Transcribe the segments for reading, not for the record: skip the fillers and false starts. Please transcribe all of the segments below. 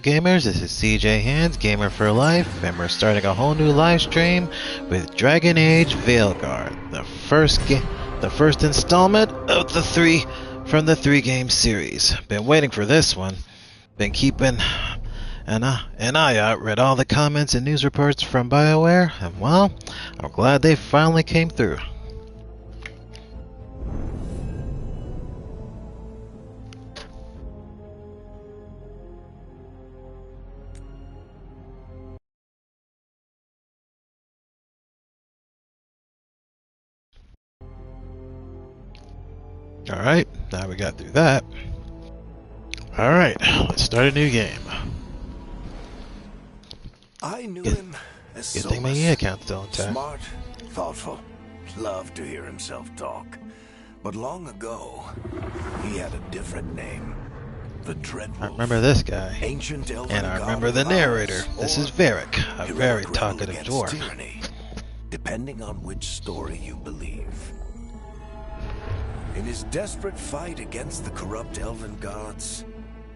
Gamers, this is CJ Hands, Gamer for Life, and we're starting a whole new live stream with Dragon Age Veilguard, the first installment of the three game series. Been waiting for this one. Been keeping an eye out, read all the comments and news reports from BioWare, and well, I'm glad they finally came through. Alright, now we got through that. Alright, let's start a new game. I knew him as Good thing my E account's still intact. Smart, thoughtful, loved to hear himself talk. But long ago, he had a different name. The Dreadwolf. I remember this guy. Ancient Elven and I god remember of the lies, narrator. This is Varric, a heroic very rebel talkative against dwarf. Tyranny, depending on which story you believe. In his desperate fight against the corrupt elven gods,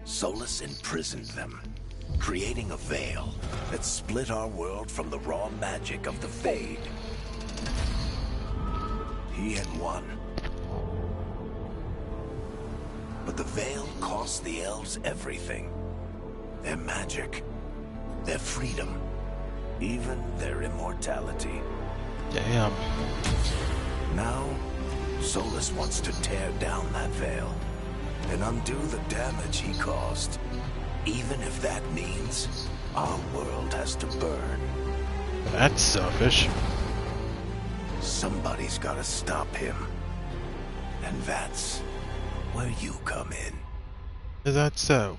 Solus imprisoned them, creating a veil that split our world from the raw magic of the Fade. He had won. But the veil cost the elves everything. Their magic, their freedom, even their immortality. Damn. Now, Solus wants to tear down that veil and undo the damage he caused, even if that means our world has to burn. That's selfish. Somebody's gotta stop him. And that's where you come in. Is that so?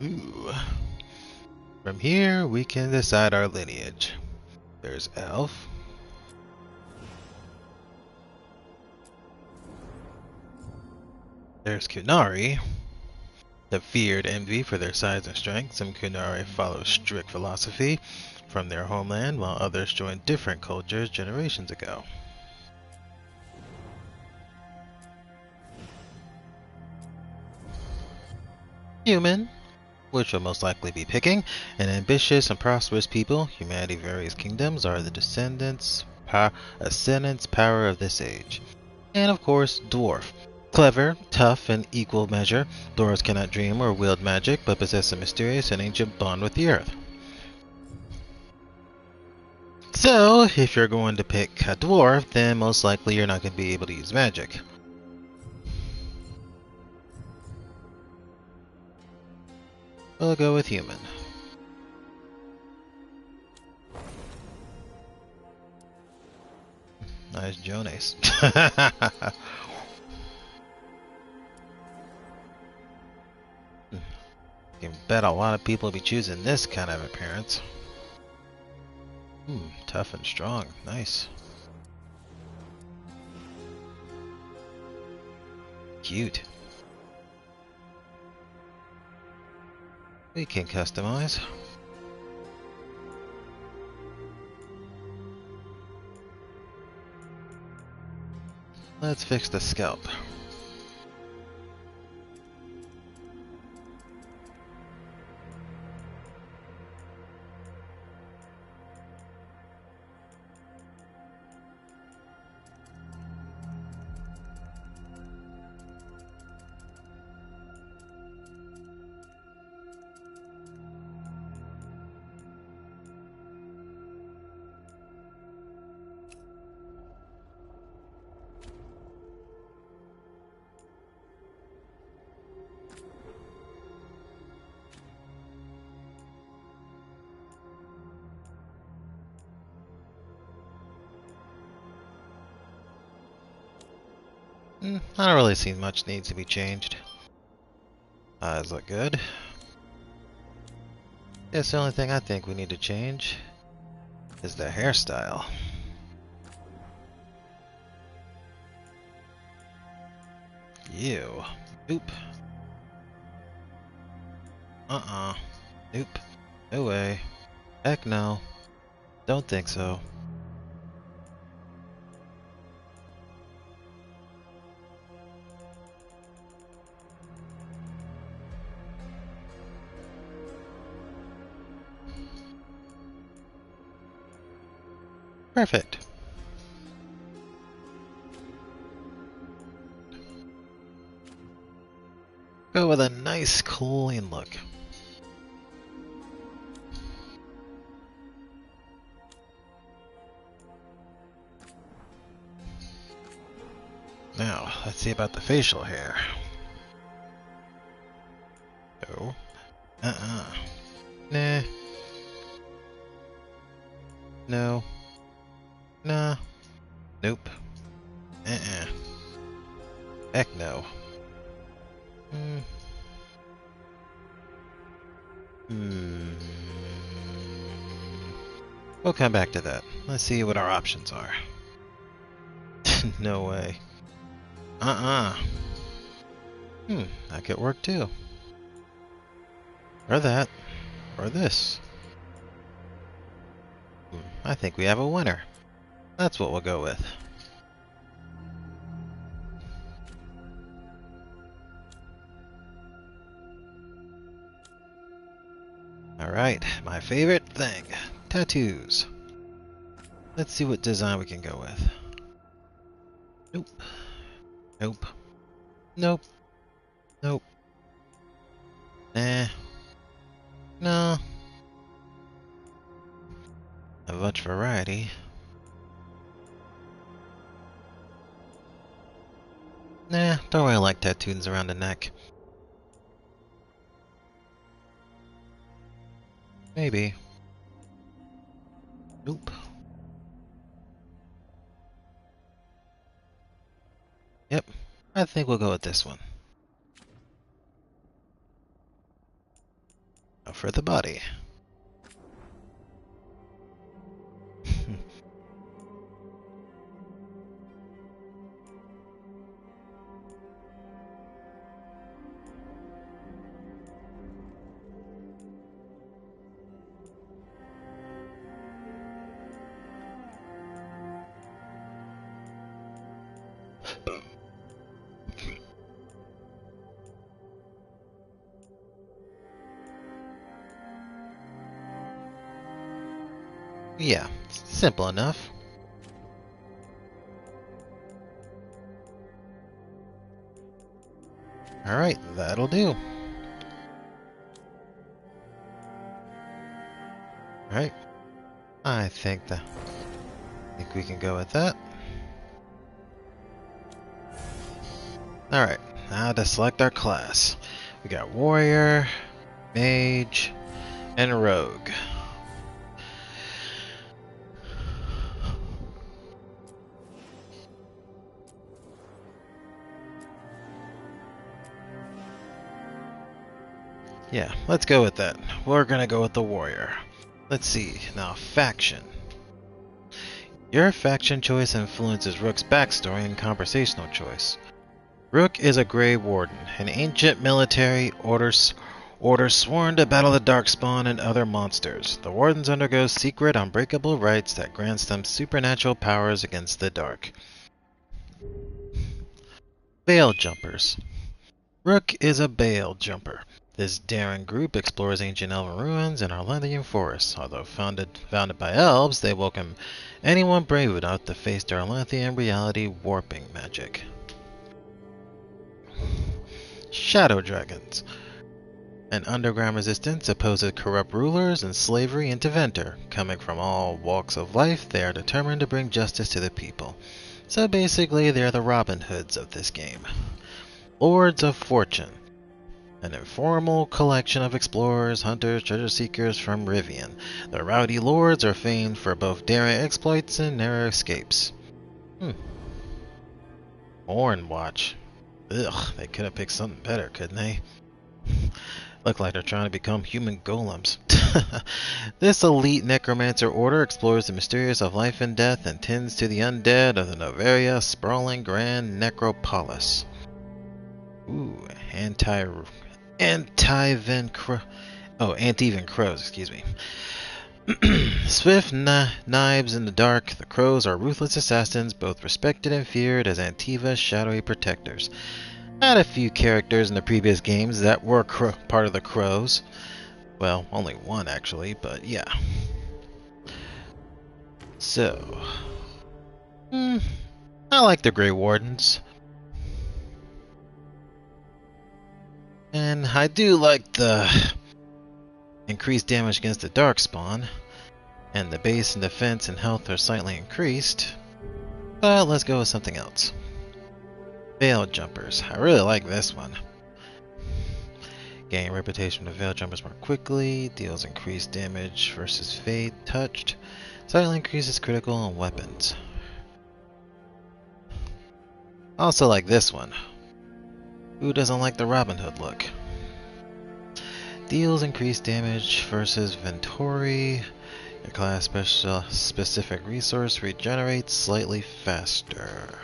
Ooh. From here, we can decide our lineage. There's Elf. There's Kunari, the feared envy for their size and strength. Some Kunari follow strict philosophy from their homeland, while others joined different cultures generations ago. Human, which will most likely be picking, an ambitious and prosperous people. Humanity various kingdoms are the ascendants power of this age. And of course, dwarf. Clever, tough, in equal measure. Dwarves cannot dream or wield magic, but possess a mysterious and ancient bond with the earth. So, if you're going to pick a dwarf, then most likely you're not going to be able to use magic. We'll go with human. Nice Jonas. You can bet a lot of people will be choosing this kind of appearance. Tough and strong. Nice. Cute. We can customize. Let's fix the scalp. I don't really see much needs to be changed. Eyes look good. Guess the only thing I think we need to change is the hairstyle. Ew. Nope. Nope. No way. Heck no. Don't think so. Perfect. Go with a nice clean look. Now, let's see about the facial hair. No. Nah. No. Nah. Nope. Heck no. We'll come back to that. Let's see what our options are. No way. That could work too. Or that. Or this. I think we have a winner. That's what we'll go with. Alright, my favorite thing. Tattoos. Let's see what design we can go with. Nope. Nope. Nope. Nope. Nah. No. Not much variety. Nah, don't really like tattoos around the neck. Maybe. Nope. Yep, I think we'll go with this one. Now for the body. Yeah, simple enough. Alright, that'll do. Alright. I think we can go with that. Alright, now to select our class. We got Warrior, Mage, and Rogue. Yeah, let's go with that. We're gonna go with the Warrior. Let's see, now faction. Your faction choice influences Rook's backstory and conversational choice. Rook is a Grey Warden, an ancient military order sworn to battle the Darkspawn and other monsters. The Wardens undergo secret, unbreakable rites that grants them supernatural powers against the dark. Veil Jumpers. Rook is a Veil Jumper. This daring group explores ancient elven ruins and Arlenthian forests. Although founded by elves, they welcome anyone brave enough to face their Arlenthian reality warping magic. Shadow Dragons. An underground resistance opposes corrupt rulers and slavery into Venter. Coming from all walks of life, they are determined to bring justice to the people. So basically, they're the Robin Hoods of this game. Lords of Fortune. An informal collection of explorers, hunters, treasure seekers from Rivian. The rowdy lords are famed for both daring exploits and narrow escapes. Horn Watch. Ugh, they could have picked something better, couldn't they? Look like they're trying to become human golems. This elite necromancer order explores the mysteries of life and death and tends to the undead of the Novaria sprawling grand necropolis. Ooh, Anti-Even Crows, excuse me. Swift knives in the dark, the crows are ruthless assassins, both respected and feared as Antiva's shadowy protectors. I had a few characters in the previous games that were part of the crows. Well, only one actually, but yeah. So, I like the Grey Wardens. And I do like the increased damage against the Darkspawn. And the base and defense and health are slightly increased. But let's go with something else. Veil Jumpers. I really like this one. Gain reputation of Veil Jumpers more quickly. Deals increased damage versus Fade touched. Slightly increases critical on weapons. Also like this one. Who doesn't like the Robin Hood look? Deals increased damage versus Ventori. Your class specific resource regenerates slightly faster.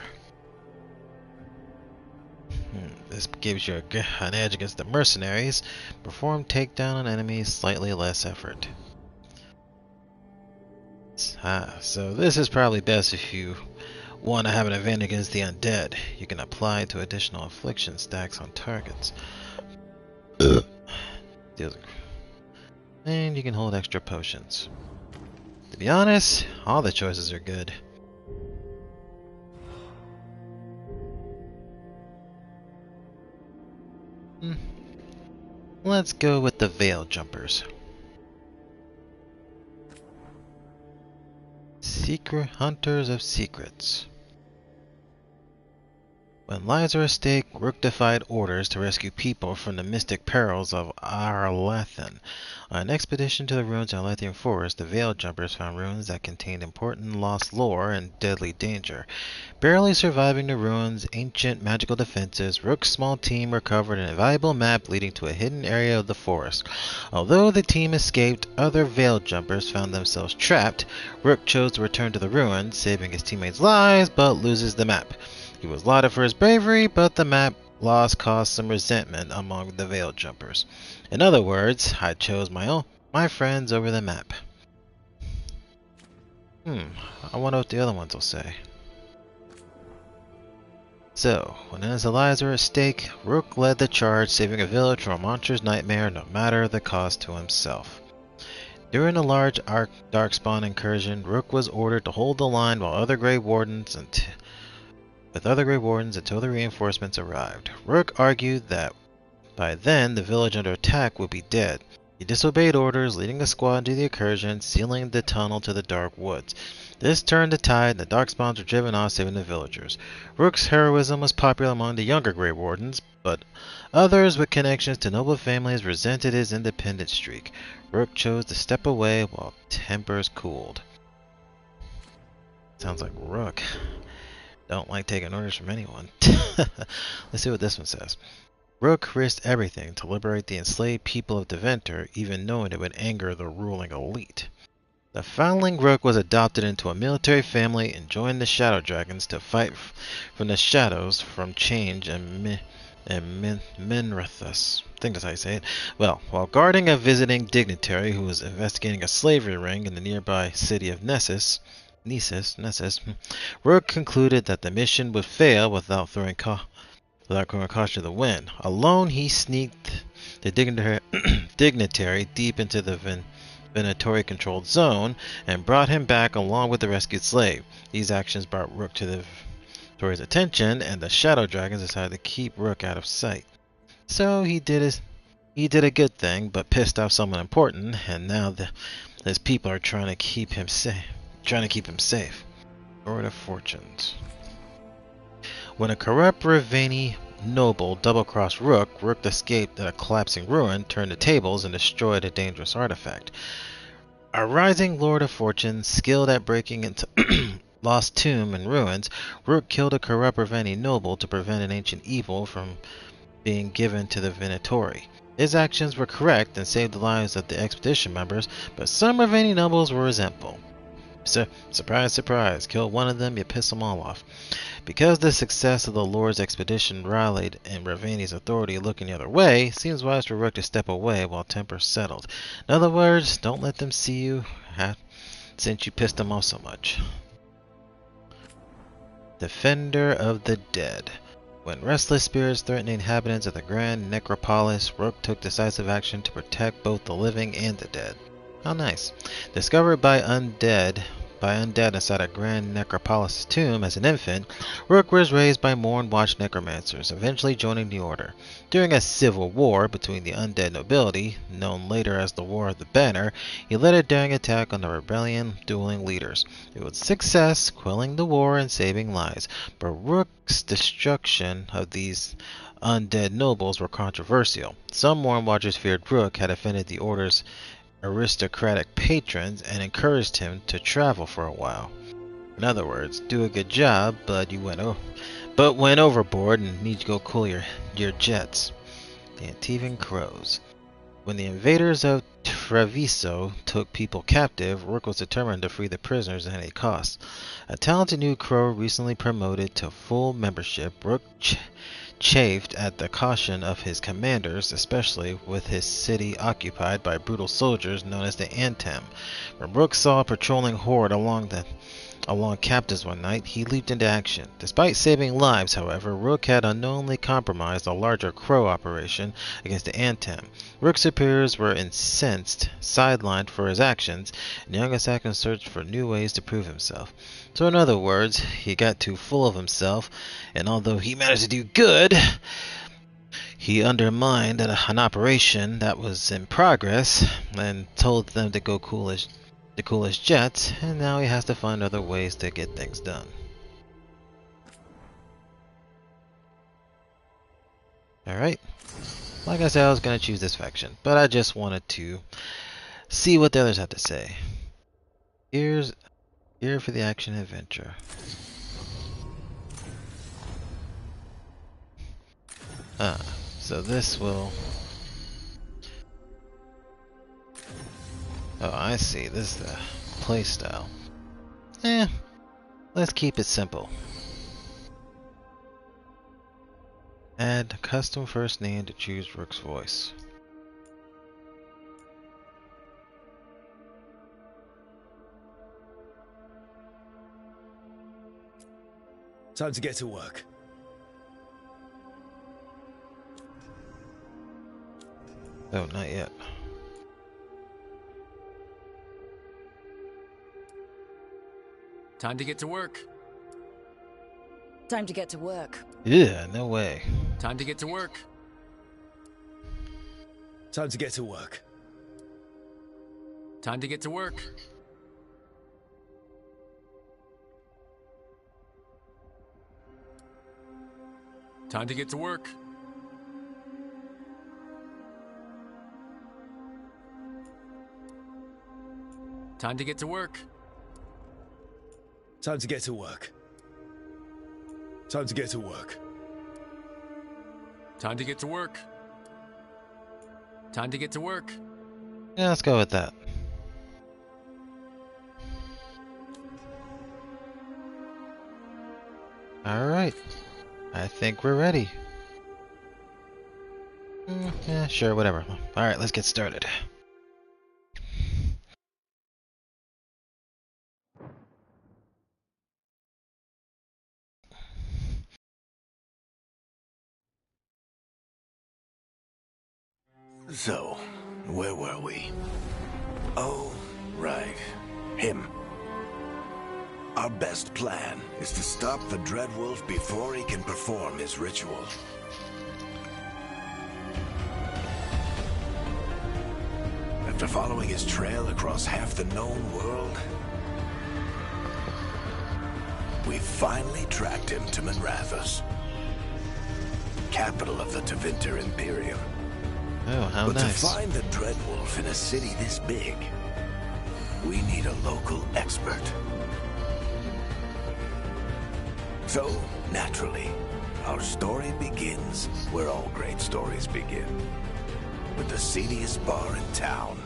This gives you an edge against the mercenaries. Perform takedown on enemies, slightly less effort. So this is probably best if you want to have an advantage against the undead. You can apply to additional affliction stacks on targets. And you can hold extra potions. To be honest, all the choices are good. Let's go with the Veil Jumpers. Secret Hunters of Secrets. When lives are at stake, Rook defied orders to rescue people from the mystic perils of Arlathan. On an expedition to the ruins of Arlathan Forest, the Veil Jumpers found ruins that contained important lost lore and deadly danger. Barely surviving the ruins' ancient magical defenses, Rook's small team recovered an invaluable map leading to a hidden area of the forest. Although the team escaped, other Veil Jumpers found themselves trapped. Rook chose to return to the ruins, saving his teammates' lives, but loses the map. He was lauded for his bravery, but the map loss caused some resentment among the Veil Jumpers. In other words, I chose my friends over the map. I wonder what the other ones will say. So, when his lives were at stake, Rook led the charge, saving a village from a monster's nightmare, no matter the cost to himself. During a large Darkspawn incursion, Rook was ordered to hold the line while other Grey Wardens until the reinforcements arrived. Rook argued that by then the village under attack would be dead. He disobeyed orders, leading a squad into the incursion, sealing the tunnel to the dark woods. This turned the tide, and the Darkspawns were driven off, saving the villagers. Rook's heroism was popular among the younger Grey Wardens, but others with connections to noble families resented his independent streak. Rook chose to step away while tempers cooled. Sounds like Rook. Don't like taking orders from anyone. Let's see what this one says. Rook risked everything to liberate the enslaved people of Deventer, even knowing it would anger the ruling elite. The foundling Rook was adopted into a military family and joined the Shadow Dragons to fight from the shadows from Change and Minrathus. I think that's how you say it. Well, while guarding a visiting dignitary who was investigating a slavery ring in the nearby city of Nessus, Rook concluded that the mission would fail without throwing caution to the wind. Alone, he sneaked the dignitary deep into the Venatori-controlled zone and brought him back along with the rescued slave. These actions brought Rook to the Venatori's attention, and the Shadow Dragons decided to keep Rook out of sight. So he did a good thing, but pissed off someone important, and now his people are trying to keep him safe. Sword of Fortunes. When a corrupt Ravani noble double-crossed Rook, Rook escaped a collapsing ruin, turned the tables, and destroyed a dangerous artifact. A rising Lord of Fortune, skilled at breaking into lost tomb and ruins, Rook killed a corrupt Ravani noble to prevent an ancient evil from being given to the Venatori. His actions were correct and saved the lives of the expedition members, but some Ravani nobles were resentful. Surprise, surprise, kill one of them, you piss them all off. Because the success of the Lord's expedition rallied and Ravani's authority looking the other way, it seems wise for Rook to step away while tempers settled. In other words, don't let them see you since you pissed them off so much. Defender of the Dead. When restless spirits threatened the inhabitants of the Grand Necropolis, Rook took decisive action to protect both the living and the dead. How nice. Discovered by undead by undead inside a grand necropolis tomb as an infant, Rook was raised by Mournwatch necromancers, eventually joining the Order. During a civil war between the undead nobility, known later as the War of the Banner, he led a daring attack on the rebellion dueling leaders. It was a success, quelling the war and saving lives, but Rook's destruction of these undead nobles were controversial. Some Mournwatchers feared Rook had offended the Order's aristocratic patrons and encouraged him to travel for a while. In other words, do a good job, but went overboard and need to go cool your jets. The Antivan Crows. When the invaders of Treviso took people captive, Rook was determined to free the prisoners at any cost. A talented new crow recently promoted to full membership, Rook chafed at the caution of his commanders, especially with his city occupied by brutal soldiers known as the Antam. When Rook saw a patrolling horde along captives one night, he leaped into action. Despite saving lives, however, Rook had unknowingly compromised a larger crow operation against the Antam. Rook's superiors were incensed, sidelined for his actions, and young assassin searched for new ways to prove himself. So in other words, he got too full of himself, and although he managed to do good, he undermined an operation that was in progress and told them to go cool his jets, and now he has to find other ways to get things done. Alright, like I said, I was going to choose this faction, but I just wanted to see what the others have to say. Here for the action adventure. So this will... Oh, I see. This is the playstyle. Let's keep it simple. Add a custom first name to choose Rook's voice. Time to get to work. Oh, not yet. Time to get to work. Time to get to work. Yeah, no way. Time to get to work. Time to get to work. Time to get to work. Time to get to work. Time to get to work. Time to get to work. Time to get to work. Time to get to work. Time to get to work. Yeah, let's go with that. Alright. I think we're ready. Yeah, sure, whatever. Alright, let's get started. So, where were we? Oh, right. Him. Our best plan is to stop the Dreadwolf before he can perform his ritual. After following his trail across half the known world, we finally tracked him to Manrathus, capital of the Tevinter Imperium. Oh, how But nice. to find the Dreadwolf in a city this big, we need a local expert. So, naturally, our story begins where all great stories begin. With the seediest bar in town.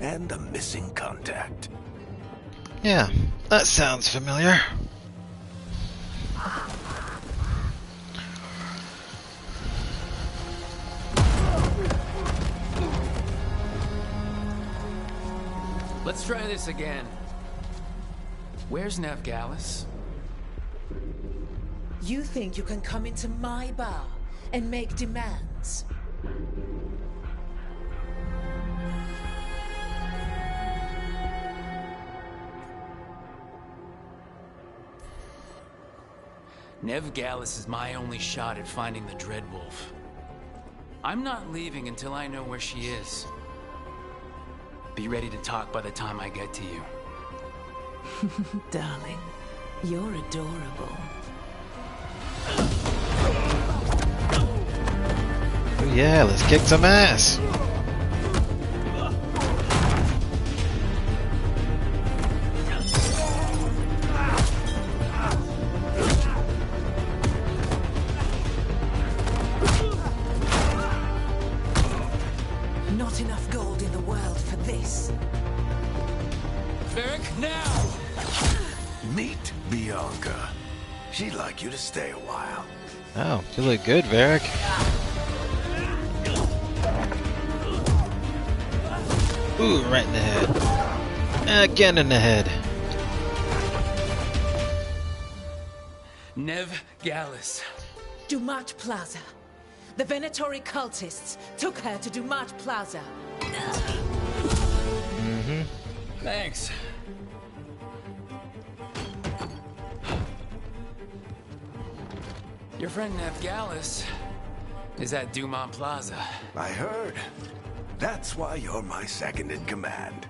And a missing contact. Yeah, that sounds familiar. Let's try this again. Where's Navgalis? You think you can come into my bar and make demands? Nev Gallus is my only shot at finding the Dreadwolf. I'm not leaving until I know where she is. Be ready to talk by the time I get to you. Darling, you're adorable. Oh yeah, let's kick some ass. Not enough gold in the world for this. Varric, now! Meet Bianca. She'd like you to stay a while. Oh, you look good, Varric. Ooh, right in the head. Again in the head. Nev Gallus. Dumat Plaza. The Venatori cultists took her to Dumat Plaza. Thanks. Your friend Nev Gallus is at Dumont Plaza. I heard. That's why you're my second in command.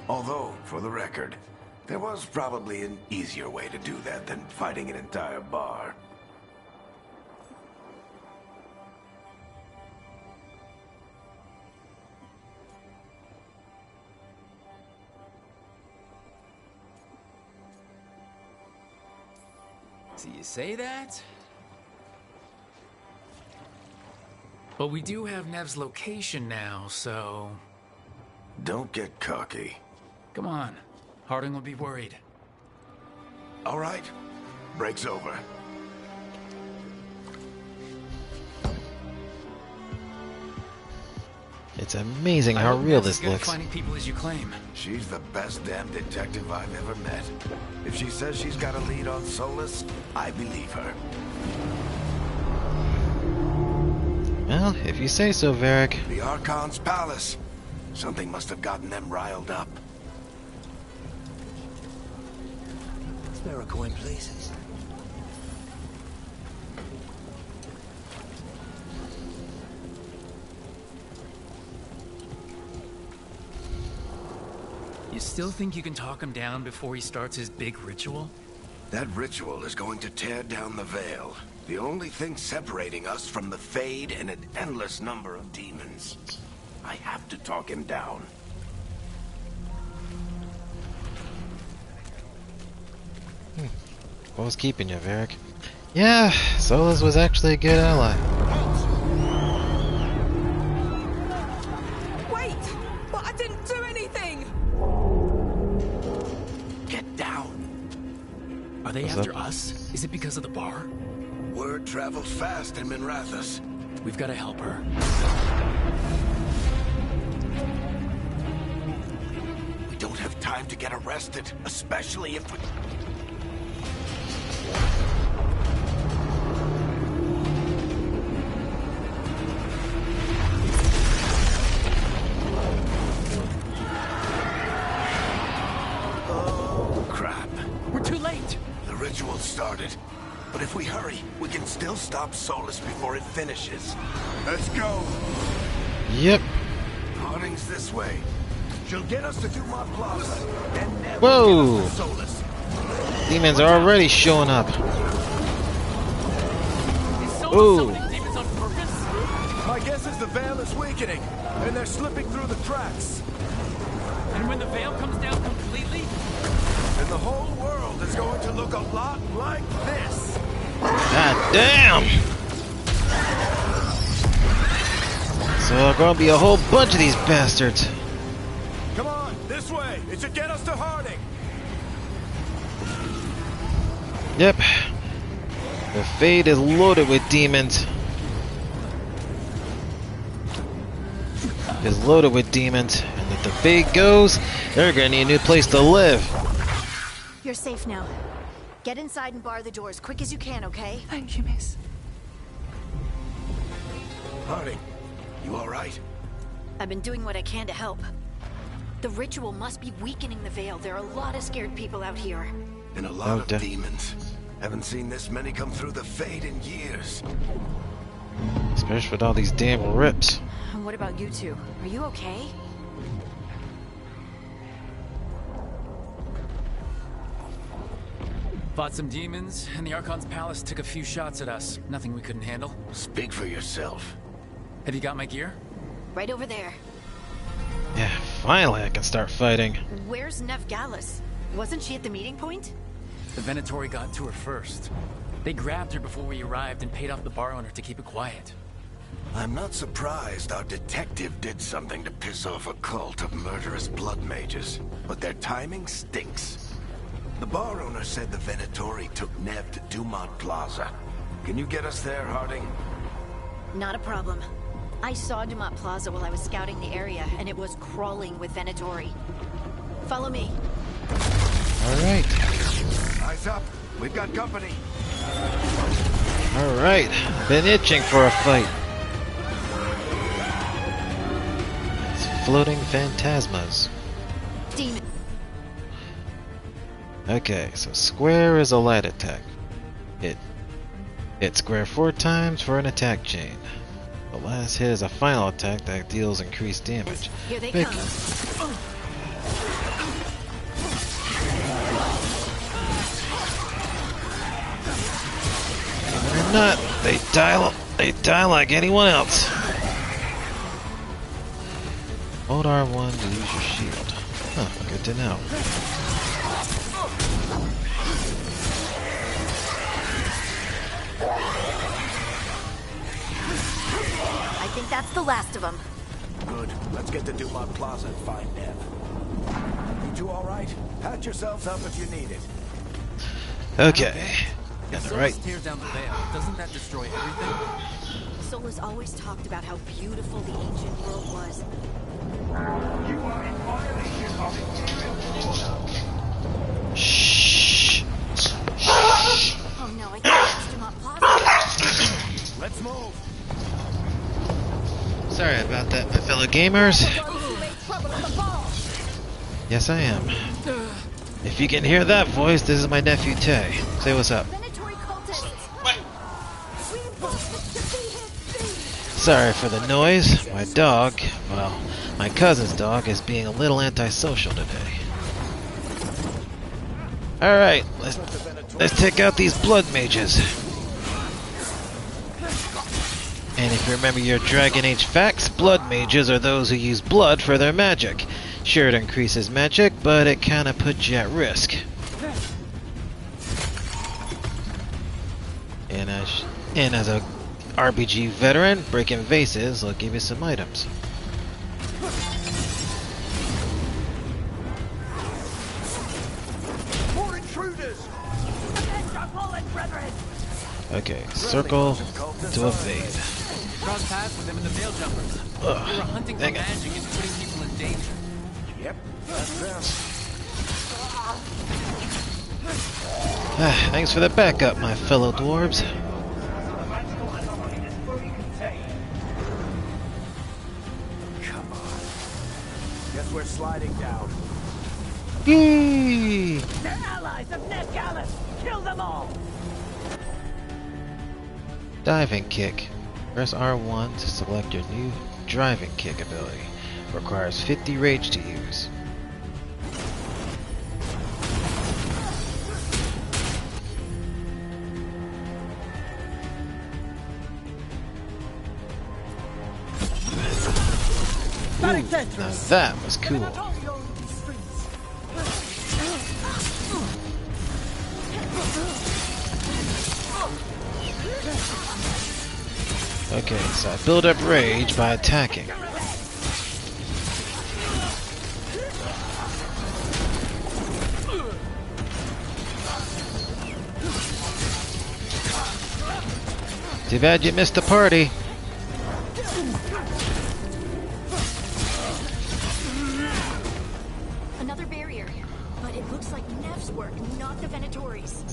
Although, for the record, there was probably an easier way to do that than fighting an entire bar. So you say that? But we do have Nev's location now, so... Don't get cocky. Come on. Harding will be worried. All right. Break's over. It's amazing how real this looks. Finding people as you claim. She's the best damn detective I've ever met. If she says she's got a lead on Solus, I believe her. Well, if you say so, Varric. The Archon's palace. Something must have gotten them riled up. Spare a coin, please. You still think you can talk him down before he starts his big ritual? That ritual is going to tear down the veil. The only thing separating us from the Fade and an endless number of demons. I have to talk him down. What was keeping you, Varric? Yeah, Solus was actually a good ally. Wait! But I didn't do anything! Get down. Are they What's after up? us? Is it because of the bar? Word travels fast in Minrathous. We've got to help her. We don't have time to get arrested, especially if we... Oh, crap. We're too late! The ritual started. But if we hurry, we can still stop Solus before it finishes. Let's go! Yep. Harding's this way. She'll get us to Dumont Plaza. Then never Whoa. get us to Solus. Demons are already showing up. Is Solus Ooh. summoning demons on purpose? My guess is the veil is weakening, and they're slipping through the cracks. And when the veil comes down completely? And the whole world is going to look a lot like this. God damn! So there are gonna be a whole bunch of these bastards. Come on, this way. It should get us to Harding. Yep. The Fade is loaded with demons. Is loaded with demons. And if the Fade goes, they're gonna need a new place to live. You're safe now. Get inside and bar the door as quick as you can, okay? Thank you, miss. Harding, you all right? I've been doing what I can to help. The ritual must be weakening the veil. There are a lot of scared people out here. And a lot of Okay. demons. Haven't seen this many come through the Fade in years. Especially with all these damn rips. And what about you two? Are you okay? Fought some demons, and the Archon's palace took a few shots at us. Nothing we couldn't handle. Speak for yourself. Have you got my gear? Right over there. Yeah, finally I can start fighting. Where's Nev Gallus? Wasn't she at the meeting point? The Venatori got to her first. They grabbed her before we arrived and paid off the bar owner to keep it quiet. I'm not surprised our detective did something to piss off a cult of murderous blood mages, but their timing stinks. The bar owner said the Venatori took Nev to Dumont Plaza. Can you get us there, Harding? Not a problem. I saw Dumont Plaza while I was scouting the area, and it was crawling with Venatori. Follow me. Alright. Eyes up. We've got company. Alright. Been itching for a fight. It's floating phantasmas. Demon. Okay, so square is a light attack. Hit square 4 times for an attack chain. The last hit is a final attack that deals increased damage. Here they Big- come. They're not. They die like anyone else. Hold R1 to use your shield. Huh, good to know. I think that's the last of them. Good. Let's get to Dumont Plaza and find Nev. You two all right? Pat yourselves up if you need it. Okay. If Got it Solus right. tears down the veil, doesn't that destroy everything? Solus always talked about how beautiful the ancient world was. Shh. Oh no, I can't reach Dumont Plaza. Let's move. Sorry about that, my fellow gamers. Yes, I am. If you can hear that voice, this is my nephew Tay. Say what's up. Venatori cultists. Sorry for the noise. My dog, well, my cousin's dog, is being a little antisocial today. Alright, let's take out these blood mages. And if you remember your Dragon Age facts, blood mages are those who use blood for their magic. Sure, it increases magic, but it kinda puts you at risk. And as a RPG veteran, breaking vases will give you some items. More intruders! Okay, circle to evade. Cross paths with them in the veil jumpers. They were hunting for dang it. magic and putting people in danger. Yep, that's them. Thanks for the backup, my fellow dwarves. Come on. Guess we're sliding down. Yee! They're allies of Nev Gallus! Kill them all! Diving kick. Press R1 to select your new driving kick ability. Requires 50 rage to use. Now that was cool. Okay, so I build up rage by attacking. Too bad you missed the party. Another barrier. But it looks like Nev's work, not the Venatori's.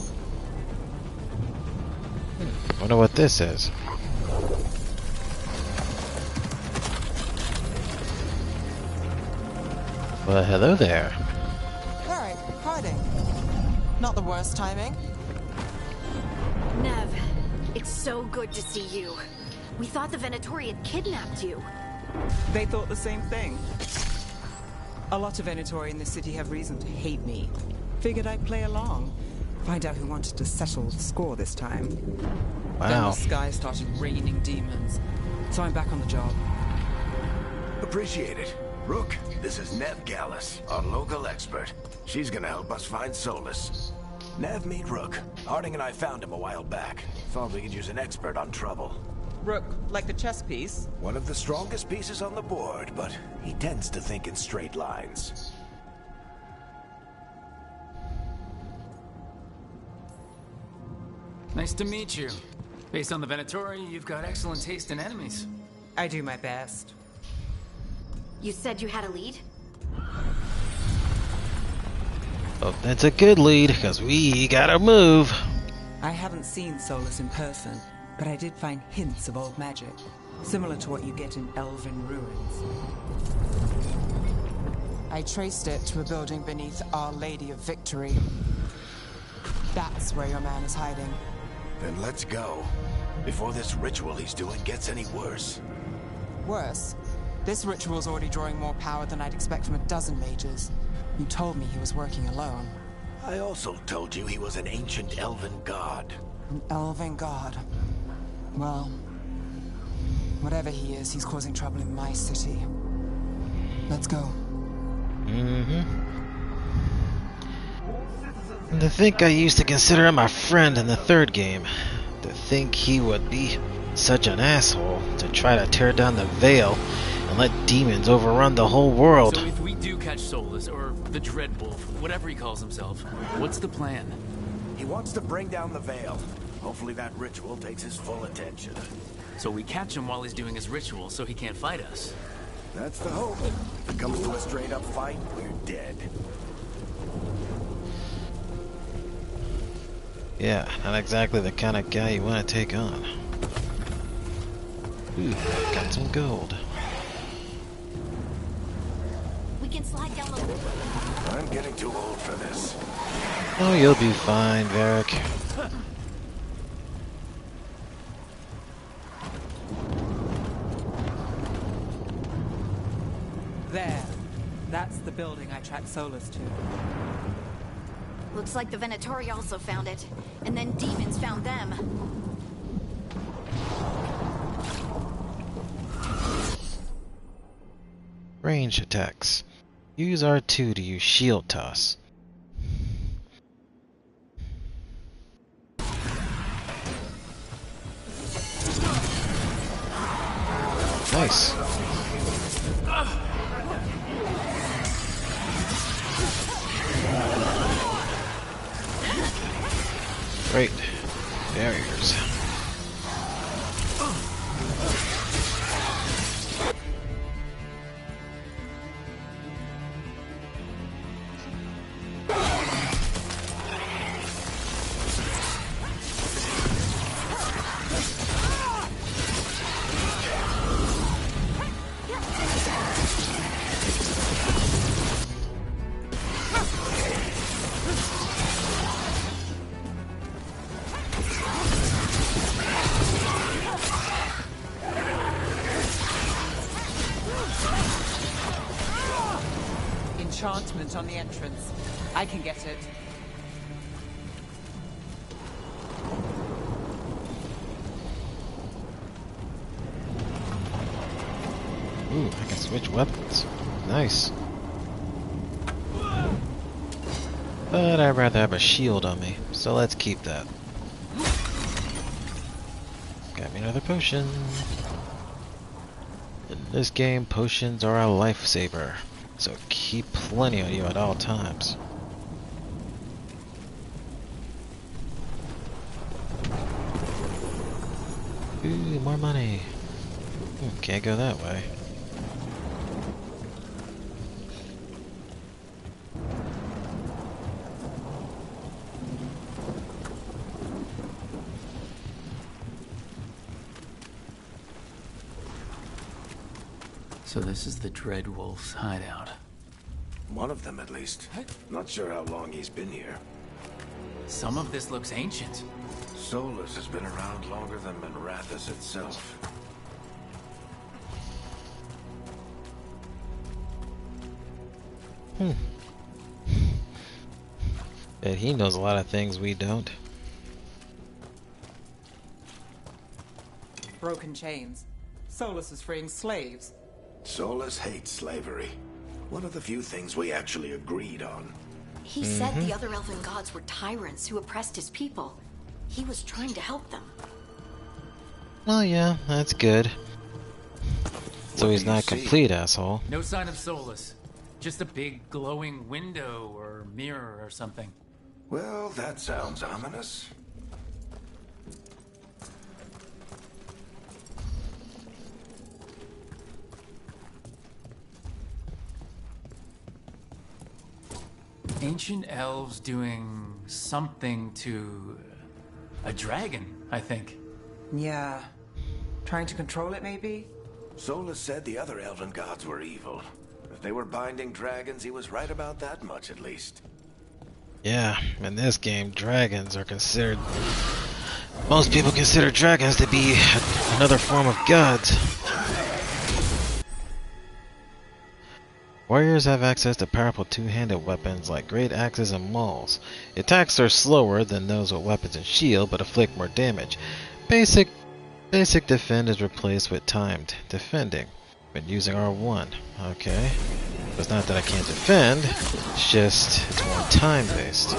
Wonder what this is. Well, hello there. Alright, hiding. Not the worst timing. Nev, it's so good to see you. We thought the Venatori had kidnapped you. They thought the same thing. A lot of Venatori in the city have reason to hate me. Figured I'd play along. Find out who wanted to settle the score this time. Wow. Then the sky started raining demons. So I'm back on the job. Appreciate it. Rook, this is Nev Gallus, our local expert. She's gonna help us find Solus. Nev, meet Rook. Harding and I found him a while back. Thought we could use an expert on trouble. Rook, like the chess piece? One of the strongest pieces on the board, but he tends to think in straight lines. Nice to meet you. Based on the Venatori, you've got excellent taste in enemies. I do my best. You said you had a lead? Oh, that's a good lead, because we gotta move. I haven't seen Solus in person, but I did find hints of old magic, similar to what you get in elven ruins. I traced it to a building beneath Our Lady of Victory. That's where your man is hiding. Then let's go. Before this ritual he's doing gets any worse. Worse, this ritual's already drawing more power than I'd expect from a dozen mages. You told me he was working alone. I also told you he was an ancient elven god. An elven god. Well, whatever he is, he's causing trouble in my city. Let's go. And to think I used to consider him my friend in the third game. To think he would be such an asshole to try to tear down the veil and let demons overrun the whole world. So if we do catch Solus, or the Dreadwolf, whatever he calls himself, what's the plan? He wants to bring down the veil. Hopefully that ritual takes his full attention. So we catch him while he's doing his ritual so he can't fight us. That's the hope. If it comes to a straight-up fight, we're dead. Yeah, not exactly the kind of guy you want to take on. Ooh, got some gold. We can slide down the... I'm getting too old for this. Oh, you'll be fine, Varric. There. That's the building I tracked Solus to. Looks like the Venatori also found it. And then demons found them. Range attacks. Use R2 to use shield toss. Nice. Great. Barriers. Enchantment on the entrance. I can get it. Ooh, I can switch weapons. Nice. But I'd rather have a shield on me, so let's keep that. Got me another potion. In this game, potions are a lifesaver, so keep plenty on you at all times. Ooh, more money. Can't go that way. So this is the Dreadwolf's hideout. One of them, at least. Not sure how long he's been here. Some of this looks ancient. Solus has been around longer than Minrathous itself. Bet he knows a lot of things we don't. Broken chains. Solus is freeing slaves. Solus hates slavery. One of the few things we actually agreed on. He said the other elven gods were tyrants who oppressed his people. He was trying to help them. Well, yeah, that's good. So he's not a complete asshole. No sign of Solus. Just a big glowing window or mirror or something. Well, that sounds ominous. Ancient elves doing something to a dragon, I think. Yeah. Trying to control it, maybe? Solus said the other elven gods were evil. If they were binding dragons, he was right about that much, at least. Yeah, in this game, dragons are considered... Most people consider dragons to be another form of gods. Warriors have access to powerful two-handed weapons like great axes and mauls. Attacks are slower than those with weapons and shield, but inflict more damage. Basic defend is replaced with timed defending, when using R1. Okay. It's not that I can't defend, it's just it's more time-based.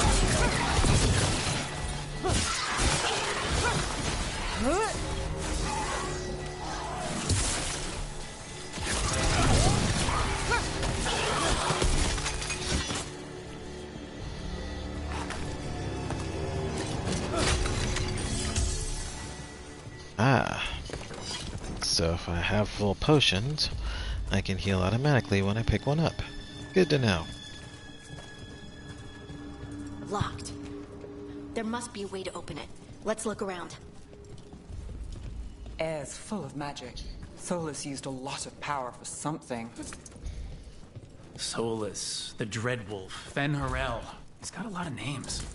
So if I have full potions, I can heal automatically when I pick one up. Good to know. Locked. There must be a way to open it. Let's look around. Air's full of magic. Solus used a lot of power for something. Solus, the Dreadwolf, Fen'Harel. He's got a lot of names.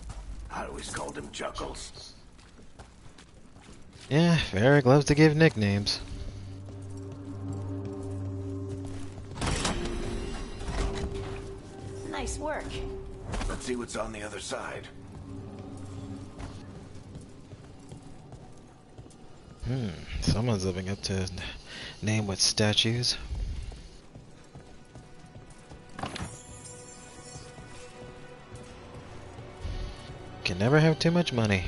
I always called him Juggles. Yeah, Varric loves to give nicknames. Nice work. Let's see what's on the other side. Someone's living up to his name with statues. Can never have too much money.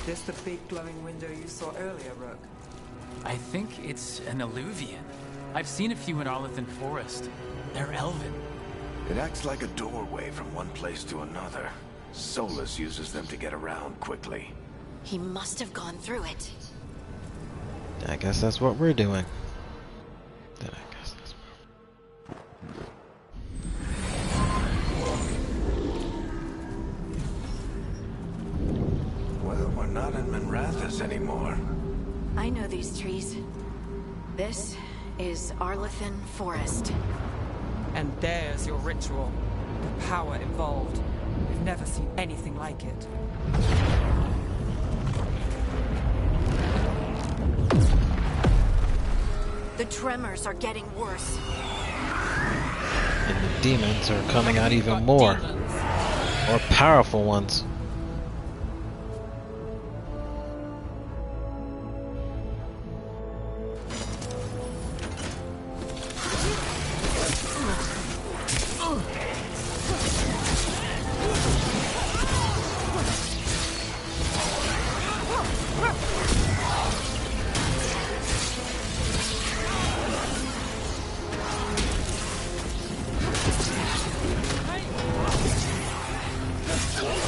This the big glowing window you saw earlier, Rook? I think it's an Alluvian. I've seen a few in Arlithan Forest. They're elven. It acts like a doorway from one place to another. Solus uses them to get around quickly. He must have gone through it. I guess that's what we're doing. Well, we're not in Minrathous anymore. I know these trees. This is Arlithan Forest. And there's your ritual. The power involved. We've never seen anything like it. The tremors are getting worse. And the demons are coming out even more. More powerful ones.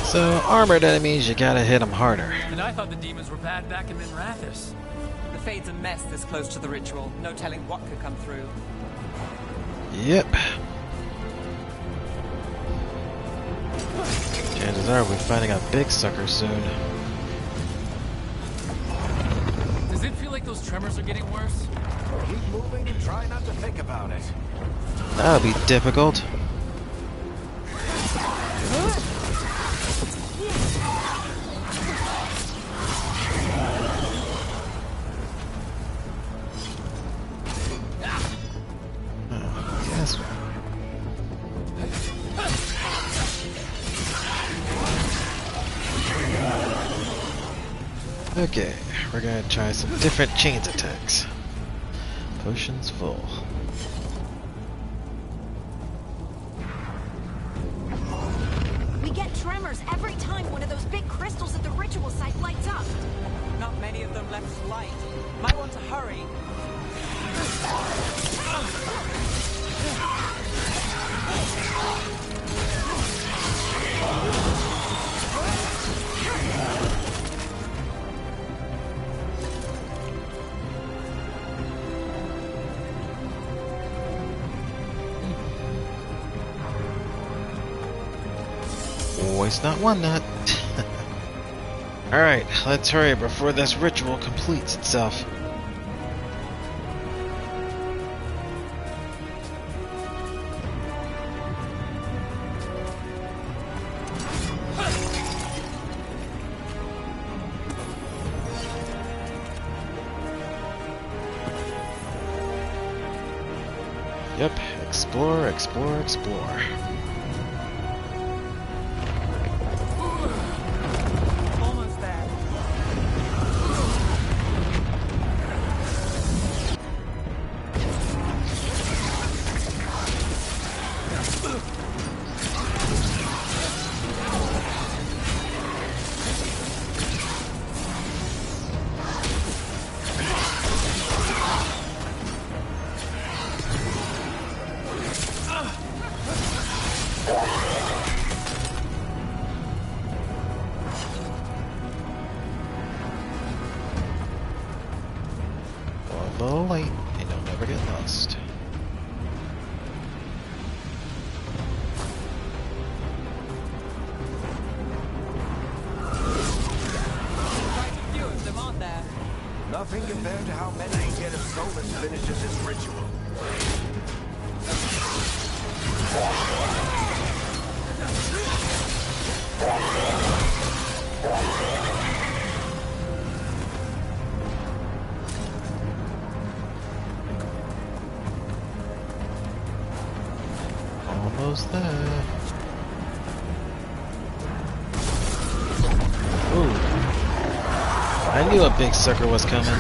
So, armored enemies, you gotta hit them harder. And I thought the demons were bad back in Minrathous. The Fade's a mess this close to the ritual. No telling what could come through. Yep. Chances are we're finding a big sucker soon. Does it feel like those tremors are getting worse? Keep moving and try not to think about it. That'll be difficult. Yes. Okay, we're gonna try some different chains attacks. Potions full. We get tremors every time one of those big crystals at the ritual site lights up. Not many of them left to light. Might want to hurry. Always not one nut. Alright, let's hurry before this ritual completes itself. Yep, explore, explore, explore. Almost there. Follow the light, and you'll never get lost. Quite a few of them, aren't there? Nothing compared to how many you get if Solus finishes his ritual. Almost there. Ooh. I knew a big sucker was coming.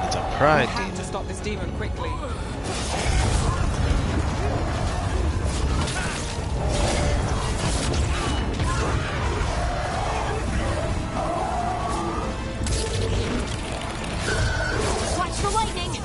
It's a pride We have demon. to stop this demon quickly. Watch the lightning!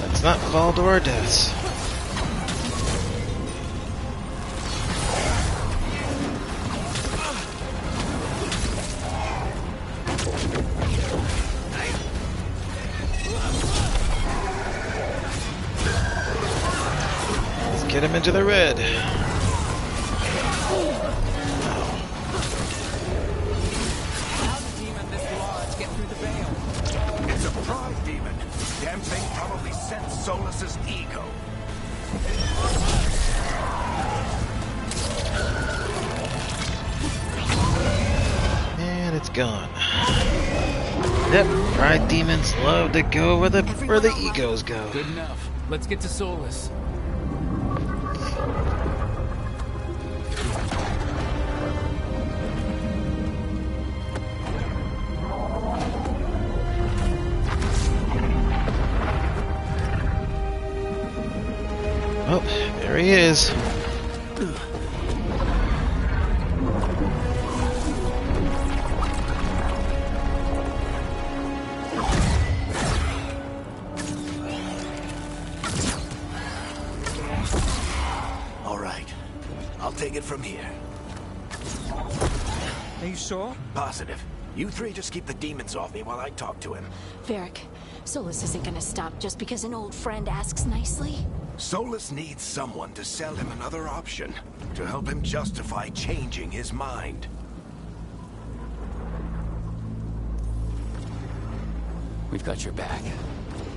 Let's not fall to our deaths. Let's get him into the red. How'd a demon this large get through the veil? It's a pride demon. Damn thing probably sensed Solus's ego. And it's gone. Yep, pride demons love to go where the egos go. Good enough. Let's get to Solus. Oh, there he is. from here. Are you sure? Positive. You three just keep the demons off me while I talk to him. Varric, Solus isn't gonna stop just because an old friend asks nicely. Solus needs someone to sell him another option, to help him justify changing his mind. We've got your back.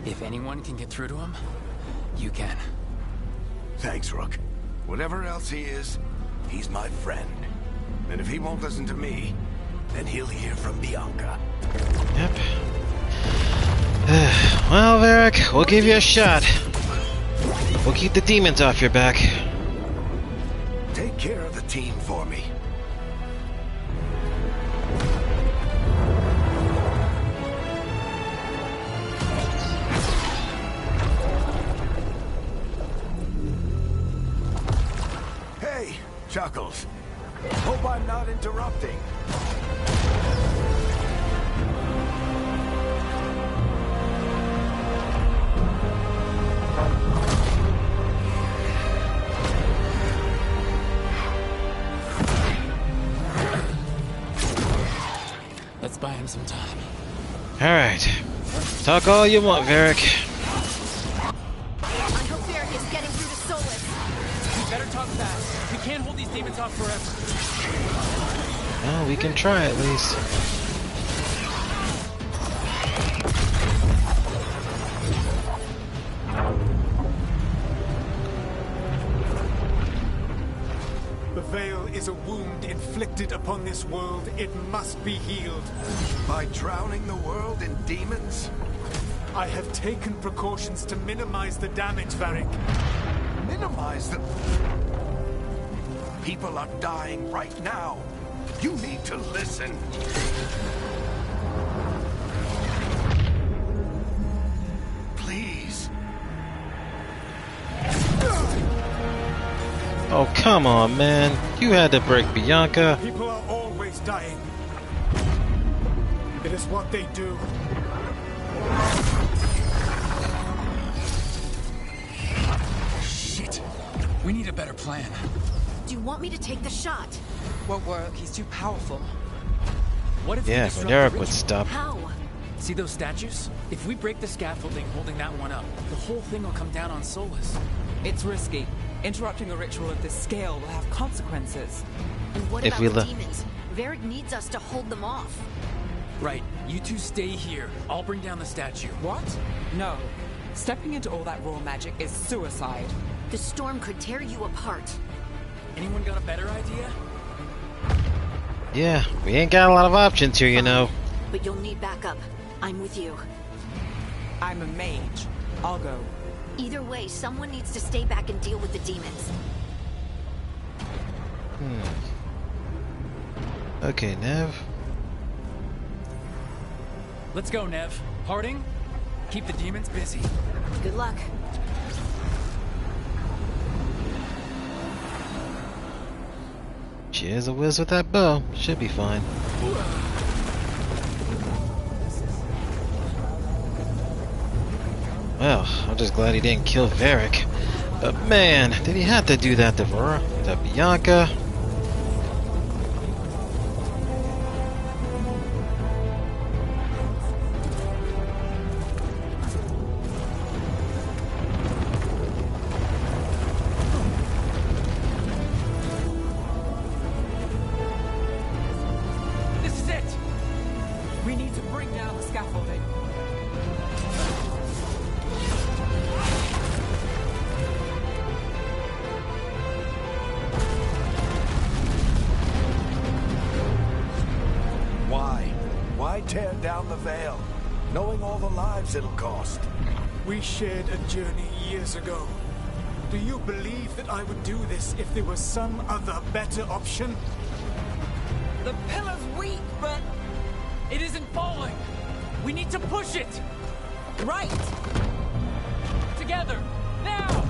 If anyone can get through to him, you can. Thanks, Rook. Whatever else he is, he's my friend. And if he won't listen to me, then he'll hear from Bianca. Yep. Well, Varric, we'll give you a shot. We'll keep the demons off your back. Take care of the team for me. Hey, Chuckles. Hope I'm not interrupting. Let's buy him some time. Alright. Talk all you want, Varric. I hope Varric is getting through to Solus. We better talk fast. We can't hold these demons off forever. Well, we can try at least. The veil is a wound inflicted upon this world. It must be healed. By drowning the world in demons? I have taken precautions to minimize the damage, Varric. Minimize the... People are dying right now. You need to listen. Please. Oh, come on, man. You had to break Bianca. People are always dying. It is what they do. Shit. We need a better plan. Do you want me to take the shot? Won't work. He's too powerful. What if we Yeah, disrupt Varric the would ritual? stop. How? See those statues? If we break the scaffolding holding that one up, the whole thing will come down on Solus. It's risky. Interrupting a ritual of this scale will have consequences. And what If about we the let- demons? Varric needs us to hold them off. Right. You two stay here. I'll bring down the statue. What? No. Stepping into all that raw magic is suicide. The storm could tear you apart. Anyone got a better idea? Yeah, we ain't got a lot of options here, you know. But you'll need backup. I'm with you. I'm a mage. I'll go. Either way, someone needs to stay back and deal with the demons. Okay, Nev. Let's go, Nev. Harding, keep the demons busy. Good luck. She is a whiz with that bow. Should be fine. Well, I'm just glad he didn't kill Varric. But man, did he have to do that to Bianca? This is it! We need to bring down the scaffolding. Why tear down the veil, knowing all the lives it'll cost? We shared a journey years ago. Do you believe that I would do this if there was some other better option? The pillar's weak, but... It isn't falling! We need to push it! Right! Together! Now!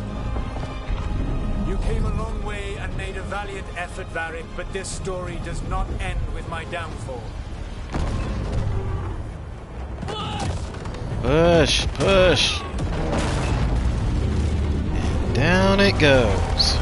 You came a long way and made a valiant effort, Varric, but this story does not end with my downfall. Push, push. And down it goes.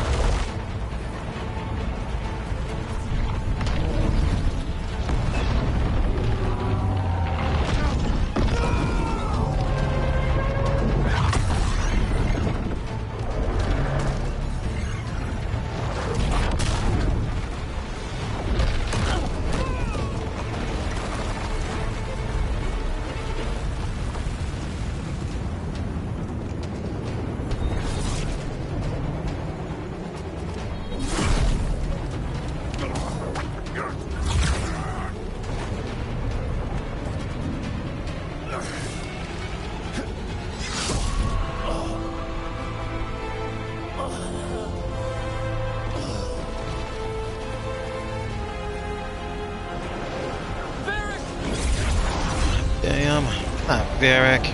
him. Not Varric.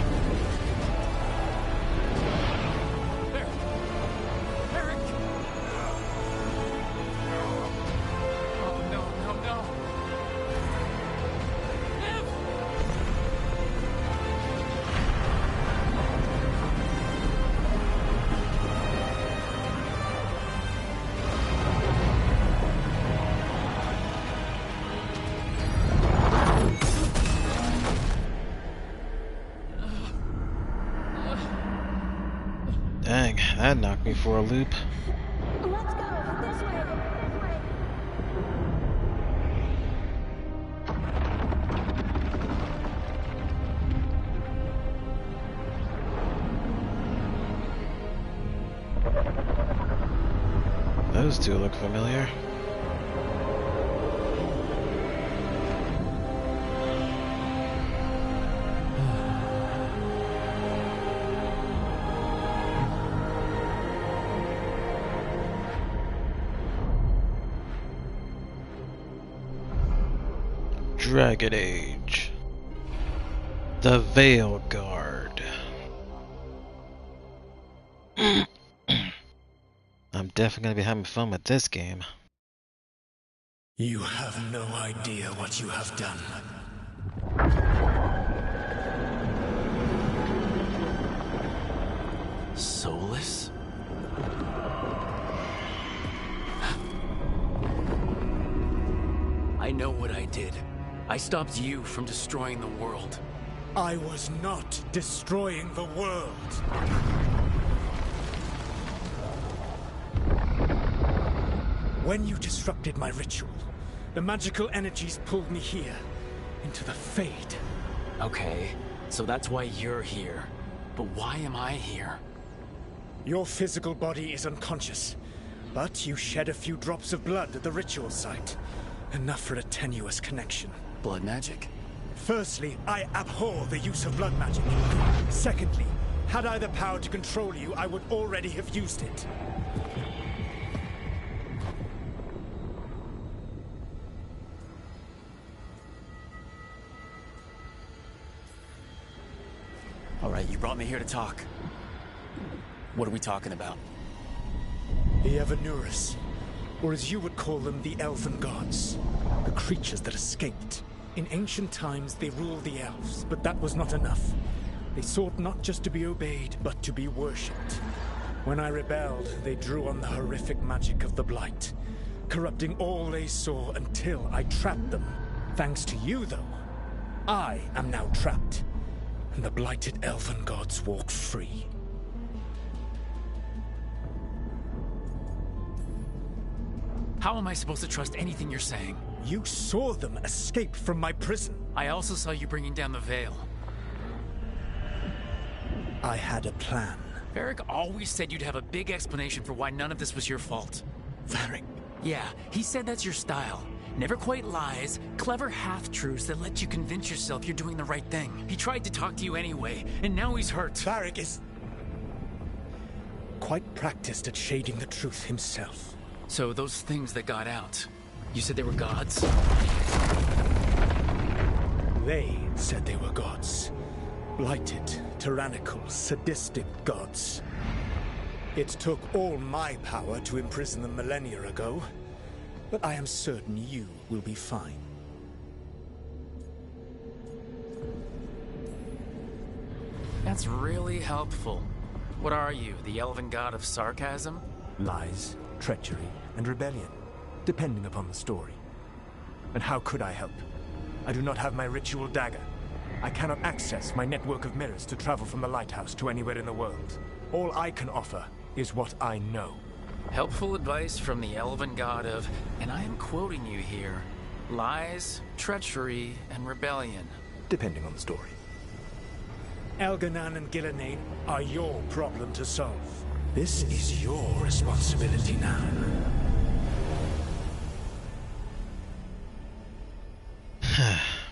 Dang, that knocked me for a loop. Let's go! This way! Those two look familiar. Dragon Age. The Veilguard. I'm definitely gonna be having fun with this game. You have no idea what you have done. Soulless? I know what I did. I stopped you from destroying the world. I was not destroying the world. When you disrupted my ritual, the magical energies pulled me here, into the Fade. Okay, so that's why you're here. But why am I here? Your physical body is unconscious, but you shed a few drops of blood at the ritual site. Enough for a tenuous connection. Blood magic? Firstly, I abhor the use of blood magic. Secondly, had I the power to control you, I would already have used it. Alright, you brought me here to talk. What are we talking about? The Evanurus, or as you would call them, the Elven Gods. The creatures that escaped. In ancient times, they ruled the elves, but that was not enough. They sought not just to be obeyed, but to be worshipped. When I rebelled, they drew on the horrific magic of the Blight, corrupting all they saw until I trapped them. Thanks to you, though, I am now trapped, and the blighted Elven Gods walk free. How am I supposed to trust anything you're saying? You saw them escape from my prison. I also saw you bringing down the veil. I had a plan. Varric always said you'd have a big explanation for why none of this was your fault. Varric? Yeah, he said that's your style. Never quite lies, clever half-truths that let you convince yourself you're doing the right thing. He tried to talk to you anyway, and now he's hurt. Varric is quite practiced at shading the truth himself. So those things that got out, you said they were gods? They said they were gods. Blighted, tyrannical, sadistic gods. It took all my power to imprison them millennia ago, but I am certain you will be fine. That's really helpful. What are you, the elven god of sarcasm? Lies, treachery, and rebellion, depending upon the story. And how could I help? I do not have my ritual dagger. I cannot access my network of mirrors to travel from the lighthouse to anywhere in the world. All I can offer is what I know. Helpful advice from the elven god of, and I am quoting you here, lies, treachery, and rebellion. Depending on the story. Elganan and Gillenane are your problem to solve. This is your responsibility now.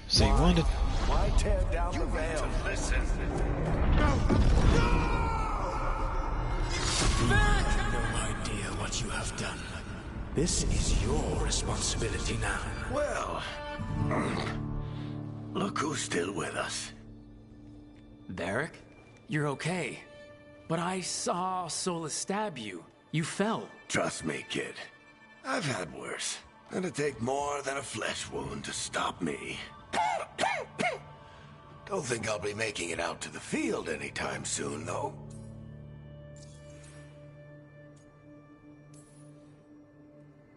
So you wanted... Why tear down the veil? Listen. You have no idea what you have done. This is your responsibility now. Well, look who's still with us. Varric? You're okay. But I saw Solus stab you. You fell. Trust me, kid. I've had worse. It'd take more than a flesh wound to stop me. Don't think I'll be making it out to the field anytime soon, though.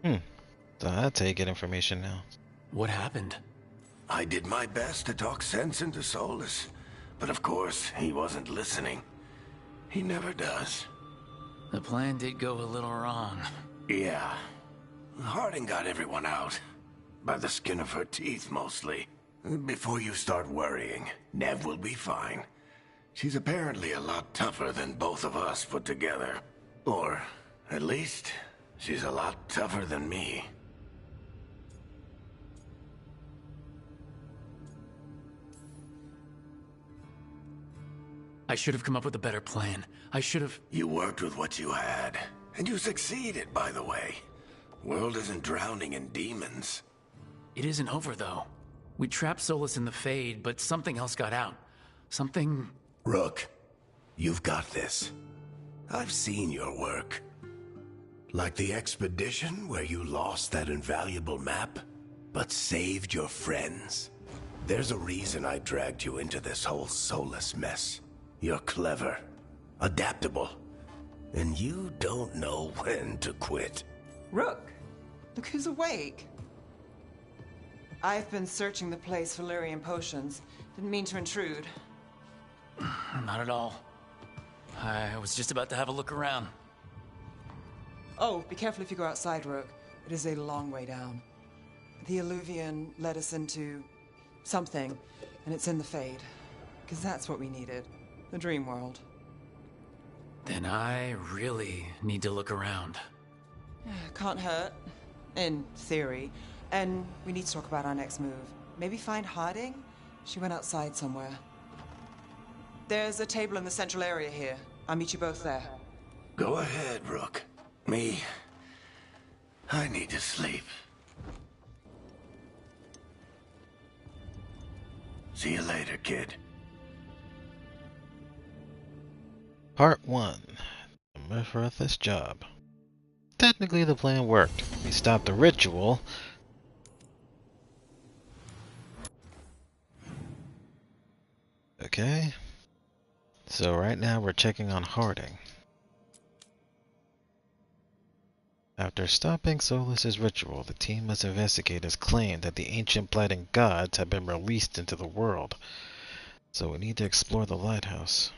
So that's how you get information now. What happened? I did my best to talk sense into Solus, but of course, he wasn't listening. He never does. The plan did go a little wrong. Yeah. Harding got everyone out. By the skin of her teeth, mostly. Before you start worrying, Nev will be fine. She's apparently a lot tougher than both of us put together. Or, at least, she's a lot tougher than me. I should have come up with a better plan. I should have... You worked with what you had. And you succeeded, by the way. World isn't drowning in demons. It isn't over, though. We trapped Solus in the Fade, but something else got out. Something... Rook, you've got this. I've seen your work. Like the expedition where you lost that invaluable map, but saved your friends. There's a reason I dragged you into this whole Solus mess. You're clever, adaptable, and you don't know when to quit. Rook, look who's awake. I've been searching the place for Lyrian potions. Didn't mean to intrude. Not at all. I was just about to have a look around. Oh, be careful if you go outside, Rook. It is a long way down. The Illuvian led us into something, and it's in the Fade. Because that's what we needed. The dream world. Then I really need to look around. Can't hurt. In theory. And we need to talk about our next move. Maybe find Harding? She went outside somewhere. There's a table in the central area here. I'll meet you both there. Go ahead, Rook. I need to sleep. See you later, kid. Part 1. The Mephrith's job. Technically the plan worked. We stopped the ritual. Okay. So right now we're checking on Harding. After stopping Solus's ritual, the team of investigators claimed that the ancient blighting gods have been released into the world. So we need to explore the lighthouse.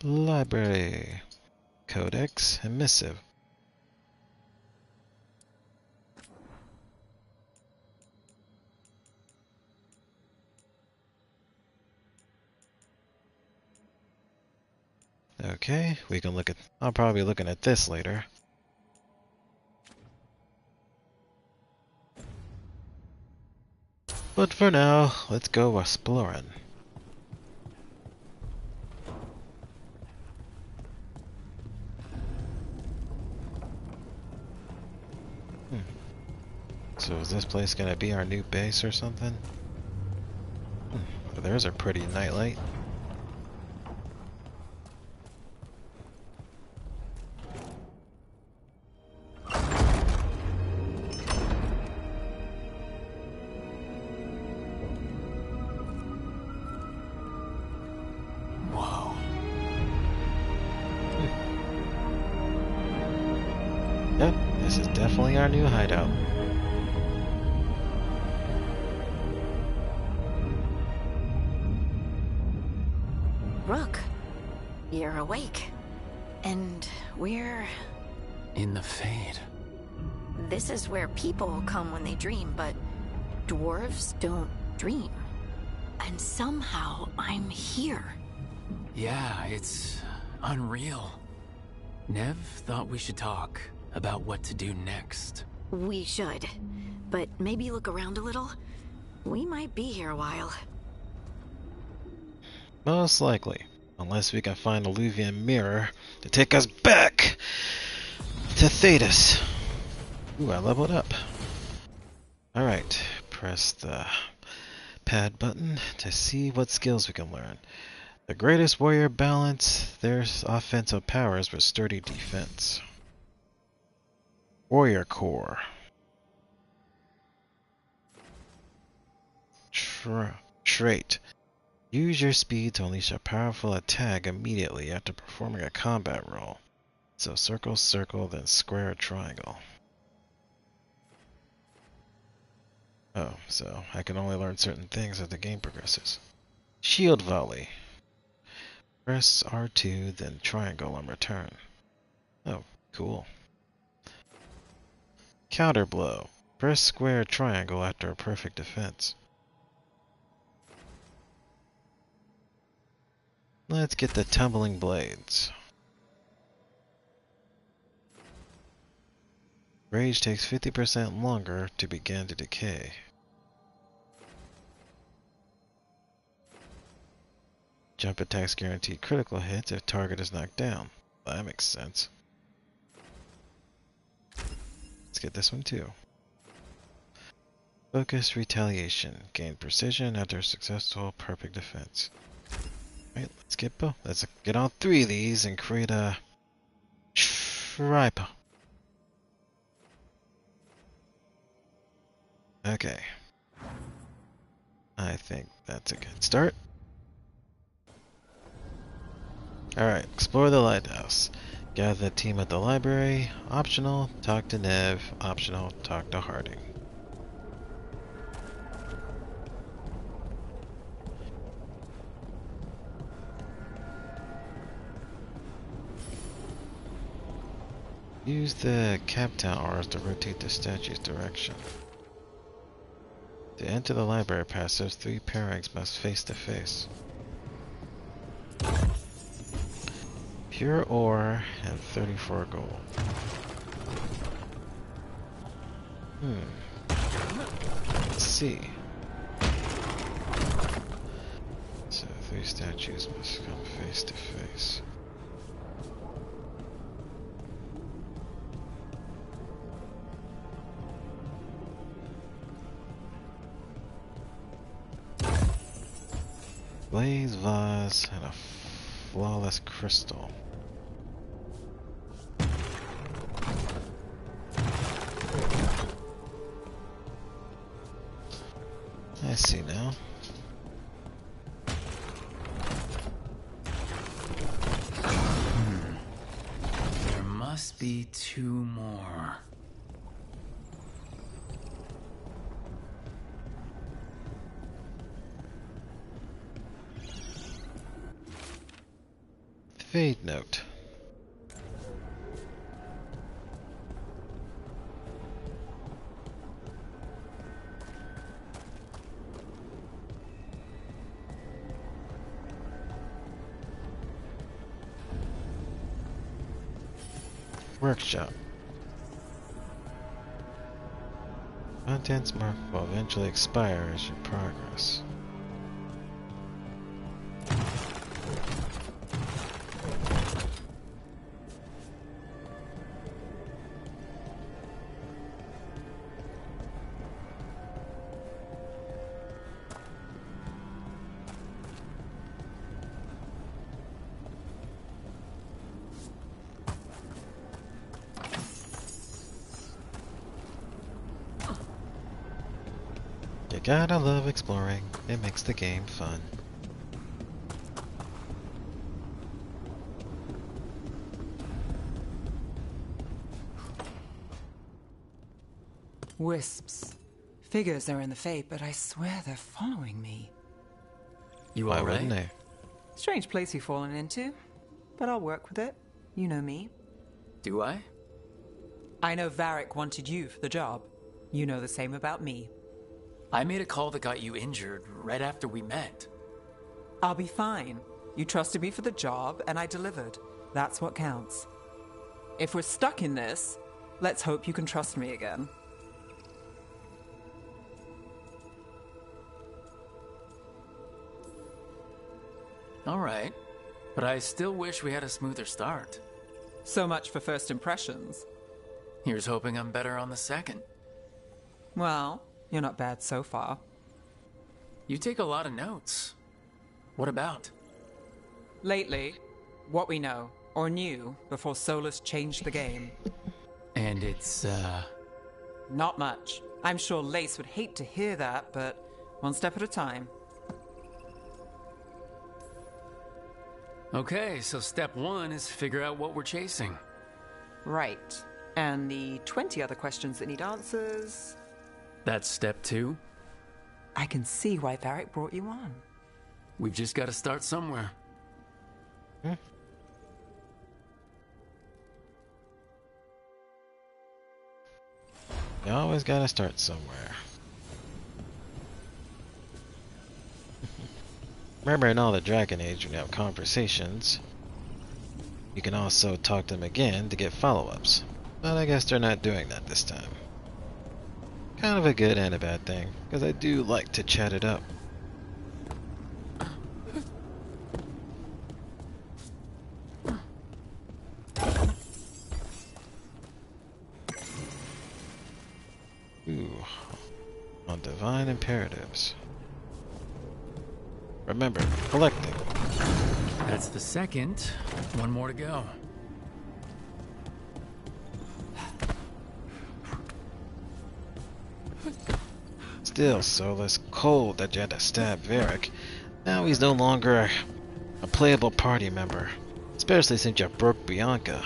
Library. Codex and missive. Okay, we can look at... I'll probably be looking at this later. But for now, let's go exploring. So is this place gonna be our new base or something? Oh, there's a pretty nightlight. Whoa. Yep, this is definitely our new hideout. Rook, you're awake. And we're... In the Fade. This is where people come when they dream, but dwarves don't dream. And somehow I'm here. Yeah, it's unreal. Nev thought we should talk about what to do next. We should. But maybe look around a little. We might be here a while. Most likely. Unless we can find a Luvian mirror to take us back to Thetis. Ooh, I leveled up. Alright, press the pad button to see what skills we can learn. The greatest warrior balance their offensive powers with sturdy defense. Warrior Core. Trait. Use your speed to unleash a powerful attack immediately after performing a combat roll. So circle, circle, then square or triangle. Oh, so I can only learn certain things as the game progresses. Shield Volley. Press R2, then triangle on return. Oh, cool. Counter Blow. Press square or triangle after a perfect defense. Let's get the Tumbling Blades. Rage takes 50% longer to begin to decay. Jump attacks guarantee critical hits if target is knocked down. Well, that makes sense. Let's get this one too. Focus Retaliation. Gain precision after successful perfect defense. Right, let's get all three of these and create a tripod. Okay. I think that's a good start. Alright, explore the lighthouse. Gather the team at the library. Optional, talk to Nev. Optional, talk to Harding. Use the Captain R's to rotate the statue's direction. To enter the library passage, 3 pairings must face to face. Pure ore and 34 gold. Let's see. So 3 statues must come face to face. Blaze vase and a flawless crystal. I see now. There must be 2 more. Fade note. Workshop. Contents marked will eventually expire as you progress. You gotta love exploring. It makes the game fun. Wisps. Figures are in the Fate, but I swear they're following me. You Why alright? wouldn't they? Strange place you've fallen into, but I'll work with it. You know me. Do I? I know Varric wanted you for the job. You know the same about me. I made a call that got you injured right after we met. I'll be fine. You trusted me for the job, and I delivered. That's what counts. If we're stuck in this, let's hope you can trust me again. Alright. But I still wish we had a smoother start. So much for first impressions. Here's hoping I'm better on the second. Well, you're not bad so far. You take a lot of notes. What about? Lately, what we know, or knew, before Solus changed the game. And it's, Not much. I'm sure Lace would hate to hear that, but one step at a time. Okay, so step 1 is figure out what we're chasing. Right. And the 20 other questions that need answers... That's step 2. I can see why Varric brought you on. We've just got to start somewhere. You always gotta start somewhere. Remember, in all the Dragon Age, when you have conversations, you can also talk to them again to get follow-ups. But I guess they're not doing that this time. Kind of a good and a bad thing, because I do like to chat it up. Ooh, on divine imperatives. Remember, collecting. That's the second. One more to go. Still, Solus, cold that you had to stab Varric. Now he's no longer a playable party member, especially since you broke Bianca.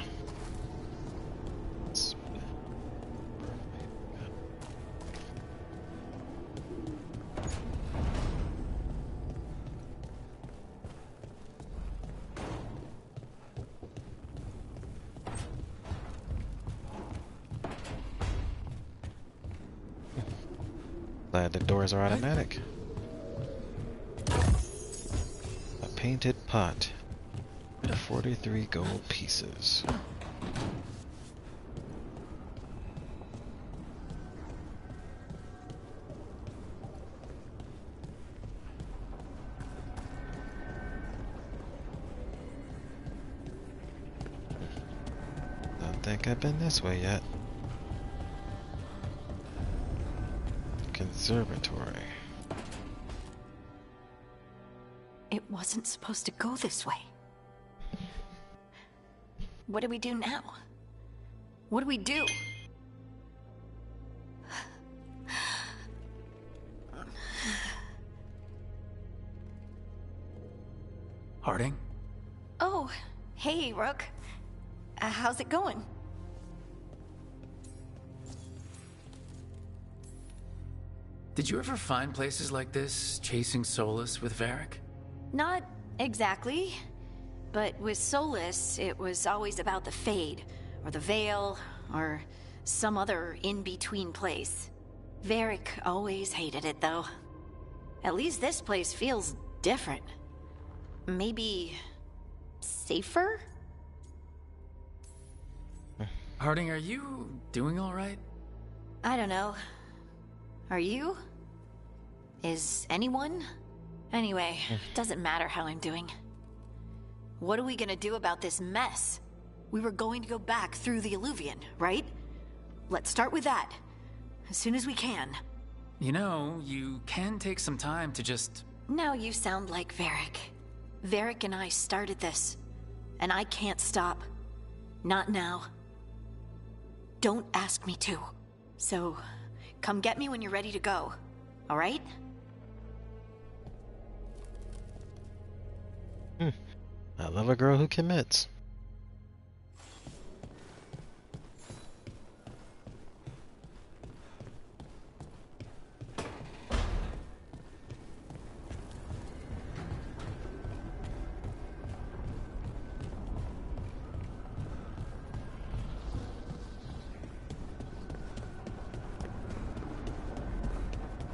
Glad the doors are automatic. A painted pot and 43 gold pieces. Don't think I've been this way yet. Conservatory. It wasn't supposed to go this way. What do we do now? What do we do? Harding? Oh, hey, Rook. How's it going? Did you ever find places like this, chasing Solus with Varric? Not exactly. But with Solus, it was always about the Fade, or the Veil, or some other in-between place. Varric always hated it, though. At least this place feels different. Maybe... safer? Harding, are you doing all right? I don't know. Are you? Is anyone? Anyway, doesn't matter how I'm doing. What are we gonna do about this mess? We were going to go back through the Illuvian, right? Let's start with that. As soon as we can. You know, you can take some time to just... Now you sound like Varric. Varric and I started this. And I can't stop. Not now. Don't ask me to. So, come get me when you're ready to go. Alright? I love a girl who commits.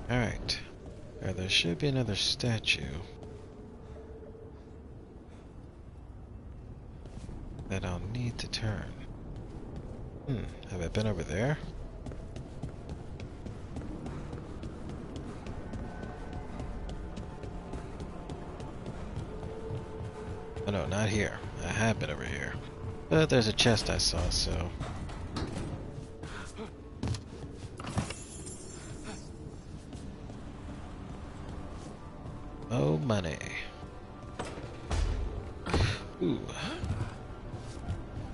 Alright. There should be another statue that I'll need to turn. Have I been over there? Oh no, not here. I have been over here. But there's a chest I saw, so... Oh, money. Ooh.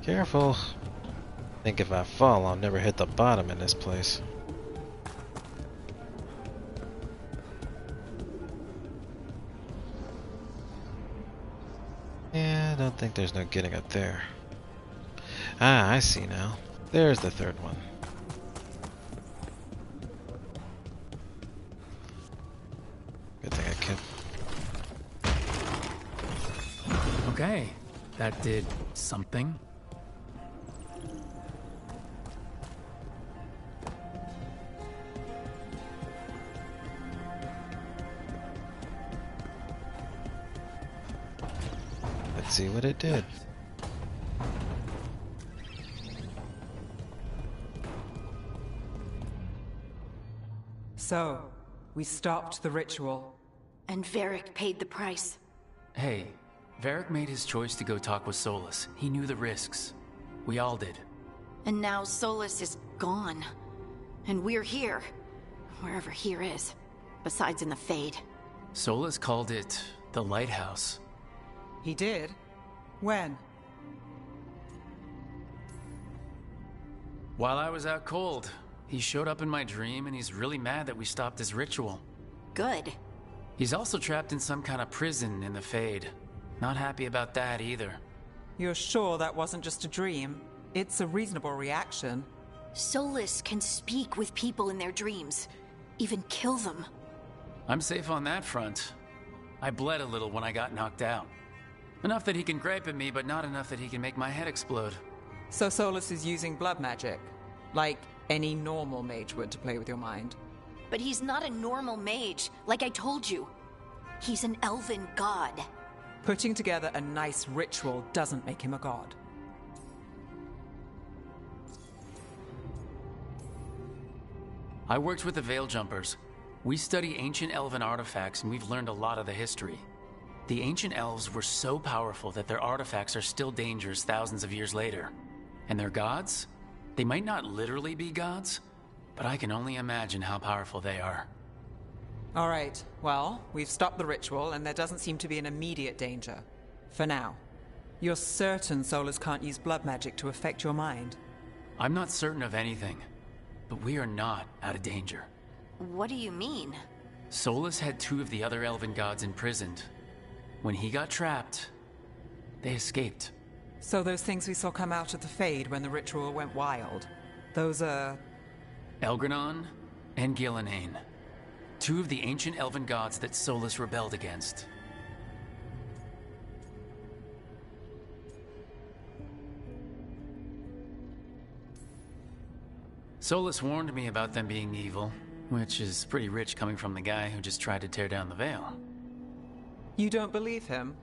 Careful. I think if I fall, I'll never hit the bottom in this place. Yeah, I don't think there's no getting up there. Ah, I see now. There's the third one. Good thing I kept... Okay, that did something. Let's see what it did. So, we stopped the ritual. And Varric paid the price. Hey, Varric made his choice to go talk with Solus. He knew the risks. We all did. And now Solus is gone. And we're here. Wherever here is. Besides in the Fade. Solus called it the Lighthouse. He did? When? While I was out cold, he showed up in my dream and he's really mad that we stopped his ritual. Good. He's also trapped in some kind of prison in the Fade. Not happy about that either. You're sure that wasn't just a dream? It's a reasonable reaction. Solus can speak with people in their dreams. Even kill them. I'm safe on that front. I bled a little when I got knocked out. Enough that he can gripe at me, but not enough that he can make my head explode. So Solus is using blood magic? Like any normal mage would to play with your mind? But he's not a normal mage, like I told you. He's an elven god. Putting together a nice ritual doesn't make him a god. I worked with the Veil Jumpers. We study ancient elven artifacts and we've learned a lot of the history. The ancient elves were so powerful that their artifacts are still dangerous thousands of years later. And their gods? They might not literally be gods, but I can only imagine how powerful they are. All right, well, we've stopped the ritual and there doesn't seem to be an immediate danger. For now. You're certain Solus can't use blood magic to affect your mind? I'm not certain of anything, but we are not out of danger. What do you mean? Solus had two of the other elven gods imprisoned. When he got trapped, they escaped. So those things we saw come out of the Fade when the ritual went wild, those are... Elgranon and Gillenane. Two of the ancient elven gods that Solus rebelled against. Solus warned me about them being evil, which is pretty rich coming from the guy who just tried to tear down the veil. You don't believe him?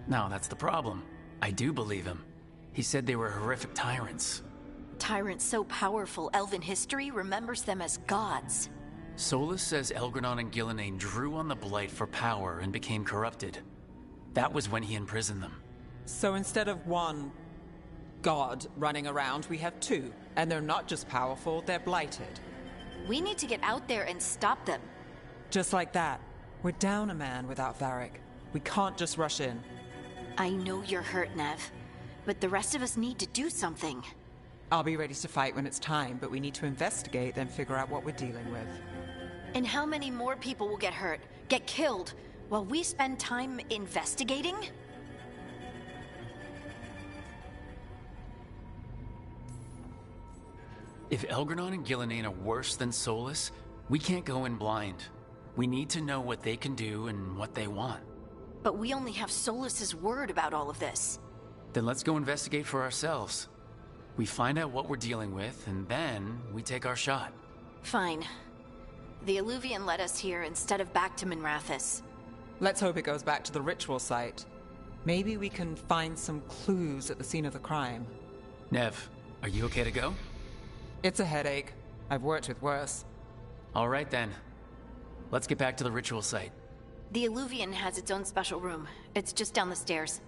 No, that's the problem. I do believe him. He said they were horrific tyrants. Tyrants so powerful, elven history remembers them as gods. Solus says Elgranon and Gillenane drew on the Blight for power and became corrupted. That was when he imprisoned them. So instead of one god running around, we have two. And they're not just powerful, they're blighted. We need to get out there and stop them. Just like that. We're down a man without Varric. We can't just rush in. I know you're hurt, Nev. But the rest of us need to do something. I'll be ready to fight when it's time, but we need to investigate and figure out what we're dealing with. And how many more people will get hurt, get killed, while we spend time investigating? If Elgranon and Gillenane are worse than Solus, we can't go in blind. We need to know what they can do and what they want. But we only have Solus's word about all of this. Then let's go investigate for ourselves. We find out what we're dealing with, and then we take our shot. Fine. The Illuvian led us here instead of back to Minrathous. Let's hope it goes back to the ritual site. Maybe we can find some clues at the scene of the crime. Nev, are you okay to go? It's a headache. I've worked with worse. All right then. Let's get back to the ritual site. The Illuvian has its own special room. It's just down the stairs.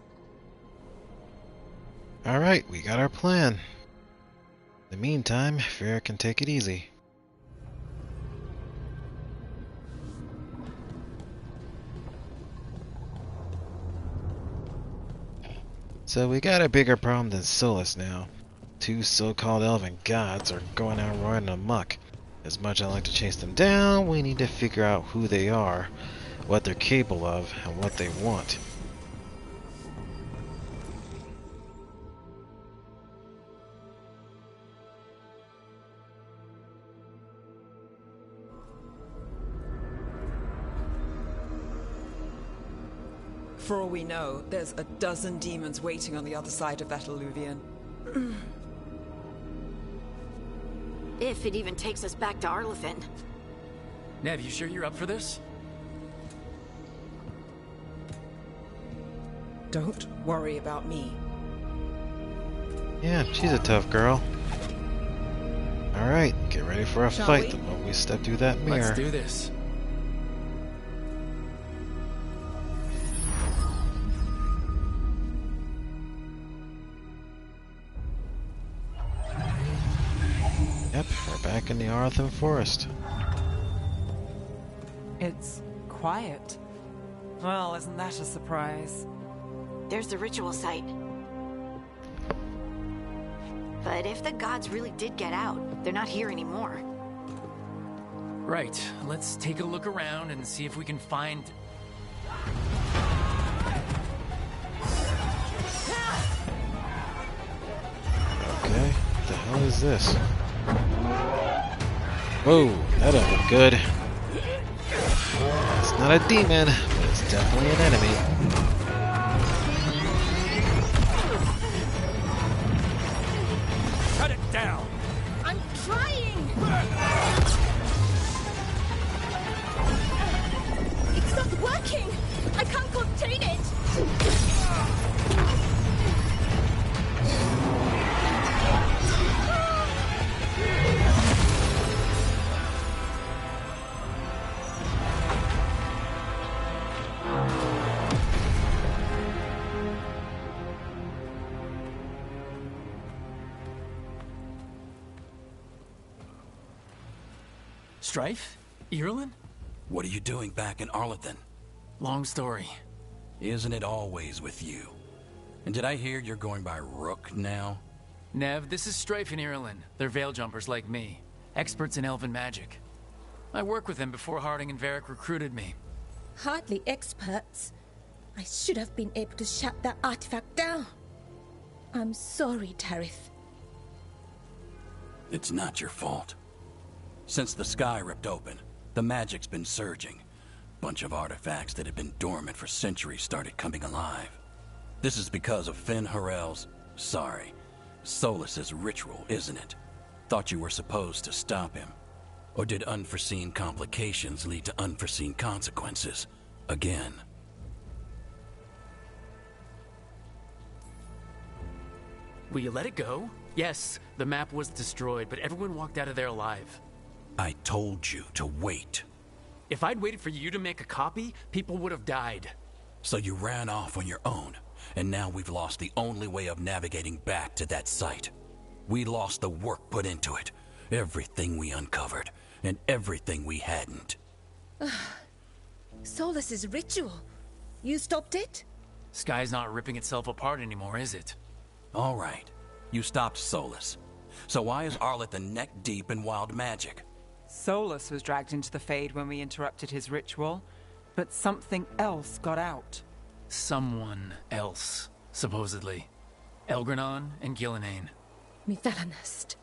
Alright, we got our plan. In the meantime, Vera can take it easy. So we got a bigger problem than Solus now. Two so-called elven gods are going out running amok. As much as I like to chase them down, we need to figure out who they are, what they're capable of, and what they want. For all we know, there's a dozen demons waiting on the other side of that alluvion. If it even takes us back to Arlethan. Nev, you sure you're up for this? Don't worry about me. Yeah, she's a tough girl. Alright, get ready for a Shall fight we? the moment we step through that mirror. Let's do this. Yep, we're back in the Arlethan Forest. It's quiet. Well, isn't that a surprise? There's the ritual site. But if the gods really did get out, they're not here anymore. Right, let's take a look around and see if we can find... Okay, what the hell is this? Whoa, that don't look good. It's not a demon, but it's definitely an enemy. Cut it down! I'm trying! It's not working! I can't contain it! Strife? Irulan? What are you doing back in Arlethan? Long story. Isn't it always with you? And did I hear you're going by Rook now? Nev, this is Strife and Irulan. They're veil jumpers like me. Experts in elven magic. I worked with them before Harding and Varric recruited me. Hardly experts. I should have been able to shut that artifact down. I'm sorry, Tarith. It's not your fault. Since the sky ripped open, the magic's been surging. Bunch of artifacts that had been dormant for centuries started coming alive. This is because of Finn Harel's... Solus's ritual, isn't it? Thought you were supposed to stop him. Or did unforeseen complications lead to unforeseen consequences? Again. Will you let it go? Yes, the map was destroyed, but everyone walked out of there alive. I told you to wait. If I'd waited for you to make a copy, people would have died. So you ran off on your own, and now we've lost the only way of navigating back to that site. We lost the work put into it, everything we uncovered, and everything we hadn't. Solus's ritual. You stopped it? Sky's not ripping itself apart anymore, is it? All right, you stopped Solus. So why is Arlethan neck deep in wild magic? Solus was dragged into the Fade when we interrupted his ritual, but something else got out. Someone else, supposedly. Elgranon and Gillenane. Mithalanast.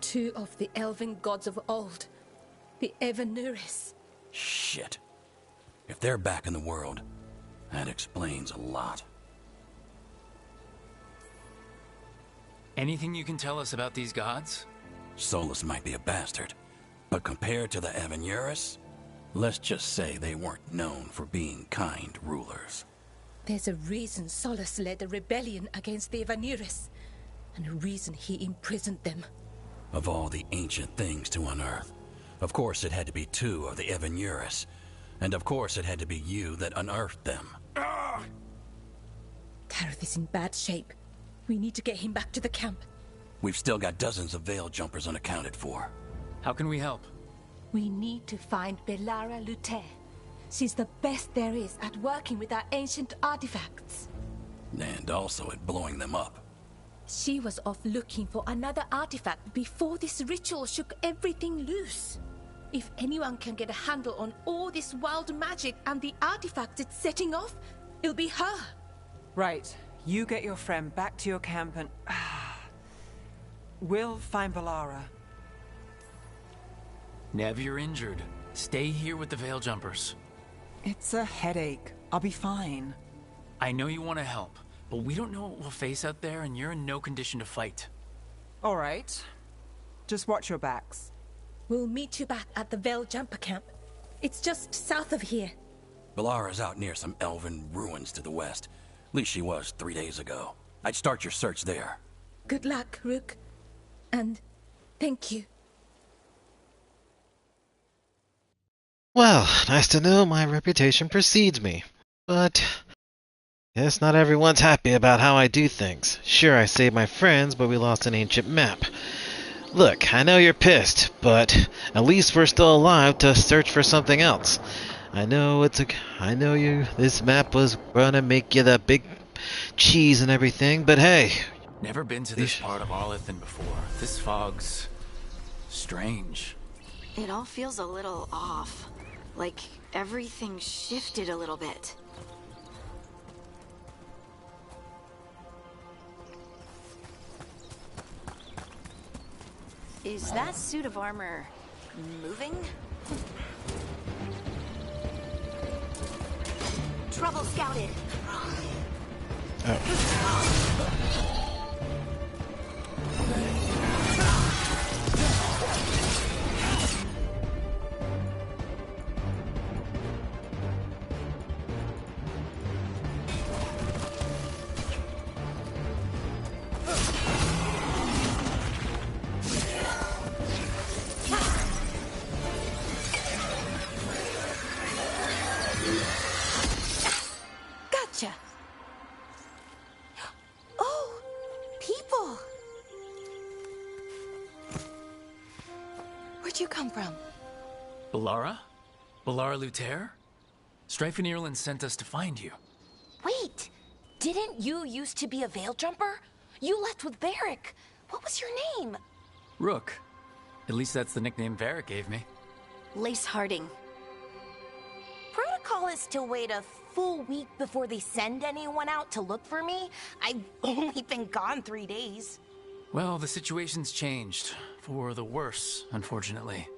Two of the elven gods of old. The Evanuris. Shit. If they're back in the world, that explains a lot. Anything you can tell us about these gods? Solus might be a bastard, but compared to the Evanuris, let's just say they weren't known for being kind rulers. There's a reason Solus led a rebellion against the Evanuris, and a reason he imprisoned them. Of all the ancient things to unearth, of course it had to be two of the Evanuris, and of course it had to be you that unearthed them. Tarith is in bad shape. We need to get him back to the camp. We've still got dozens of Veil Jumpers unaccounted for. How can we help? We need to find Belara Lute. She's the best there is at working with our ancient artifacts. And also at blowing them up. She was off looking for another artifact before this ritual shook everything loose. If anyone can get a handle on all this wild magic and the artifacts it's setting off, it'll be her. Right. You get your friend back to your camp and... we'll find Belara. Nev, you're injured. Stay here with the Veil Jumpers. It's a headache. I'll be fine. I know you want to help, but we don't know what we'll face out there, and you're in no condition to fight. All right. Just watch your backs. We'll meet you back at the Veil Jumper camp. It's just south of here. Belara's out near some elven ruins to the west. At least she was 3 days ago. I'd start your search there. Good luck, Rook. And thank you. Well, nice to know my reputation precedes me. But yes, not everyone's happy about how I do things. Sure, I saved my friends, but we lost an ancient map. Look, I know you're pissed, but at least we're still alive to search for something else. I know this map was gonna make you that big cheese and everything, but hey. Never been to this part of Arlethan before. This fog's strange. It all feels a little off. Like everything shifted a little bit. Is that suit of armor moving? Trouble scouted. Gotcha. Oh, people. Where'd you come from? Belara? Belara Luther? Strife and Ireland sent us to find you. Wait! Didn't you used to be a Veil Jumper? You left with Varric. What was your name? Rook. At least that's the nickname Varric gave me. Lace Harding. Protocol is to wait a full week before they send anyone out to look for me. I've only been gone 3 days. Well, the situation's changed. For the worse, unfortunately.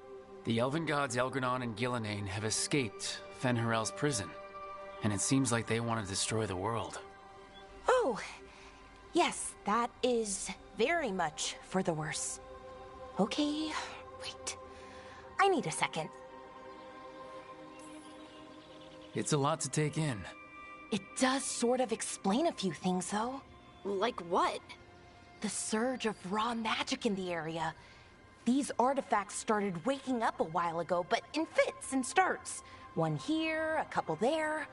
The elven gods Elgranon and Gillenane have escaped Fen'Harel's prison. And it seems like they want to destroy the world. Oh, yes, that is very much for the worse. Okay, wait. I need a second. It's a lot to take in. It does sort of explain a few things, though. Like what? The surge of raw magic in the area. These artifacts started waking up a while ago, but in fits and starts. One here, a couple there.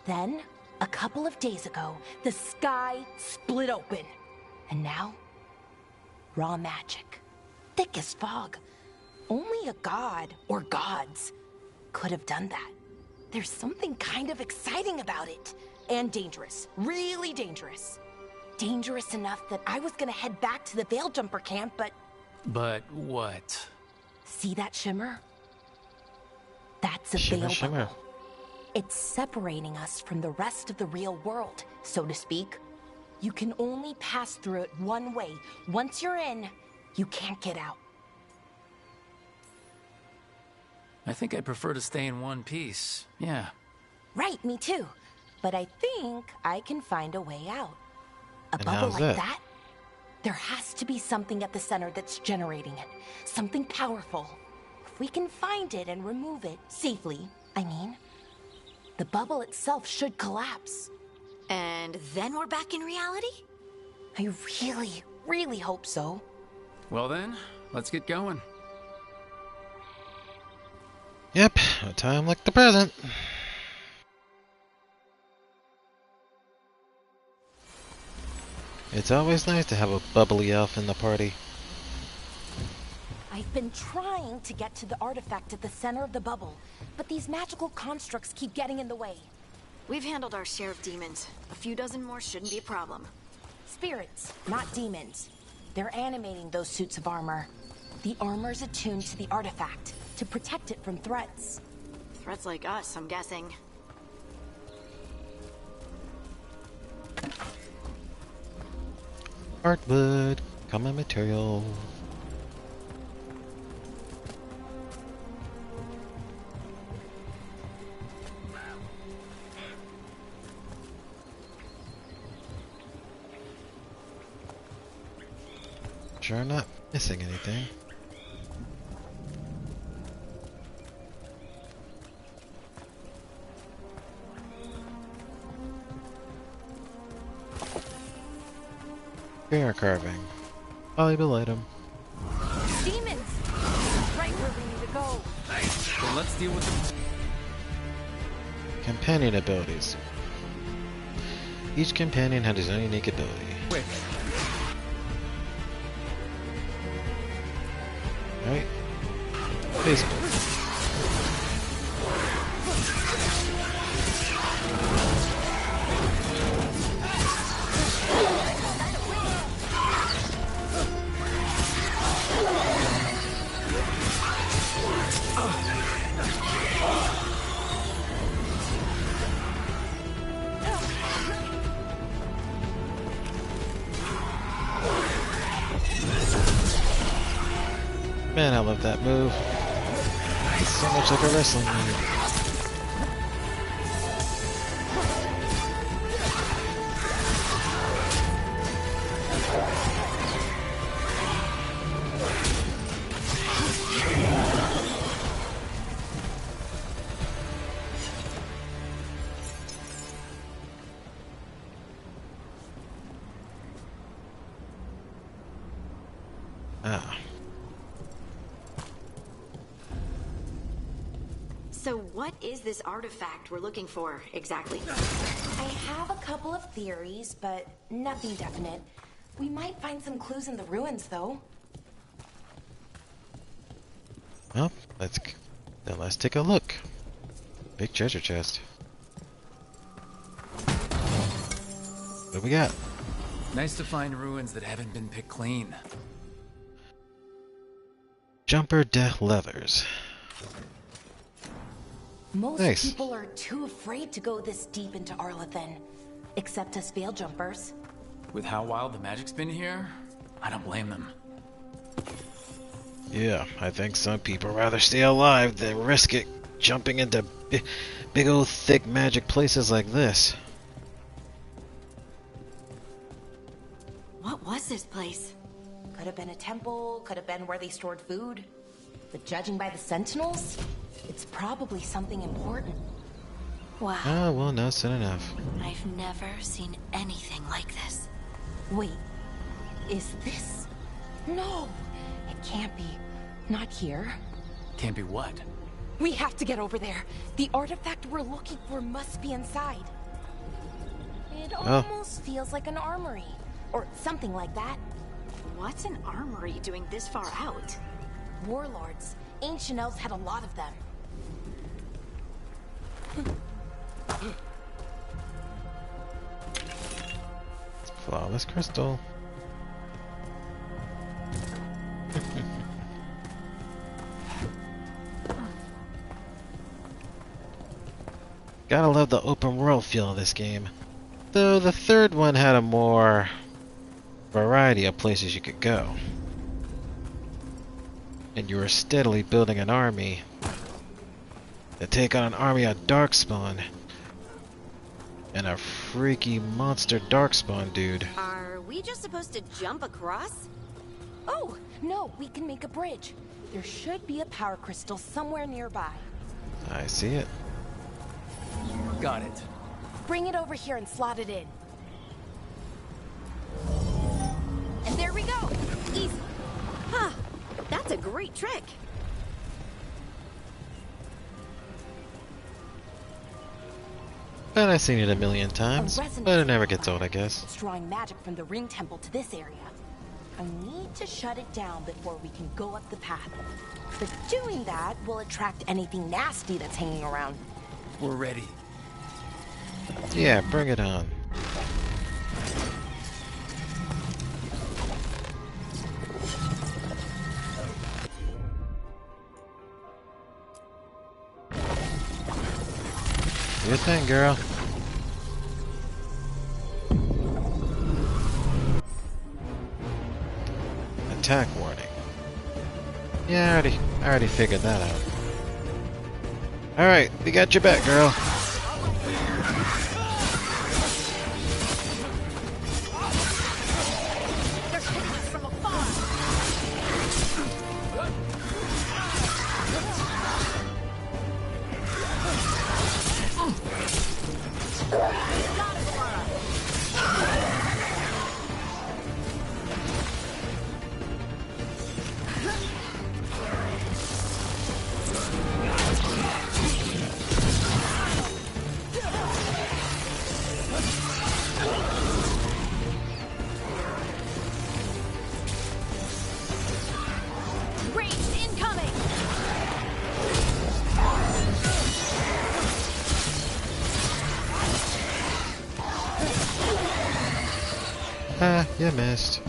Then, a couple of days ago, the sky split open. And now, raw magic. Thick as fog. Only a god, or gods, could have done that. There's something kind of exciting about it. And dangerous. Really dangerous. Dangerous enough that I was gonna head back to the Veil Jumper camp, but... But what? See that shimmer? That's a Shimmer, veil shimmer. bubble. It's separating us from the rest of the real world, so to speak. You can only pass through it one way. Once you're in, you can't get out. I think I'd prefer to stay in one piece. Yeah. Right, me too. But I think I can find a way out. A And bubble how's like that? that? There has to be something at the center that's generating it. Something powerful. If we can find it and remove it, safely, I mean, the bubble itself should collapse. And then we're back in reality? I really, really hope so. Well then, let's get going. Yep, a time like the present. It's always nice to have a bubbly elf in the party. I've been trying to get to the artifact at the center of the bubble, but these magical constructs keep getting in the way. We've handled our share of demons. A few dozen more shouldn't be a problem. Spirits, not demons. They're animating those suits of armor. The armor's attuned to the artifact to protect it from threats. Threats like us, I'm guessing. Artwood, common material. Sure, I'm not missing anything. Bear carving. Valuable item. Demons! Right where we need to go. Then let's deal with them. Companion abilities. Each companion had his own unique ability. Quick. Right? Baseball. Man, I love that move. It's so much like a wrestling move. Ah. So what is this artifact we're looking for, exactly? I have a couple of theories, but nothing definite. We might find some clues in the ruins, though. Well, let's take a look. Big treasure chest. What do we got? Nice to find ruins that haven't been picked clean. Jumper death levers. Most Nice. people are too afraid to go this deep into Arlathan, except us veil jumpers. With how wild the magic's been here, I don't blame them. Yeah, I think some people rather stay alive than risk it jumping into big old thick magic places like this. What was this place? Could have been a temple, could have been where they stored food. But judging by the sentinels, it's probably something important. Wow. Ah, well, no, soon enough. I've never seen anything like this. Wait, is this? No, it can't be. Not here. Can't be what? We have to get over there. The artifact we're looking for must be inside. It almost feels like an armory, or something like that. What's an armory doing this far out? Warlords. Ancient elves had a lot of them. Flawless crystal. Gotta love the open world feel of this game. Though the third one had a more variety of places you could go. And you were steadily building an army to take on an army of Darkspawn. And a freaky monster Darkspawn dude. Are we just supposed to jump across? Oh, no, we can make a bridge. There should be a power crystal somewhere nearby. I see it. Got it. Bring it over here and slot it in. And there we go! Easy! Huh. That's a great trick. But I've seen it a million times, but it never gets old, I guess. It's drawing magic from the ring temple to this area. I need to shut it down before we can go up the path. But doing that will attract anything nasty that's hanging around. We're ready. Yeah, bring it on. Do your thing, girl. Attack warning. Yeah, I already figured that out. Alright, we got your back, girl. Ah, you missed.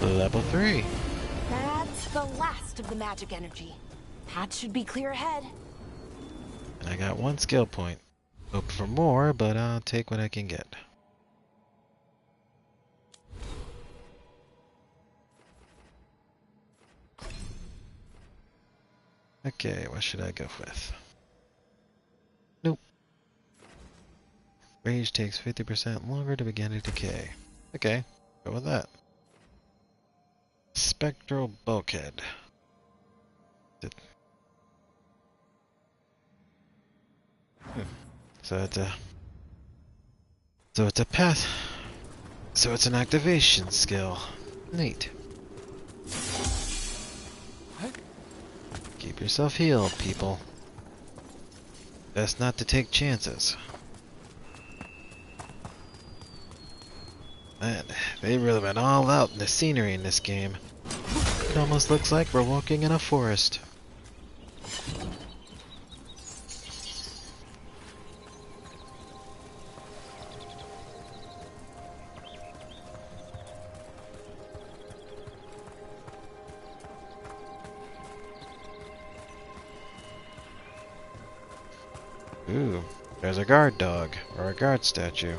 Level 3. That's the last of the magic energy. That should be clear ahead. And I got 1 skill point. Hope for more, but I'll take what I can get. Okay, what should I go with? Nope. Rage takes 50% longer to begin to decay. Okay, go with that. Spectral bulkhead. So it's a path. So it's an activation skill. Neat. Keep yourself healed, people. Best not to take chances. Man, they really went all out in the scenery in this game. It almost looks like we're walking in a forest. Ooh, there's a guard dog, or a guard statue.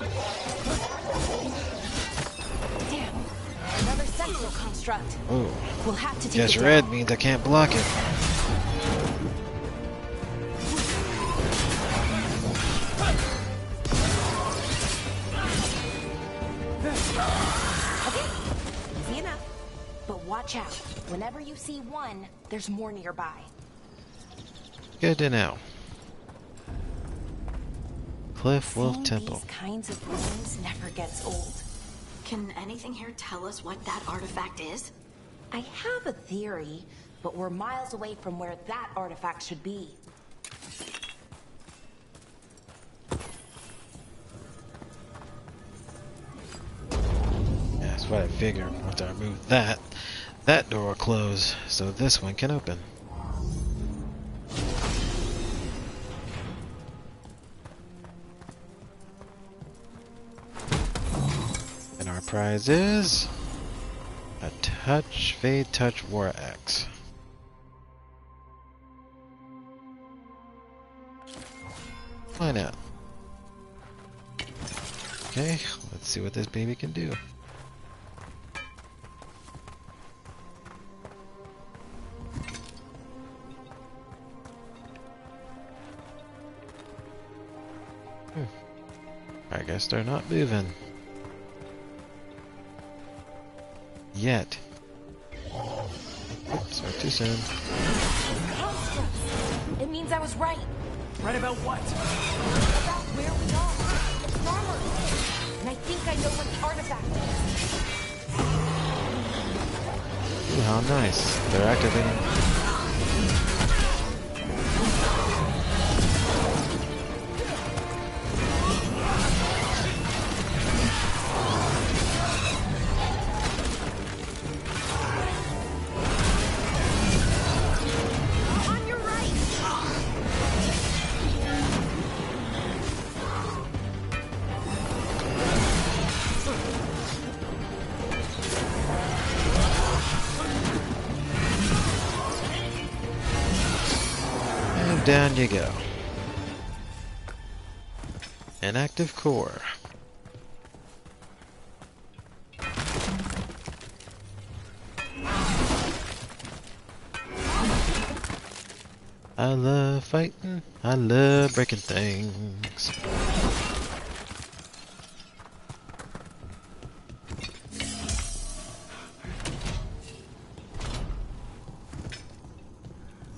Damn, another sentinel construct. Ooh, We'll have to take guess it red down. means I can't block it. Okay, easy enough. But watch out. Whenever you see one, there's more nearby. Good to know. Cliff Wolf Seeing Temple. These kinds of rooms never gets old. Can anything here tell us what that artifact is? I have a theory, but we're miles away from where that artifact should be. Yeah, that's what I figured. Once I remove that, that door will close, so this one can open. And our prize is a Fade Touch War Axe. Why not? Okay, let's see what this baby can do. Guess they're not moving. Yet. Oops, sorry, too soon. It means I was right. Right about what? About where we are. It's armor. And I think I know what the artifact is. Ooh, how nice. They're activating. Down you go. Inactive core. I love fighting. I love breaking things.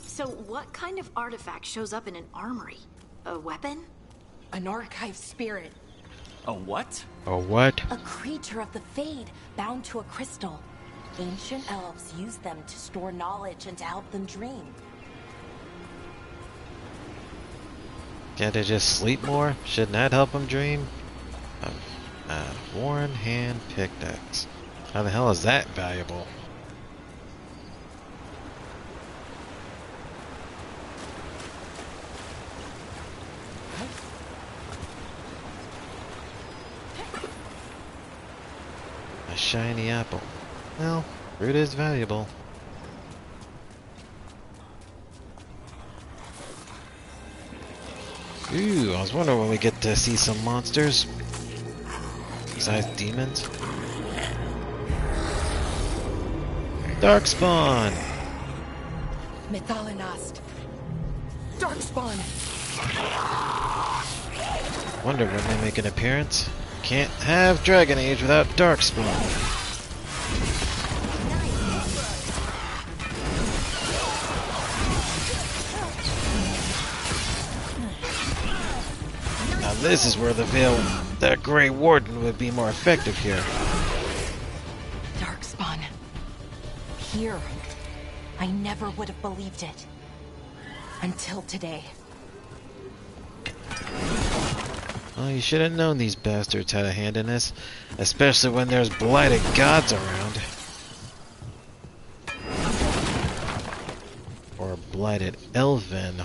So what kind of artifact shows up in an armory? A weapon? An archive spirit. A what? A what? A creature of the Fade, bound to a crystal. Ancient elves use them to store knowledge and to help them dream. Can't they just sleep more? Shouldn't that help them dream? A worn hand pickaxe. How the hell is that valuable? A shiny apple. Well, fruit is valuable. Ooh, I was wondering when we get to see some monsters. Besides demons. Darkspawn! Methalinast. Darkspawn! Wonder when they make an appearance. Can't have Dragon Age without Darkspawn. Now this is where the Veil, that Grey Warden, would be more effective here. Darkspawn. Here. I never would have believed it. Until today. Oh, you should have known these bastards had a hand in this, especially when there's blighted gods around. Or blighted elven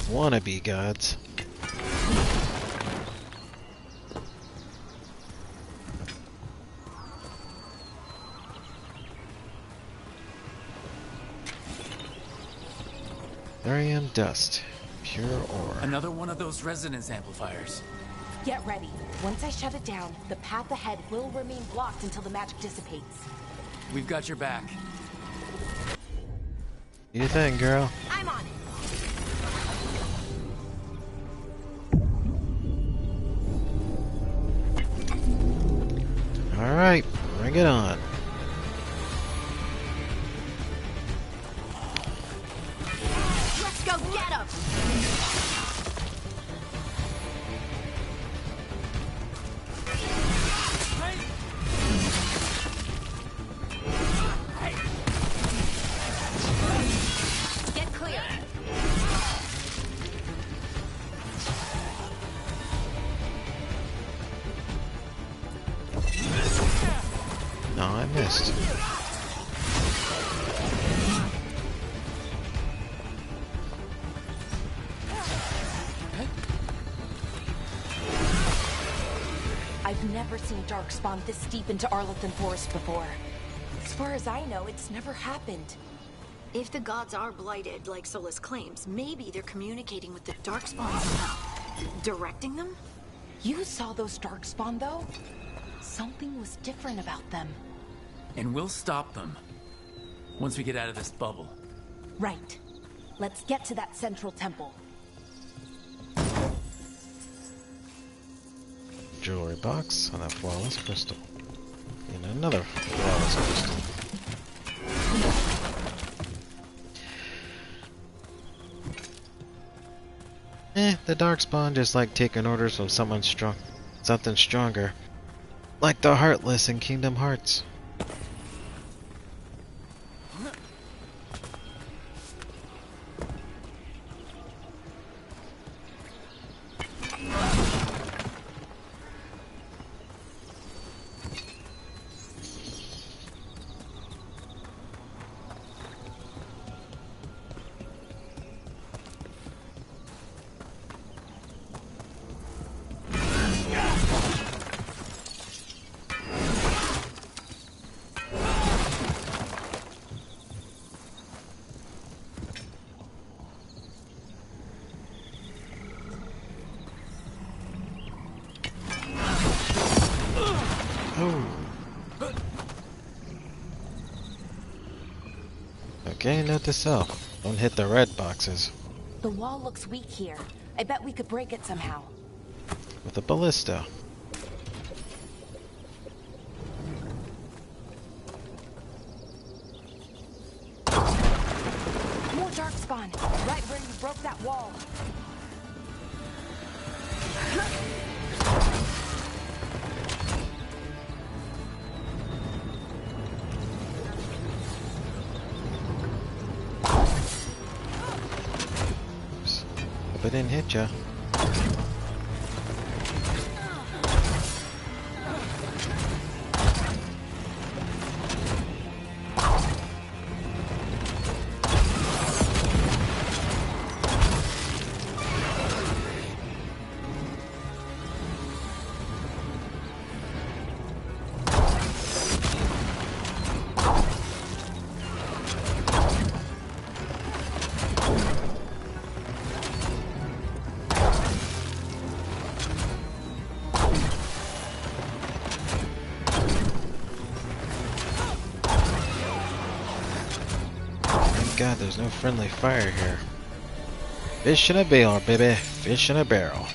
wannabe gods. Therium dust, pure ore. Another one of those resonance amplifiers. Get ready. Once I shut it down, the path ahead will remain blocked until the magic dissipates. We've got your back. You think, girl? I'm on it. Alright, bring it on. Let's go get him! Get clear. No, I missed. I've never seen Darkspawn this deep into Arlothan Forest before. As far as I know, it's never happened. If the gods are blighted, like Solus claims, maybe they're communicating with the Darkspawn somehow. Directing them? You saw those Darkspawn, though? Something was different about them. And we'll stop them. Once we get out of this bubble. Right. Let's get to that central temple. jewelry box and a flawless crystal. And another flawless crystal. The Darkspawn just like taking orders from something stronger. Like the Heartless in Kingdom Hearts. Okay, note to self. Don't hit the red boxes. The wall looks weak here. I bet we could break it somehow. With a ballista. More Darkspawn, right where you broke that wall. Hope I didn't hit ya. God, there's no friendly fire here. Fish in a barrel, baby. Fish in a barrel.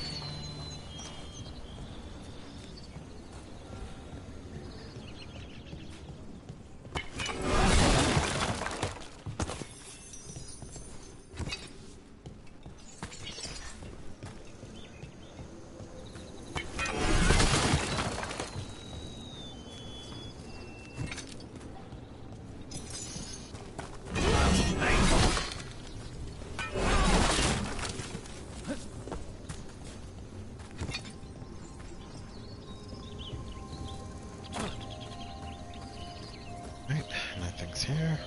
Right, nothing's here.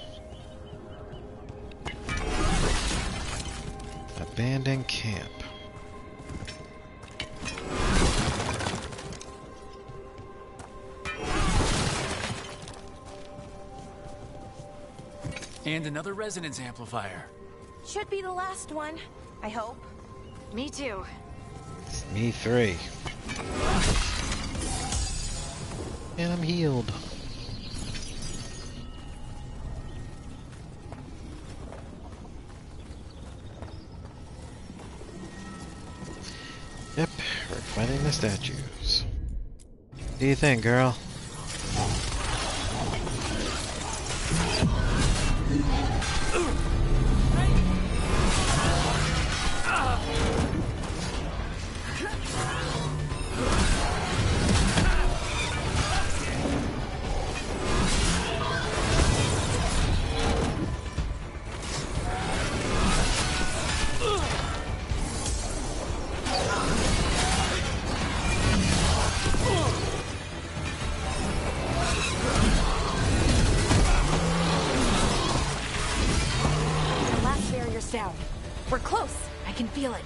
Abandoned camp. And another resonance amplifier. Should be the last one, I hope. Me too. It's me 3. And I'm healed. Yep, we're finding the statues. What do you think, girl? Down. We're close. I can feel it.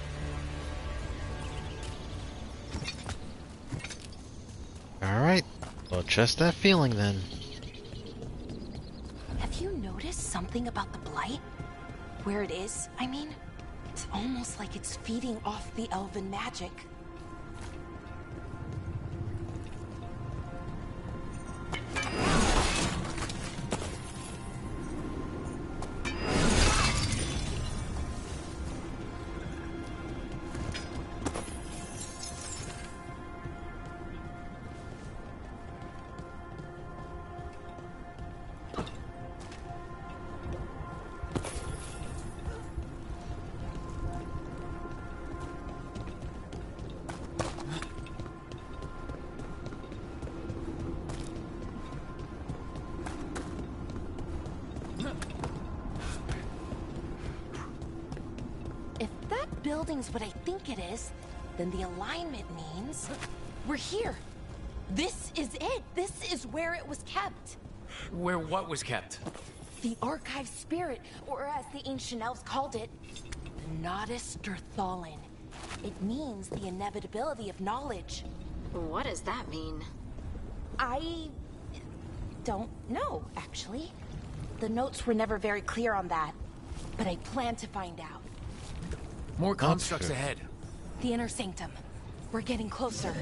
Alright, well, trust that feeling then. Have you noticed something about the blight? Where it is, I mean? It's almost like it's feeding off the elven magic. building's what I think it is, then the alignment means we're here. This is it. This is where it was kept. Where what was kept? The archive spirit, or as the ancient elves called it, the Nodus Derthalin. It means the inevitability of knowledge. What does that mean? I don't know, actually. The notes were never very clear on that, but I plan to find out. More constructs ahead. The inner sanctum. We're getting closer.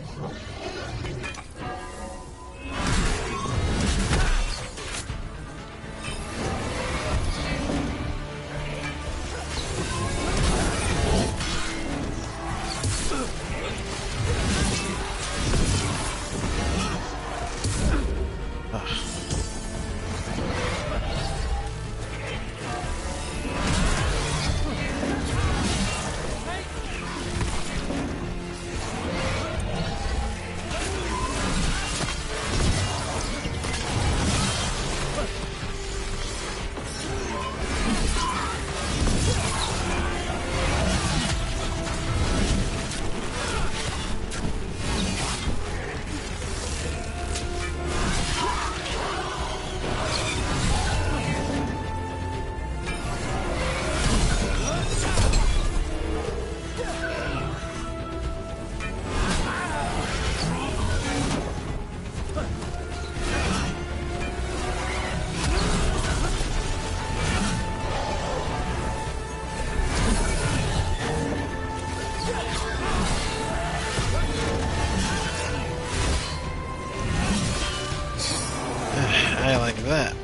I like that.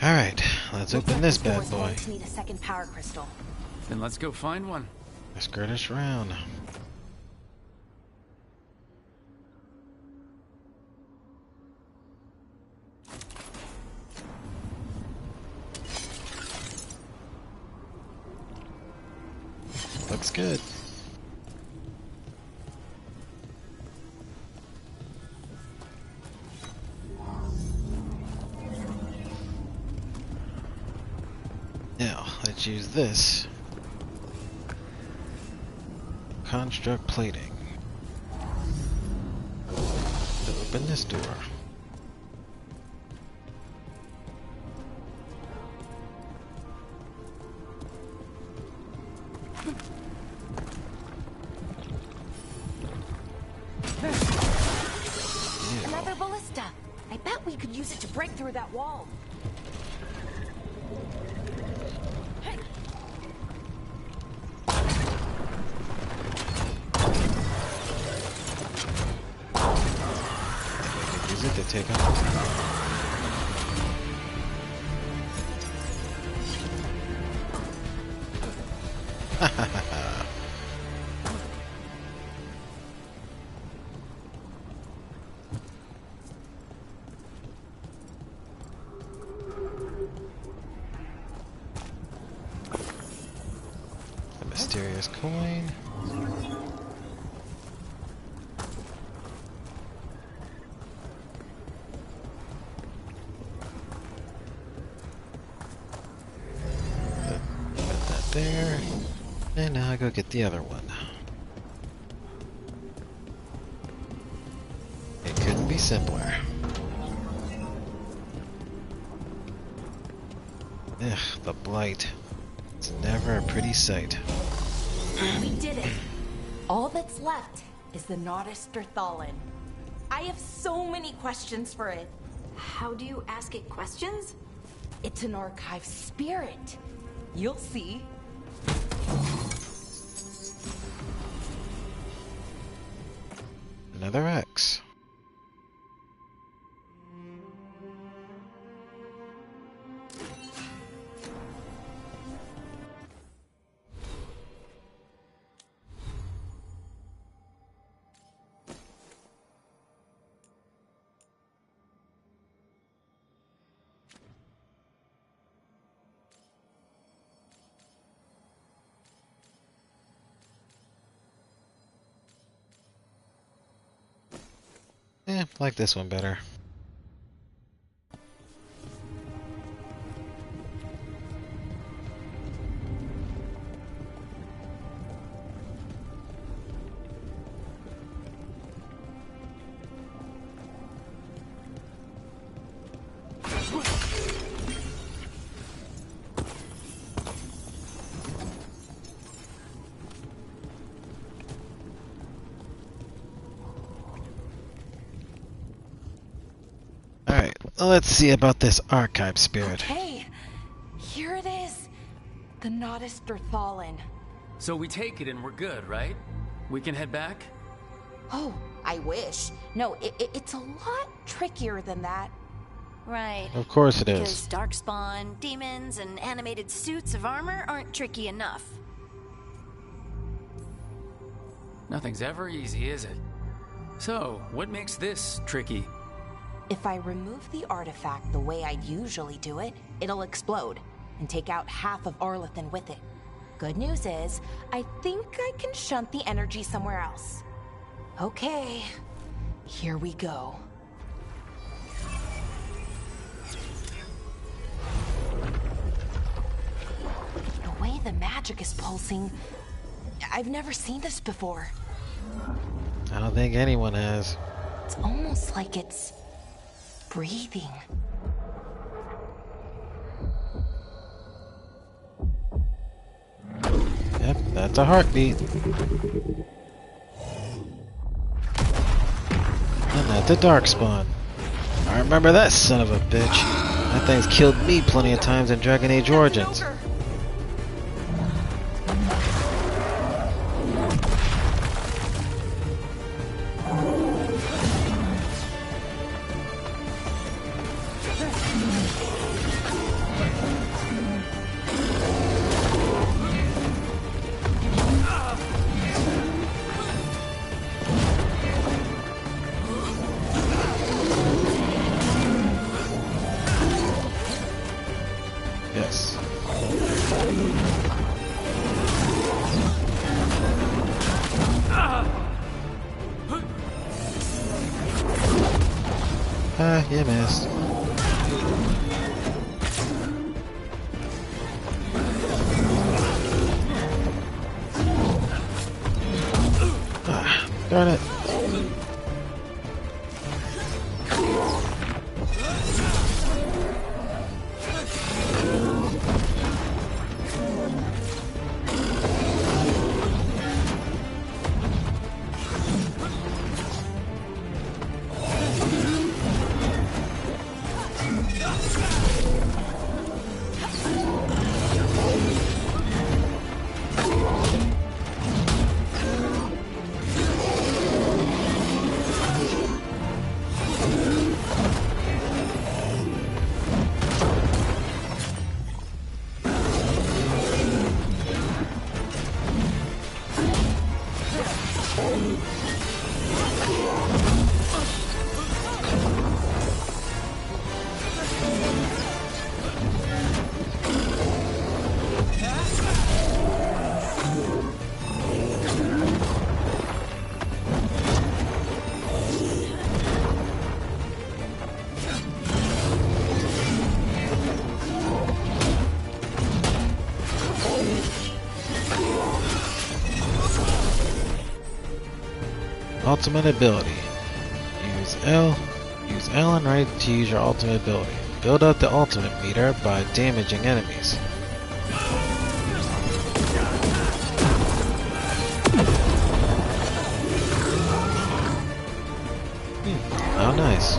Alright, let's open this bad boy. Need a second power crystal. Then let's go find one. Skirt us around. Looks good. Now, let's use this. Construct plating. To open this door. Another ballista. I bet we could use it to break through that wall. Use it to take out. A mysterious coin. Put that there. And now I go get the other one. It couldn't be simpler. Ugh, the blight. It's never a pretty sight. We did it. All that's left is the Nodus Derthalin. I have so many questions for it. How do you ask it questions? It's an archive spirit. You'll see. Another X. Like this one better. Alright, let's see about this archive spirit. Hey, here it is. The Nodus Dirthalin. So we take it and we're good, right? We can head back? Oh, I wish. No, it's a lot trickier than that. Right. Of course it is. Because darkspawn, demons, and animated suits of armor aren't tricky enough. Nothing's ever easy, is it? So, what makes this tricky? If I remove the artifact the way I usually do it, it'll explode and take out half of Arlethan with it. Good news is, I think I can shunt the energy somewhere else. Okay, here we go. The way the magic is pulsing, I've never seen this before. I don't think anyone has. It's almost like it's breathing. Yep, that's a heartbeat. And that's a darkspawn. I remember that son of a bitch. That thing's killed me plenty of times in Dragon Age Origins. Yes. You missed. Darn it. Ultimate ability. Use L and right to use your ultimate ability. Build up the ultimate meter by damaging enemies. Oh, nice.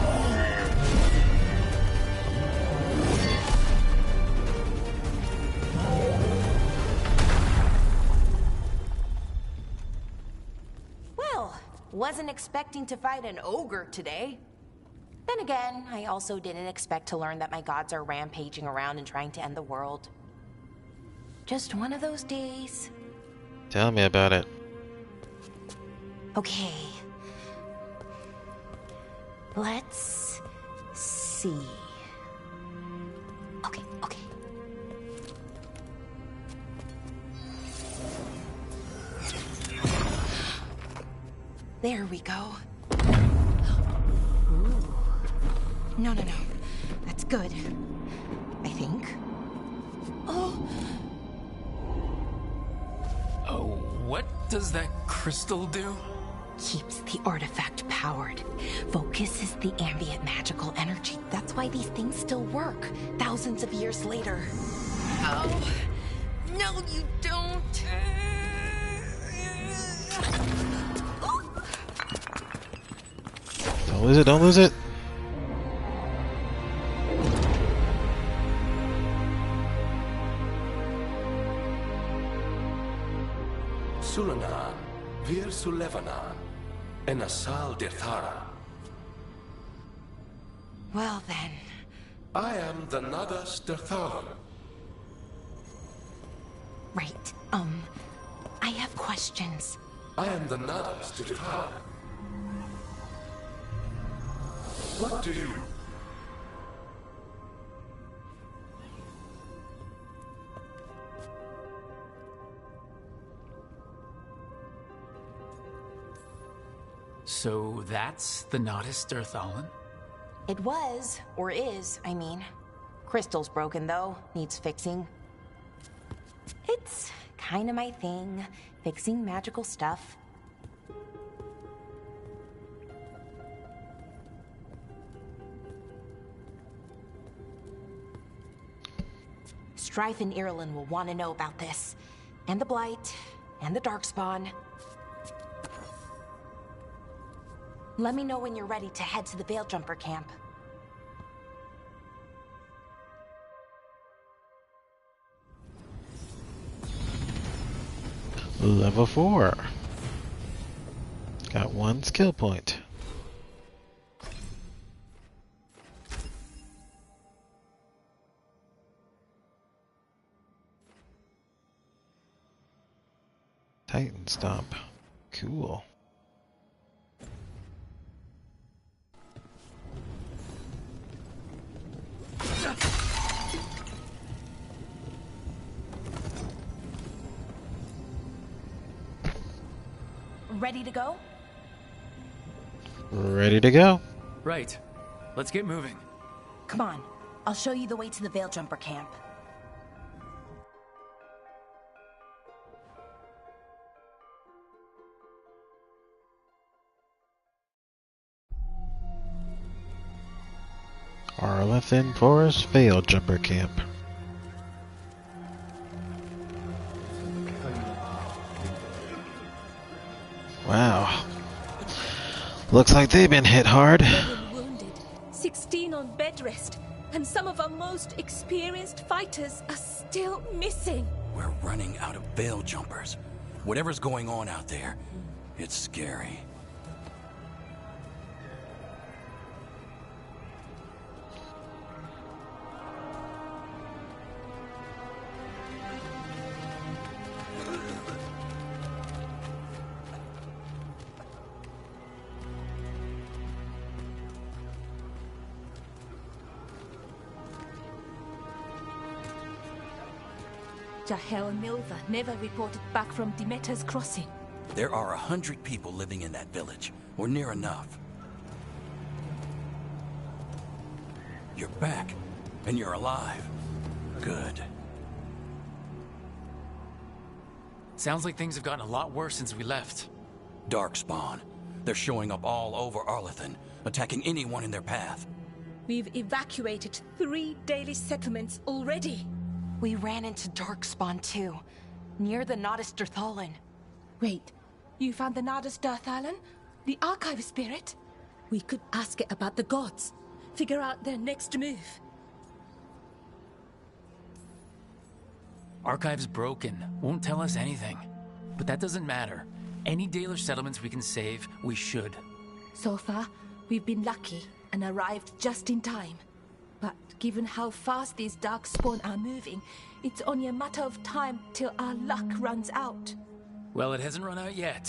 Wasn't expecting to fight an ogre today. Then again, I also didn't expect to learn that my gods are rampaging around and trying to end the world. Just one of those days. Tell me about it. Okay. Let's see. Okay. There we go. No. That's good. I think. Oh, what does that crystal do? Keeps the artifact powered. Focuses the ambient magical energy. That's why these things still work, thousands of years later. Oh, no, you don't. Don't lose it, don't lose it. Sulanan, Vir Sulevanan, and Asal Dirthara. Well then. I am the Nadas Dirthalan. Right, I have questions. I am the Nadas Dirthalan. What do you... So that's the Nadas Dirthalan? It was, or is, I mean. Crystal's broken though, needs fixing. It's kinda my thing, fixing magical stuff. Strife and Irulan will want to know about this. And the Blight, and the Darkspawn. Let me know when you're ready to head to the Veil-Jumper camp. Level 4. Got 1 skill point. Titan Stomp. Cool. Ready to go? Ready to go. Right. Let's get moving. Come on. I'll show you the way to the Veil-Jumper camp. Arlethan Forest Veil-Jumper camp. Wow. Looks like they've been hit hard. 11 wounded, 16 on bed rest, and some of our most experienced fighters are still missing. We're running out of veil jumpers. Whatever's going on out there, it's scary. Jahel and Milva never reported back from Demeter's crossing. There are 100 people living in that village, or near enough. You're back, and you're alive. Good. Sounds like things have gotten a lot worse since we left. Darkspawn. They're showing up all over Arlethan, attacking anyone in their path. We've evacuated 3 daily settlements already. We ran into Darkspawn too, near the Nadas Dirthalan. Wait, you found the Nadas Dirthalan? The archive spirit? We could ask it about the gods. Figure out their next move. Archive's broken. Won't tell us anything. But that doesn't matter. Any Dalish settlements we can save, we should. So far, we've been lucky and arrived just in time. But given how fast these Darkspawn are moving, it's only a matter of time till our luck runs out. Well, it hasn't run out yet.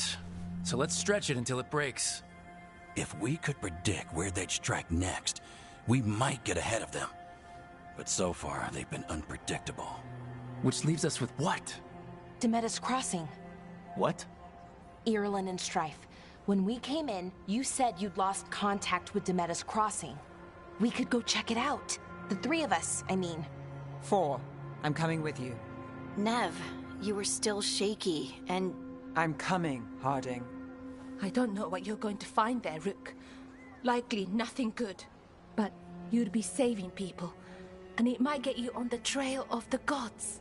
So let's stretch it until it breaks. If we could predict where they'd strike next, we might get ahead of them. But so far, they've been unpredictable. Which leaves us with what? Demeter's crossing. What? Irulan and Strife. When we came in, you said you'd lost contact with Demeter's crossing. We could go check it out. The three of us, I mean. 4. I'm coming with you. Nev, you were still shaky, and... I'm coming, Harding. I don't know what you're going to find there, Rook. Likely nothing good. But you'd be saving people, and it might get you on the trail of the gods.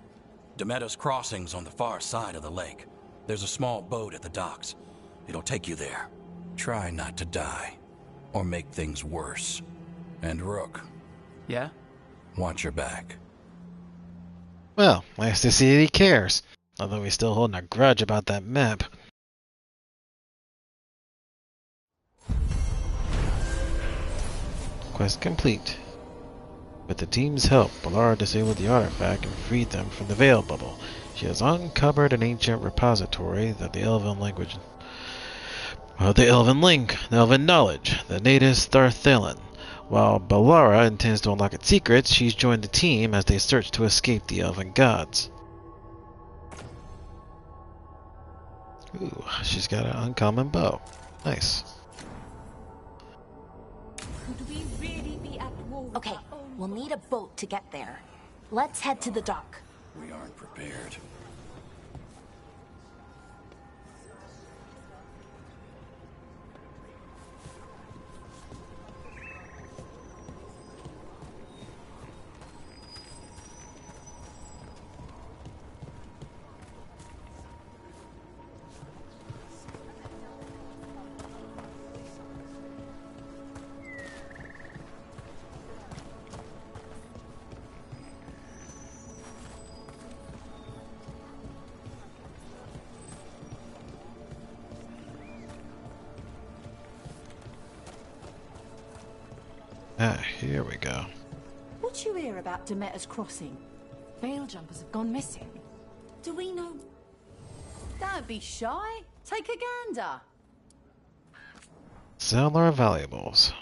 Demeter's Crossing's on the far side of the lake. There's a small boat at the docks. It'll take you there. Try not to die, or make things worse. And Rook. Yeah? Watch your back. Well, nice to see that he cares. Although he's still holding a grudge about that map. Quest complete. With the team's help, Bellara disabled the artifact and freed them from the Veil Bubble. She has uncovered an ancient repository that the Elven language... the Elven knowledge, the Natus Tharthelin. While Bellara intends to unlock its secrets, she's joined the team as they search to escape the Elven gods. Ooh, she's got an uncommon bow. Nice. Could we really be at war with Okay, our own we'll need a boat to get there. Let's head to the dock. We aren't prepared. Ah, here we go. What you hear about Demeter's Crossing? Veil jumpers have gone missing. Do we know? Don't be shy. Take a gander. Sell our valuables.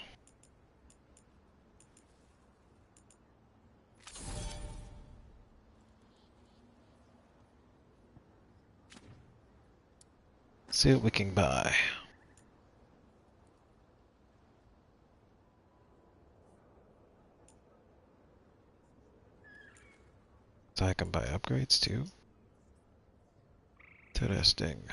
See what we can buy. So I can buy upgrades too. Interesting.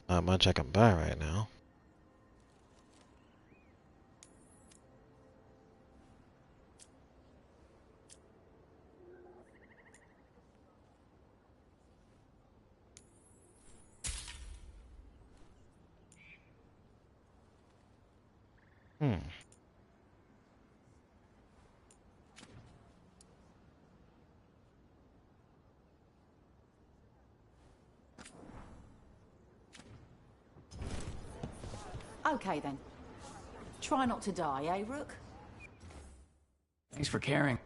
Not much I can buy right now. Okay then. Try not to die, eh, Rook? Thanks for caring.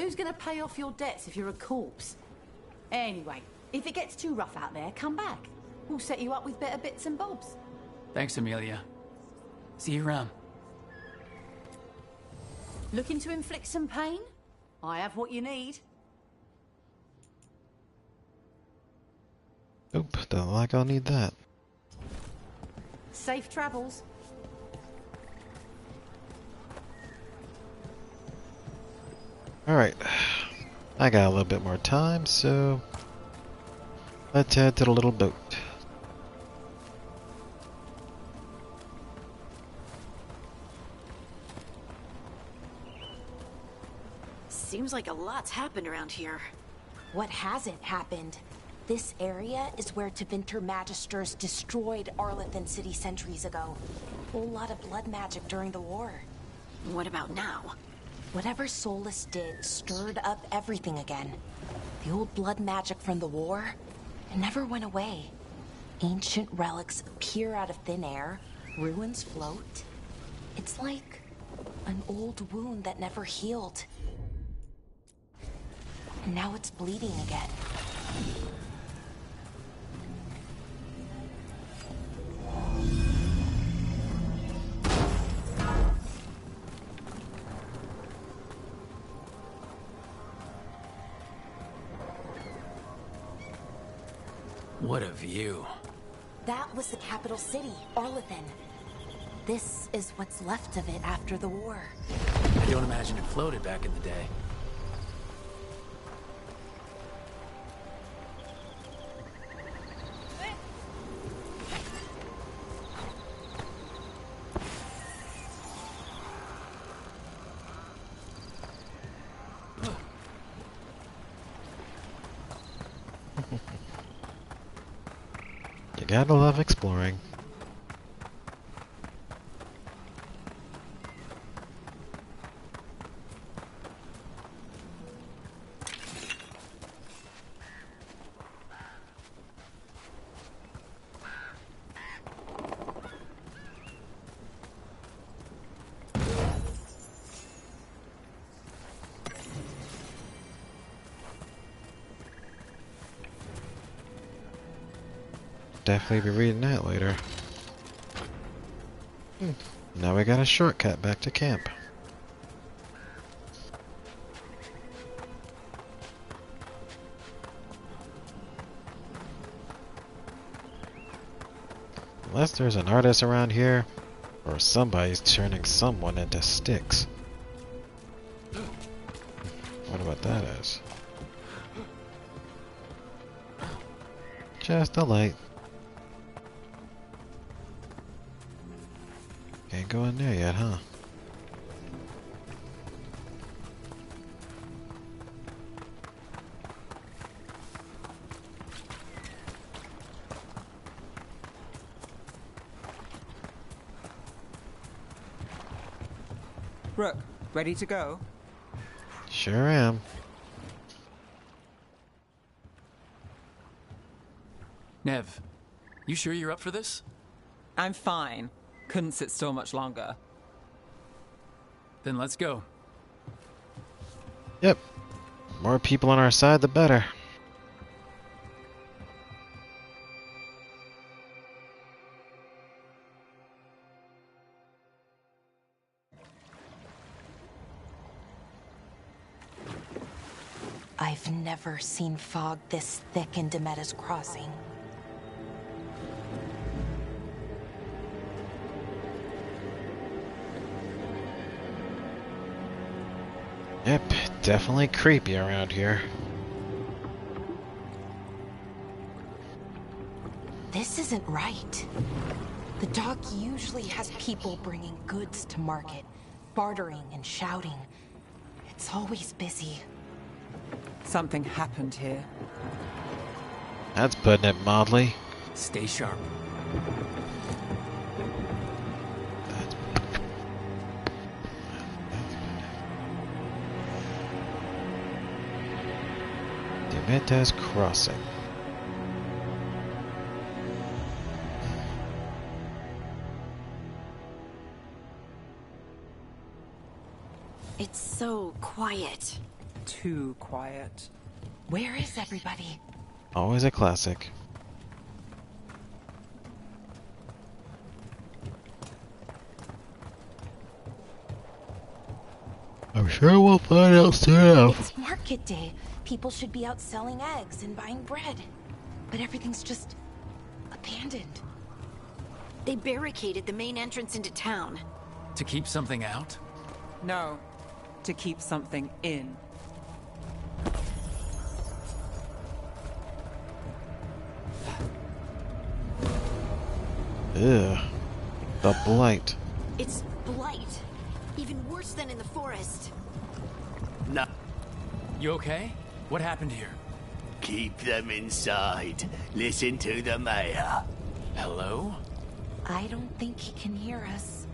Who's gonna pay off your debts if you're a corpse? Anyway, if it gets too rough out there, come back. We'll set you up with better bits and bobs. Thanks, Amelia. See you around. Looking to inflict some pain? I have what you need. Nope, don't look like I'll need that. Safe travels. Alright. I got a little bit more time, so let's head to the little boat. Seems like a lot's happened around here. What hasn't happened? This area is where Tevinter Magisters destroyed Arlethan City centuries ago. A whole lot of blood magic during the war. What about now? Whatever Solus did stirred up everything again. The old blood magic from the war, it never went away. Ancient relics appear out of thin air, ruins float. It's like an old wound that never healed. And now it's bleeding again. What a view. That was the capital city, Arlethan. This is what's left of it after the war. I don't imagine it floated back in the day. You gotta love exploring. Definitely be reading that later. Now we got a shortcut back to camp. Unless there's an artist around here, or somebody's turning someone into sticks. What about that is? Just a light. Can't go in there yet, huh? Rook, ready to go? Sure am. Nev, you sure you're up for this? I'm fine. Couldn't sit still much longer. Then let's go. Yep. More people on our side, the better. I've never seen fog this thick in Demetta's Crossing. Yep, definitely creepy around here. This isn't right. The dock usually has people bringing goods to market, bartering and shouting. It's always busy. Something happened here. That's putting it mildly. Stay sharp. Demetta's Crossing. It's so quiet. Too quiet. Where is everybody? Always a classic. I'm sure we'll find out soon enough. It's market day. People should be out selling eggs and buying bread. But everything's just abandoned. They barricaded the main entrance into town. To keep something out? No, to keep something in. Ugh. The blight. It's blight. Even worse than in the forest. No. You okay? What happened here? Keep them inside. Listen to the mayor. Hello? I don't think he can hear us.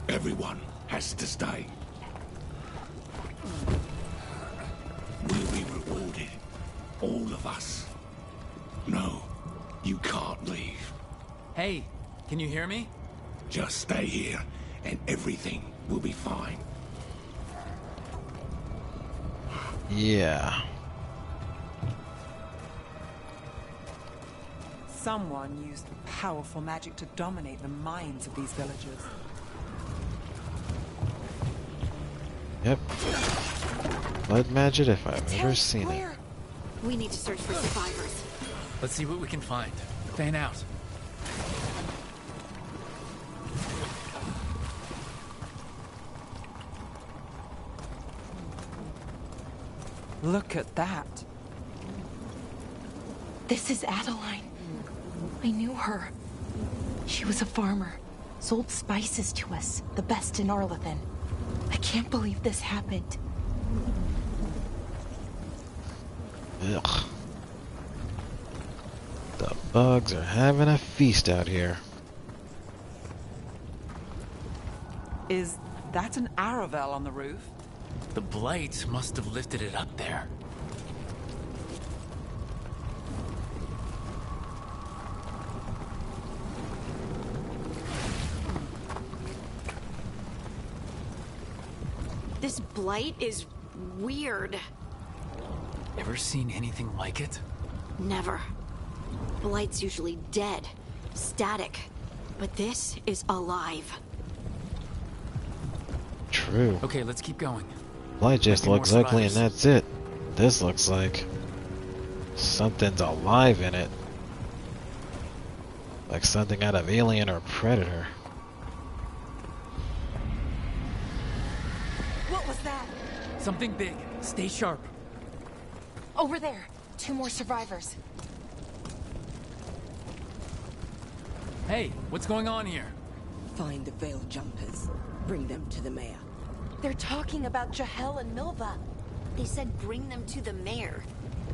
Everyone has to stay. We'll be rewarded. All of us. No, you can't leave. Hey, can you hear me? Just stay here, and everything will be fine. Yeah. Someone used powerful magic to dominate the minds of these villagers. Yep. Blood magic if I've ever seen it. We need to search for survivors. Let's see what we can find. Fan out. Look at that. This is Adeline. I knew her. She was a farmer. Sold spices to us, the best in Arlathan. I can't believe this happened. Ugh. The bugs are having a feast out here. Is that an Aravel on the roof? The blight must have lifted it up there. This blight is weird. Ever seen anything like it? Never. Blight's usually dead, static, but this is alive. True. Okay, let's keep going. Blight just looks ugly and that's it. This looks like something's alive in it. Like something out of Alien or Predator. What was that? Something big. Stay sharp. Over there. 2 more survivors. Hey, what's going on here? Find the Veil Jumpers. Bring them to the mayor. They're talking about Jahel and Milva. They said bring them to the mayor.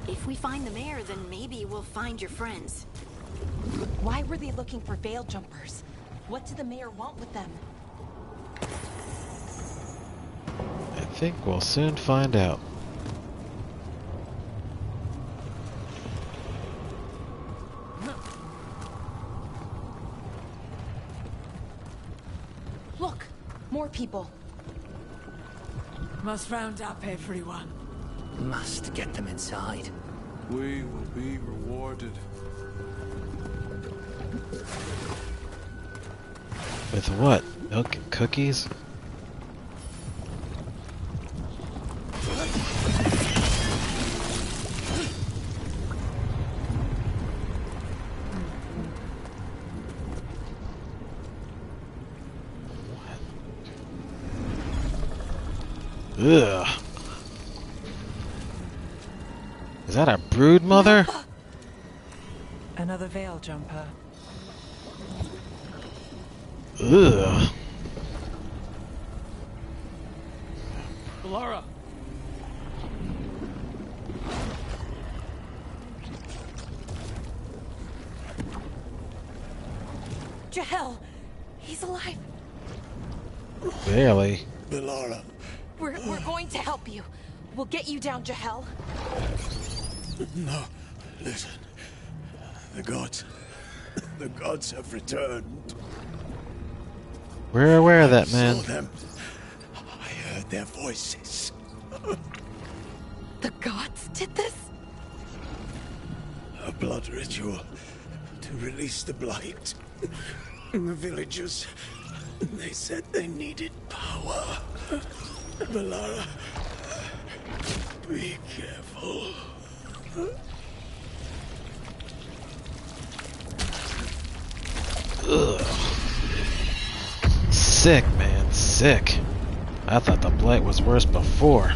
If we find the mayor, then maybe we'll find your friends. Why were they looking for Veil Jumpers? What did the mayor want with them? I think we'll soon find out. Look! More people. Must round up everyone. Must get them inside. We will be rewarded. With what? Milk and cookies? Ugh. Is that a brood mother? Another Veil Jumper. Ugh. Laura! Jahel! He's alive! Barely. Belara. We're going to help you. We'll get you down, Jahel. No, listen. The gods have returned. We're aware of that, I man. saw them. I heard their voices. The gods did this? A blood ritual to release the blight. The villagers, they said they needed power. Belara, be careful. Ugh. Sick, man, sick. I thought the blight was worse before.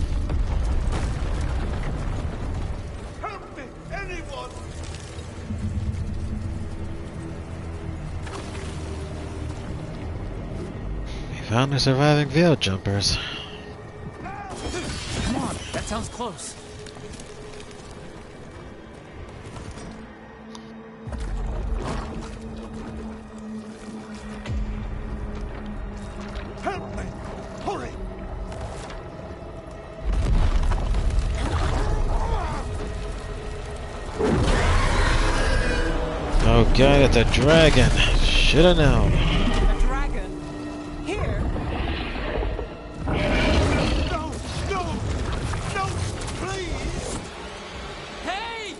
Help me, anyone! Found the surviving veil jumpers. Come on, that sounds close. Help me! Hurry! Oh god, it's a dragon. Shoulda known. A dragon? Here? No! No! No! Please! Hey!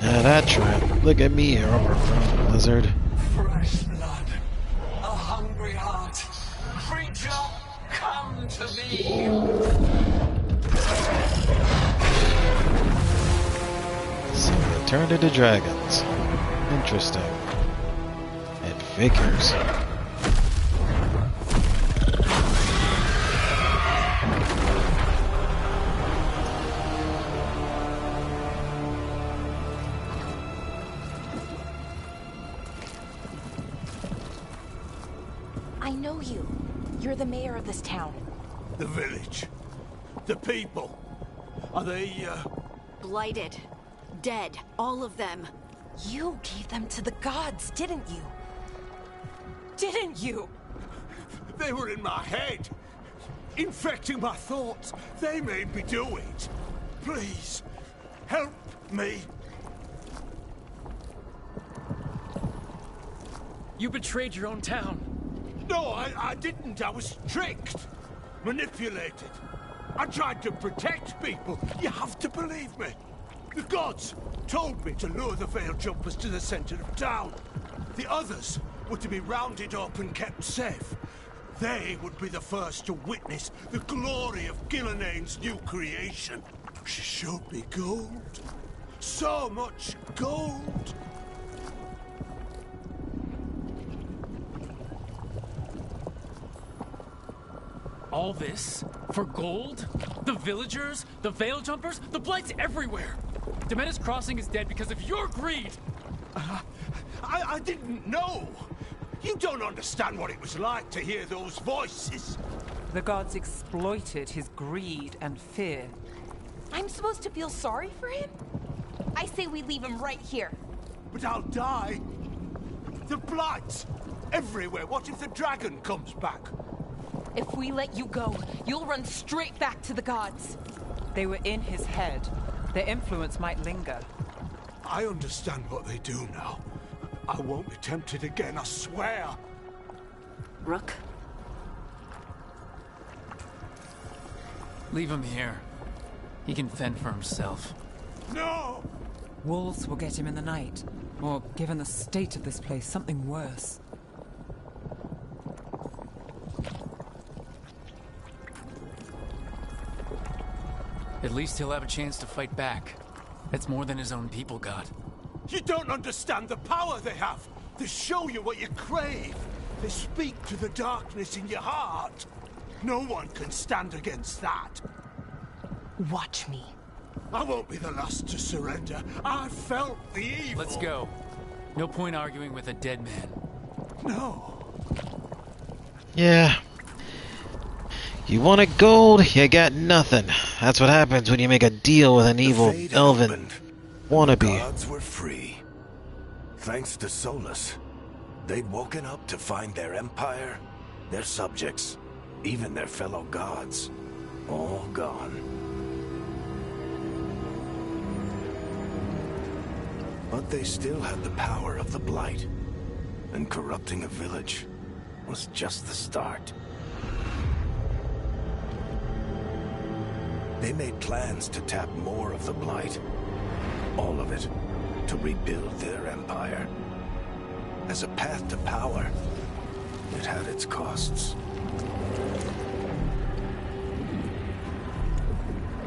Now that trap. Look at me, overgrown lizard. Fresh blood, a hungry heart. Creature, come to me. So they turned into dragons. Interesting. It figures. I know you. You're the mayor of this town. The village. The people. Are they, Blighted. Dead. All of them. You gave them to the gods, didn't you? Didn't you? They were in my head. Infecting my thoughts. They made me do it. Please, help me. You betrayed your own town. No, I didn't. I was tricked. Manipulated. I tried to protect people. You have to believe me. The gods told me to lure the Veil Jumpers to the center of town. The others were to be rounded up and kept safe. They would be the first to witness the glory of Gillenane's new creation. She showed me gold. So much gold. All this? For gold? The villagers? The Veil Jumpers? The Blight's everywhere! Demeter's Crossing is dead because of your greed! I didn't know. You don't understand what it was like to hear those voices. The gods exploited his greed and fear. I'm supposed to feel sorry for him? I say we leave him right here. But I'll die. The Blight! Everywhere. What if the dragon comes back? If we let you go, you'll run straight back to the gods. They were in his head. Their influence might linger. I understand what they do now. I won't be tempted again, I swear. Rook? Leave him here. He can fend for himself. No! Wolves will get him in the night. Or, given the state of this place, something worse. At least he'll have a chance to fight back. That's more than his own people got. You don't understand the power they have. They show you what you crave. They speak to the darkness in your heart. No one can stand against that. Watch me. I won't be the last to surrender. I felt the evil. Let's go. No point arguing with a dead man. No. Yeah. You wanted gold, you got nothing. That's what happens when you make a deal with an evil elven wannabe. The gods were free. Thanks to Solus, they'd woken up to find their empire, their subjects, even their fellow gods, all gone. But they still had the power of the Blight, and corrupting a village was just the start. They made plans to tap more of the Blight. All of it. To rebuild their empire. As a path to power, it had its costs.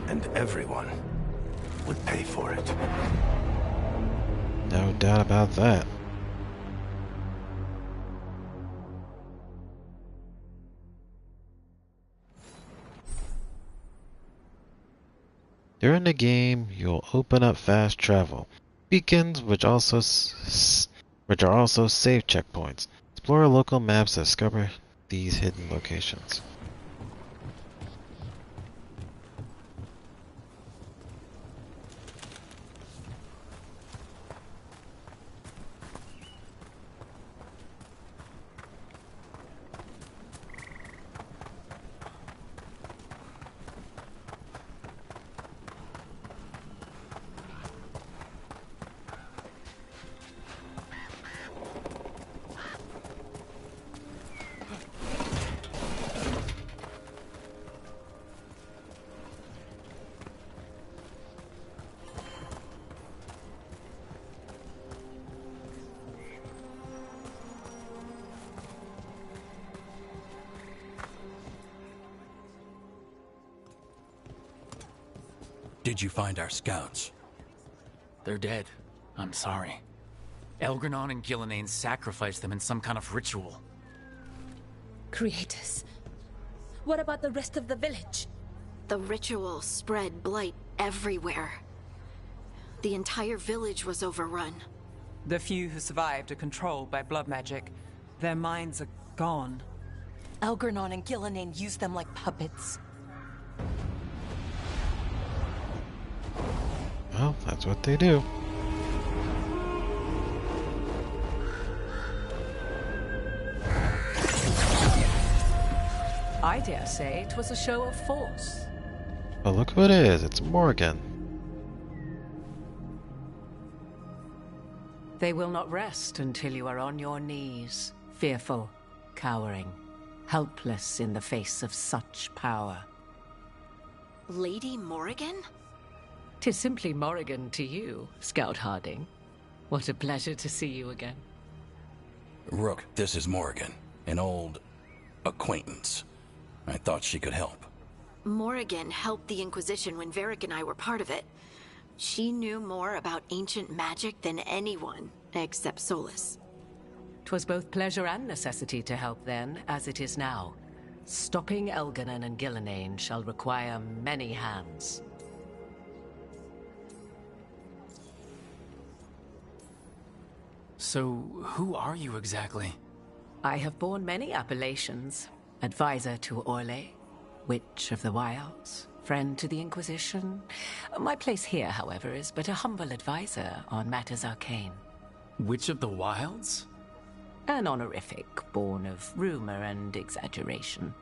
And everyone would pay for it. No doubt about that. During the game, you'll open up fast travel beacons, which are also safe checkpoints. Explore local maps to discover these hidden locations. Did you find our scouts? They're dead. I'm sorry. Elgranon and Gillenane sacrificed them in some kind of ritual. Creators. What about the rest of the village? The ritual spread blight everywhere. The entire village was overrun. The few who survived are controlled by blood magic. Their minds are gone. Elgranon and Gillenane used them like puppets. Well, that's what they do. I dare say it was a show of force. But look who it is. It's Morgan. They will not rest until you are on your knees, fearful, cowering, helpless in the face of such power. Lady Morrigan? 'Tis simply Morrigan to you, Scout Harding. What a pleasure to see you again. Rook, this is Morrigan, an old acquaintance. I thought she could help. Morrigan helped the Inquisition when Varric and I were part of it. She knew more about ancient magic than anyone, except Solus. 'Twas both pleasure and necessity to help then, as it is now. Stopping Elganon and Gillenane shall require many hands. So, who are you exactly? I have borne many appellations. Advisor to Orlais, Witch of the Wilds, friend to the Inquisition. My place here, however, is but a humble advisor on matters arcane. Witch of the Wilds? An honorific born of rumor and exaggeration.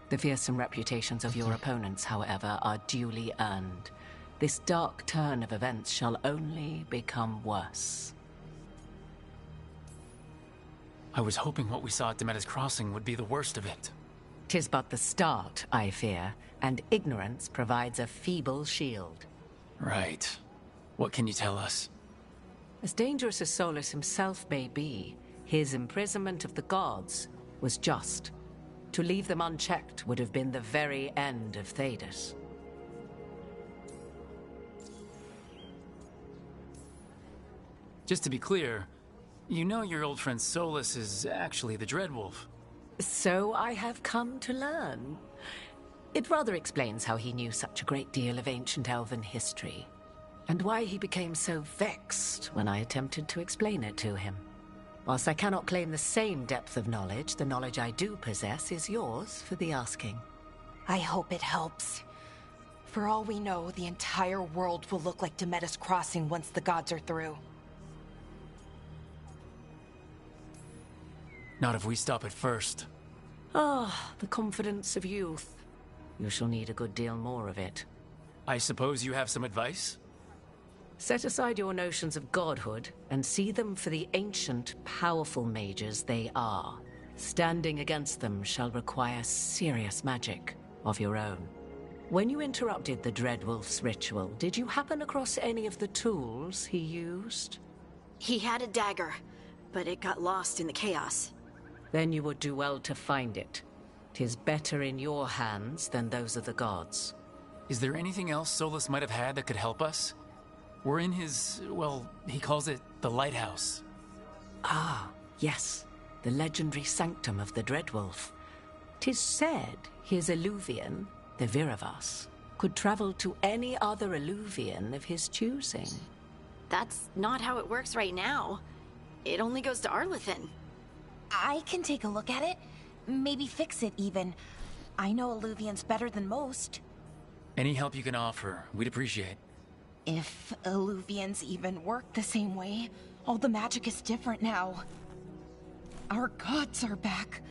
The fearsome reputations of your opponents, however, are duly earned. This dark turn of events shall only become worse. I was hoping what we saw at Demeter's Crossing would be the worst of it. 'Tis but the start, I fear, and ignorance provides a feeble shield. Right. What can you tell us? As dangerous as Solus himself may be, his imprisonment of the gods was just. To leave them unchecked would have been the very end of Thedas. Just to be clear, you know your old friend Solus is actually the Dreadwolf. So I have come to learn. It rather explains how he knew such a great deal of ancient elven history, and why he became so vexed when I attempted to explain it to him. Whilst I cannot claim the same depth of knowledge, the knowledge I do possess is yours for the asking. I hope it helps. For all we know, the entire world will look like Demeter's Crossing once the gods are through. Not if we stop it first. Ah, the confidence of youth. You shall need a good deal more of it. I suppose you have some advice? Set aside your notions of godhood and see them for the ancient, powerful mages they are. Standing against them shall require serious magic of your own. When you interrupted the Dreadwolf's ritual, did you happen across any of the tools he used? He had a dagger, but it got lost in the chaos. Then you would do well to find it. 'Tis better in your hands than those of the gods. Is there anything else Solus might have had that could help us? We're in his, well, he calls it the lighthouse. Ah, yes. The legendary sanctum of the Dreadwolf. 'Tis said his Eluvian, the Viravas, could travel to any other Illuvian of his choosing. That's not how it works right now. It only goes to Arlethan. I can take a look at it. Maybe fix it, even. I know Illuvians better than most. Any help you can offer, we'd appreciate. If Illuvians even work the same way, all the magic is different now. Our gods are back.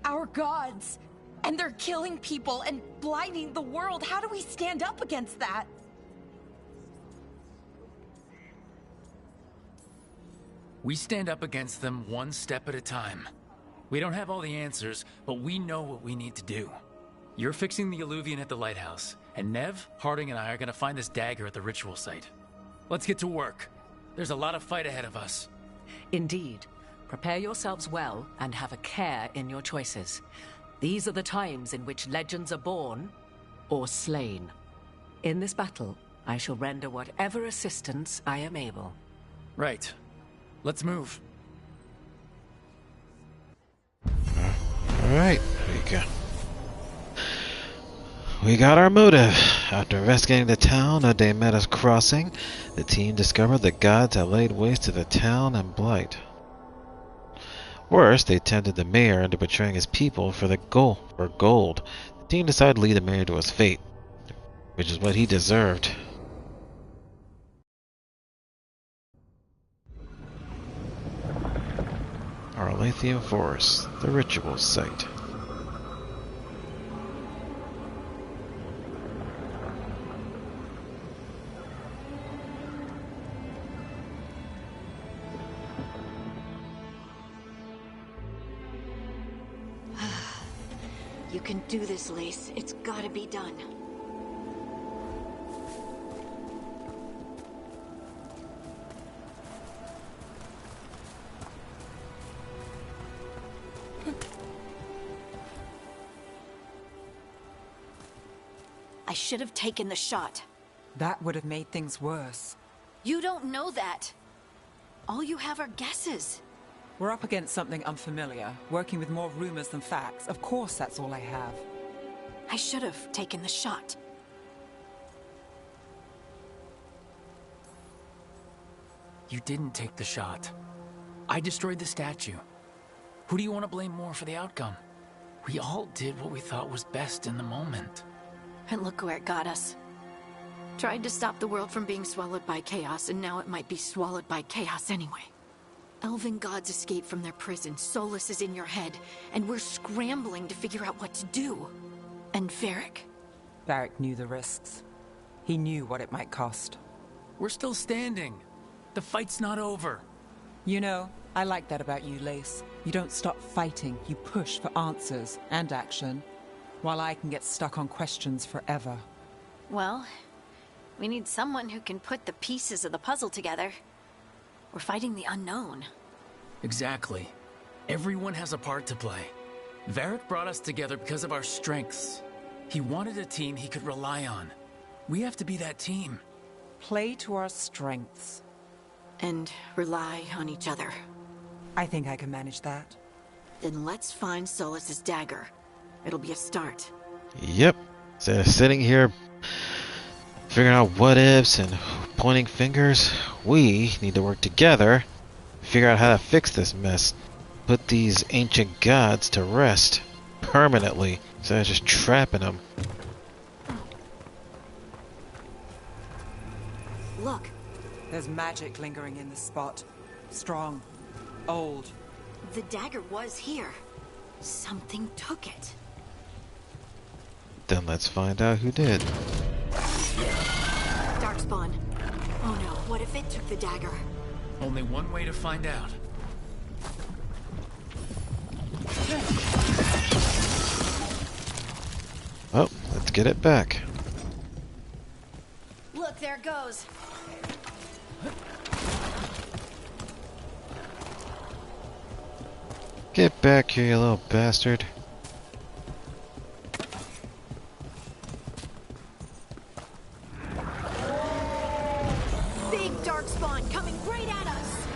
Our gods! And they're killing people and blinding the world. How do we stand up against that? We stand up against them one step at a time. We don't have all the answers, but we know what we need to do. You're fixing the Illuvian at the lighthouse, and Nev, Harding, and I are gonna find this dagger at the ritual site. Let's get to work. There's a lot of fight ahead of us. Indeed. Prepare yourselves well and have a care in your choices. These are the times in which legends are born or slain. In this battle, I shall render whatever assistance I am able. Right. Let's move. Alright, we got our motive. After investigating the town of Demeter's Crossing, the team discovered the gods had laid waste to the town and Blight. Worse, they tempted the mayor into betraying his people for gold. The team decided to lead the mayor to his fate, which is what he deserved. Arlethian Forest, the ritual site. You can do this, Lace. It's gotta be done. I should have taken the shot. That would have made things worse. You don't know that. All you have are guesses. We're up against something unfamiliar, working with more rumors than facts. Of course that's all I have. I should have taken the shot. You didn't take the shot. I destroyed the statue. Who do you want to blame more for the outcome? We all did what we thought was best in the moment. And look where it got us. Tried to stop the world from being swallowed by chaos, and now it might be swallowed by chaos anyway. Elven gods escaped from their prison, Solus is in your head, and we're scrambling to figure out what to do. And Varric? Varric knew the risks. He knew what it might cost. We're still standing. The fight's not over. You know, I like that about you, Lace. You don't stop fighting, you push for answers and action, while I can get stuck on questions forever. Well, we need someone who can put the pieces of the puzzle together. We're fighting the unknown. Exactly. Everyone has a part to play. Varric brought us together because of our strengths. He wanted a team he could rely on. We have to be that team. Play to our strengths. And rely on each other. I think I can manage that. Then let's find Solus's dagger. It'll be a start. Yep. Instead of sitting here figuring out what ifs and pointing fingers, we need to work together, figure out how to fix this mess. Put these ancient gods to rest permanently instead of just trapping them. Look. There's magic lingering in this spot. Strong. Old. The dagger was here. Something took it. Then let's find out who did. Darkspawn. Oh no, what if it took the dagger? Only one way to find out. Oh, let's get it back. Look, there it goes. Get back here, you little bastard. Big darkspawn coming right at us.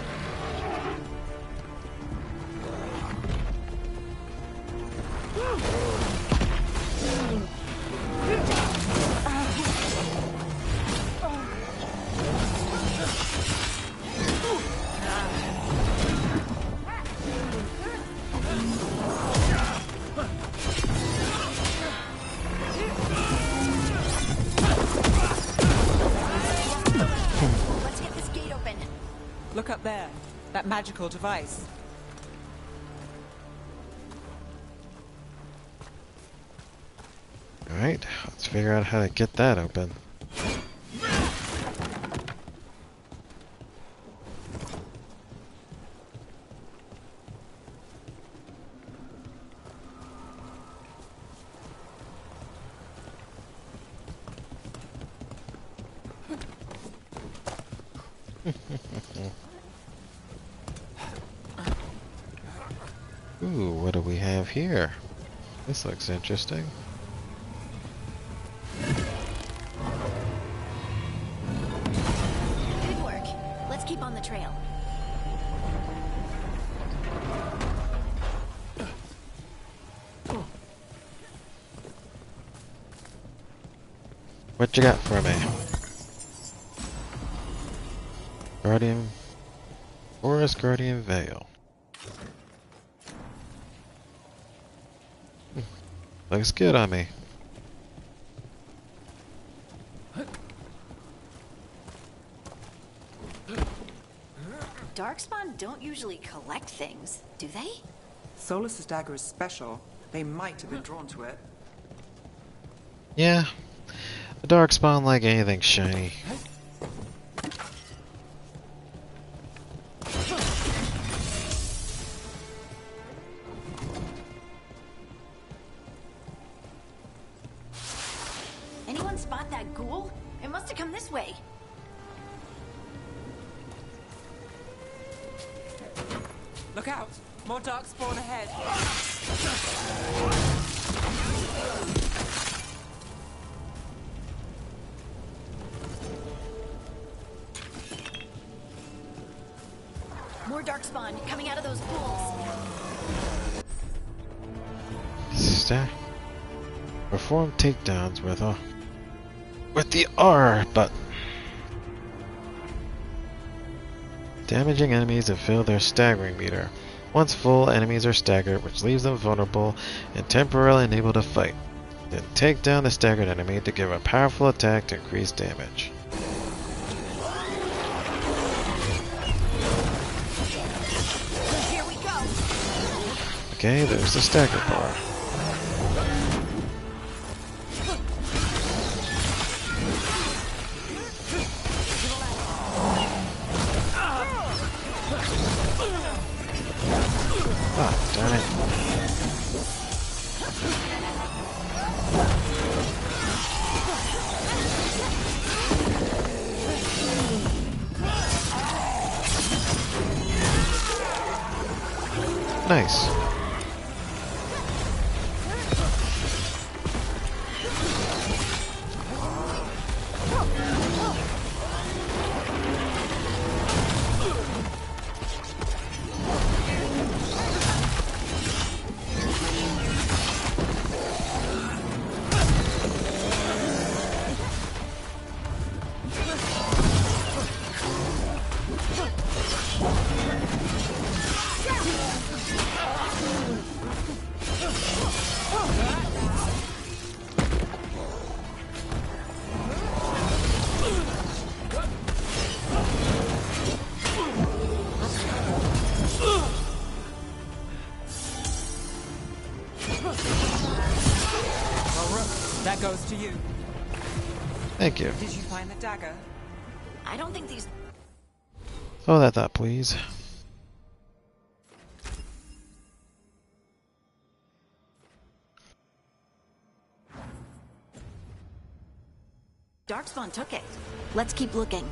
that magical device. Alright, let's figure out how to get that open. Ooh, what do we have here? This looks interesting. Good work. Let's keep on the trail. What you got for me? Guardian... Forest Guardian Veil. Looks good on me. Darkspawn don't usually collect things, do they? Solus's dagger is special. They might have been drawn to it. Yeah. The Darkspawn like anything shiny. Anyone spot that ghoul? It must have come this way. Look out! More darkspawn ahead. More darkspawn coming out of those pools. Perform takedowns with the R button. Damaging enemies that fill their staggering meter. Once full, enemies are staggered, which leaves them vulnerable and temporarily unable to fight. Then take down the staggered enemy to give a powerful attack to increase damage. Here we go. Okay, there's the stagger bar. Ah, darn it. Nice. That goes to you. Thank you. Did you find the dagger? I don't think these... Oh, that thought, please. Darkspawn took it. Let's keep looking.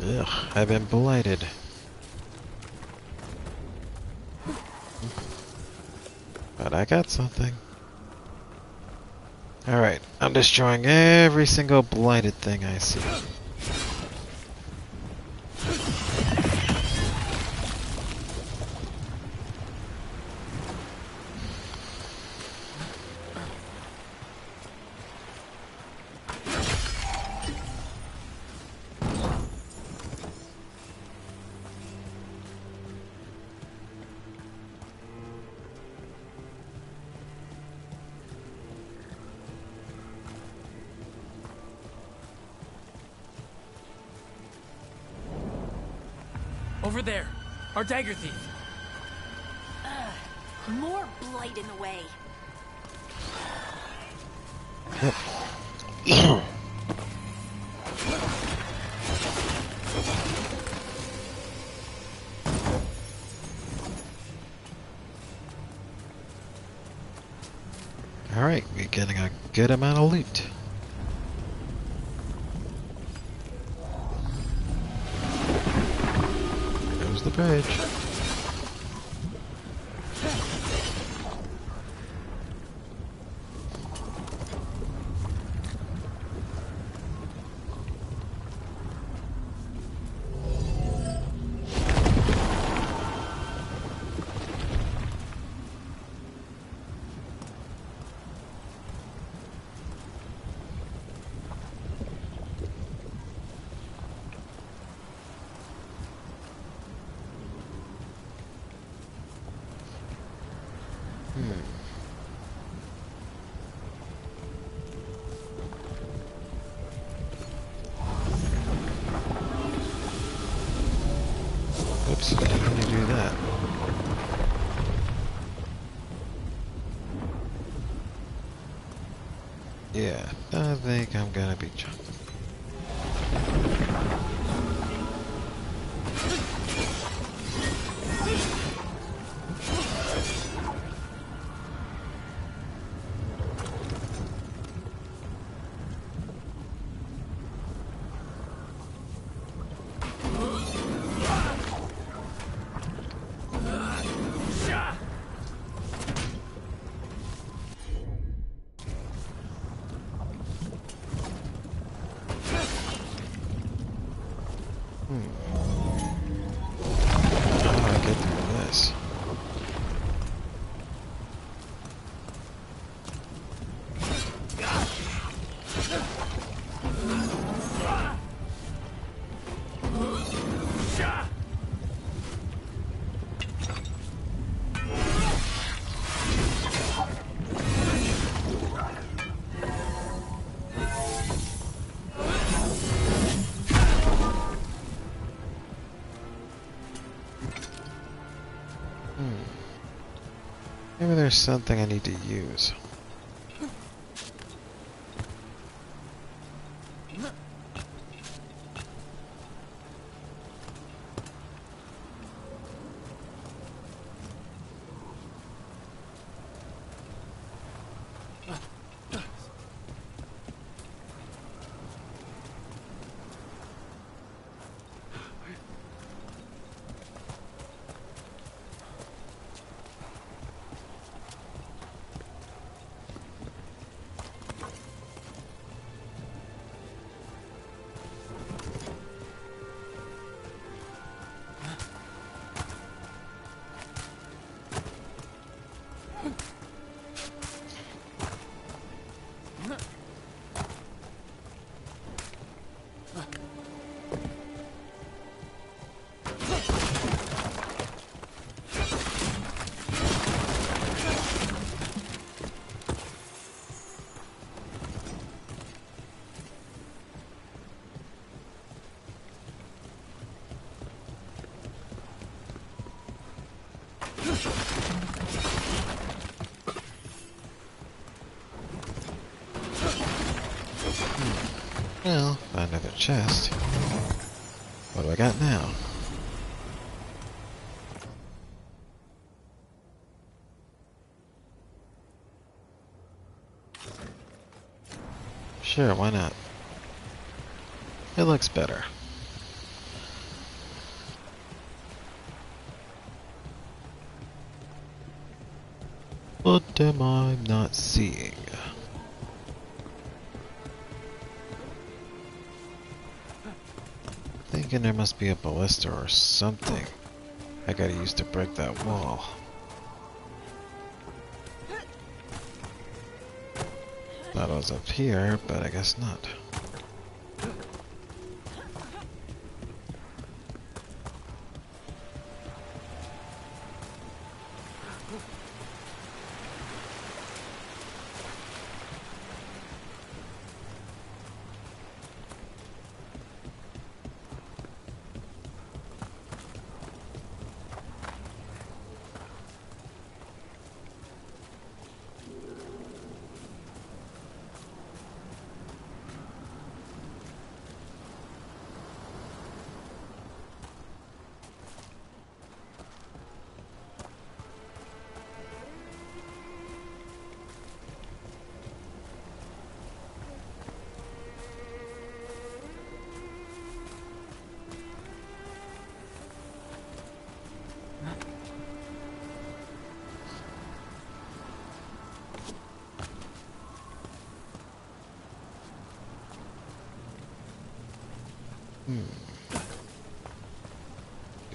Ugh, I've been blighted. But I got something. Alright, I'm destroying every single blighted thing I see. Over there. Our dagger thief. More blight in the way. Alright, we're getting a good amount of loot. There goes the bridge. Oops, how can you do that? Yeah, I think I'm gonna be jumping. How do I get through this? Maybe there's something I need to use. Well, another chest. What do I got now? Sure, why not? It looks better. What am I not seeing? Thinking there must be a ballista or something I gotta use to break that wall. Thought it was up here, but I guess not.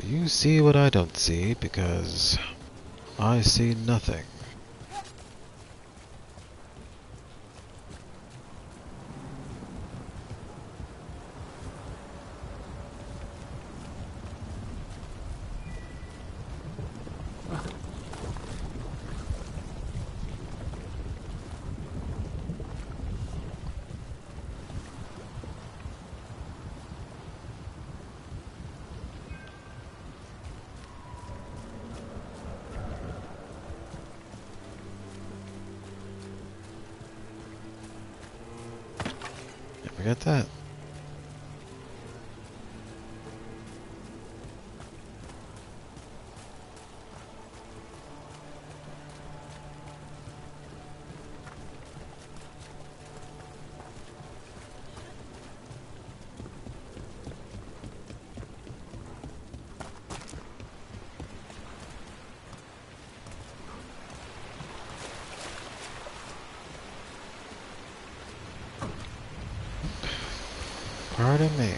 You see what I don't see, because I see nothing. Forget that. Pardon me.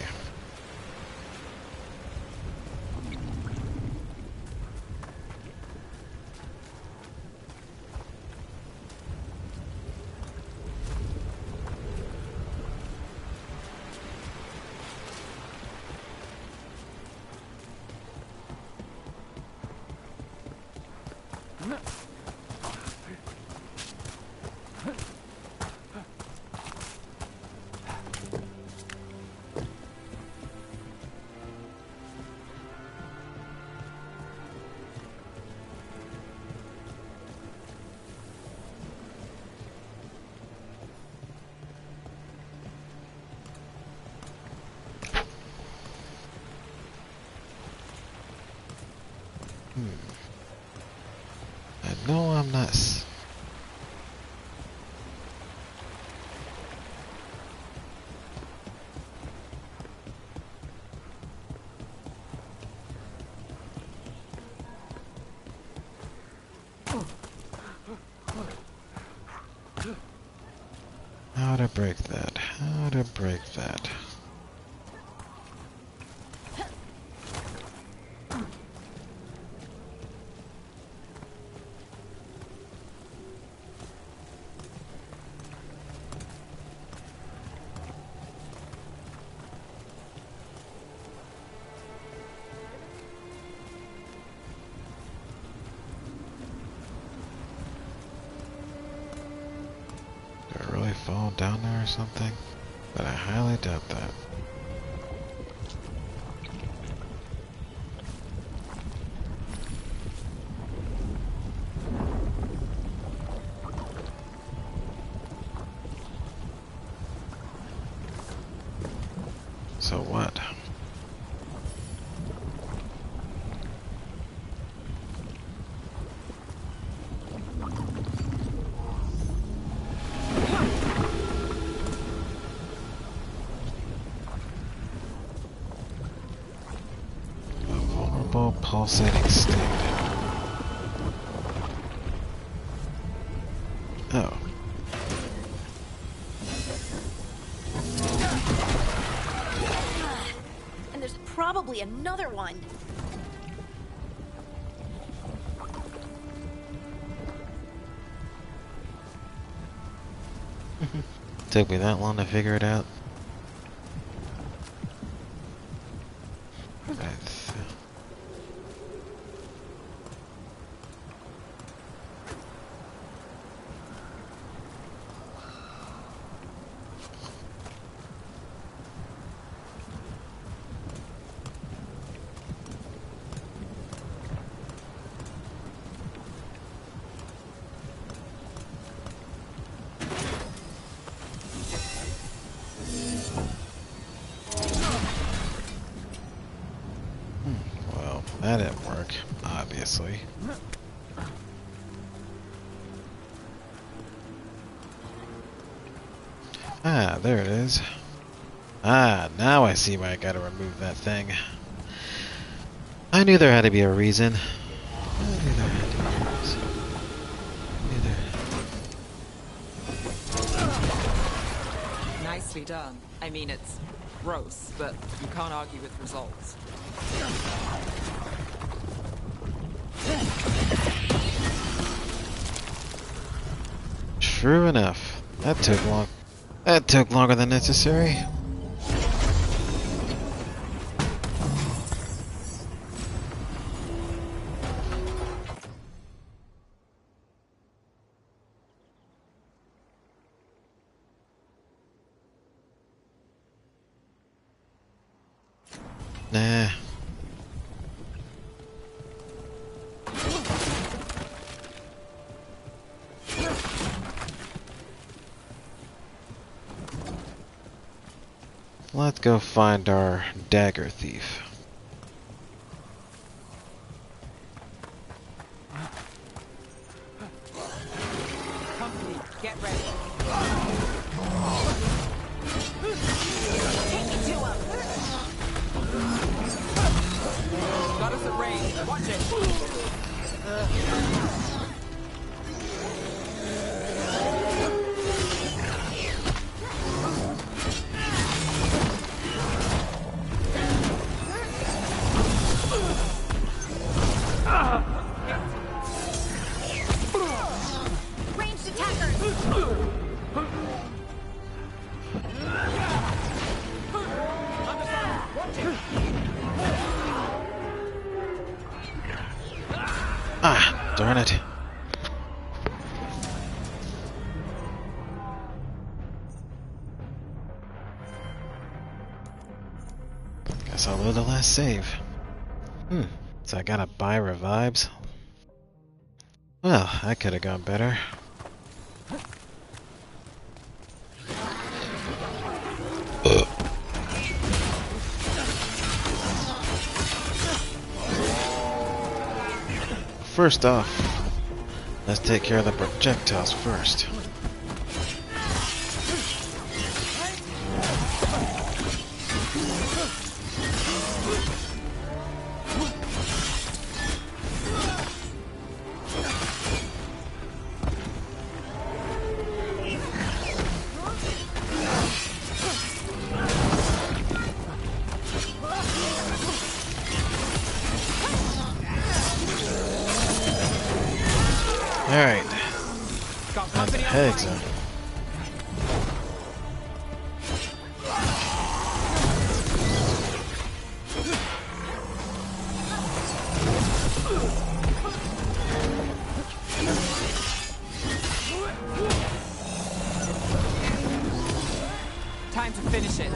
I know I'm not. How to break that? How to break that? Fall down there or something, but I highly doubt that. So what? Pulsating state. Oh. And there's probably another one. Took me that long to figure it out. That didn't work, obviously. Ah, there it is. Ah, now I see why I gotta remove that thing. I knew there had to be a reason. Nicely done. I mean, it's gross, but you can't argue with results. True enough. That took long. That took longer than necessary. Nah. Let's go find our dagger thief. Company, get ready. Take it to him. Got us at range. Watch it. Ranged attackers! Ah, darn it. Guess I'll load the last save. So I gotta buy revives? Well, that could have gone better. First off, let's take care of the projectiles first. Alright. Got the heads up. Time to finish it.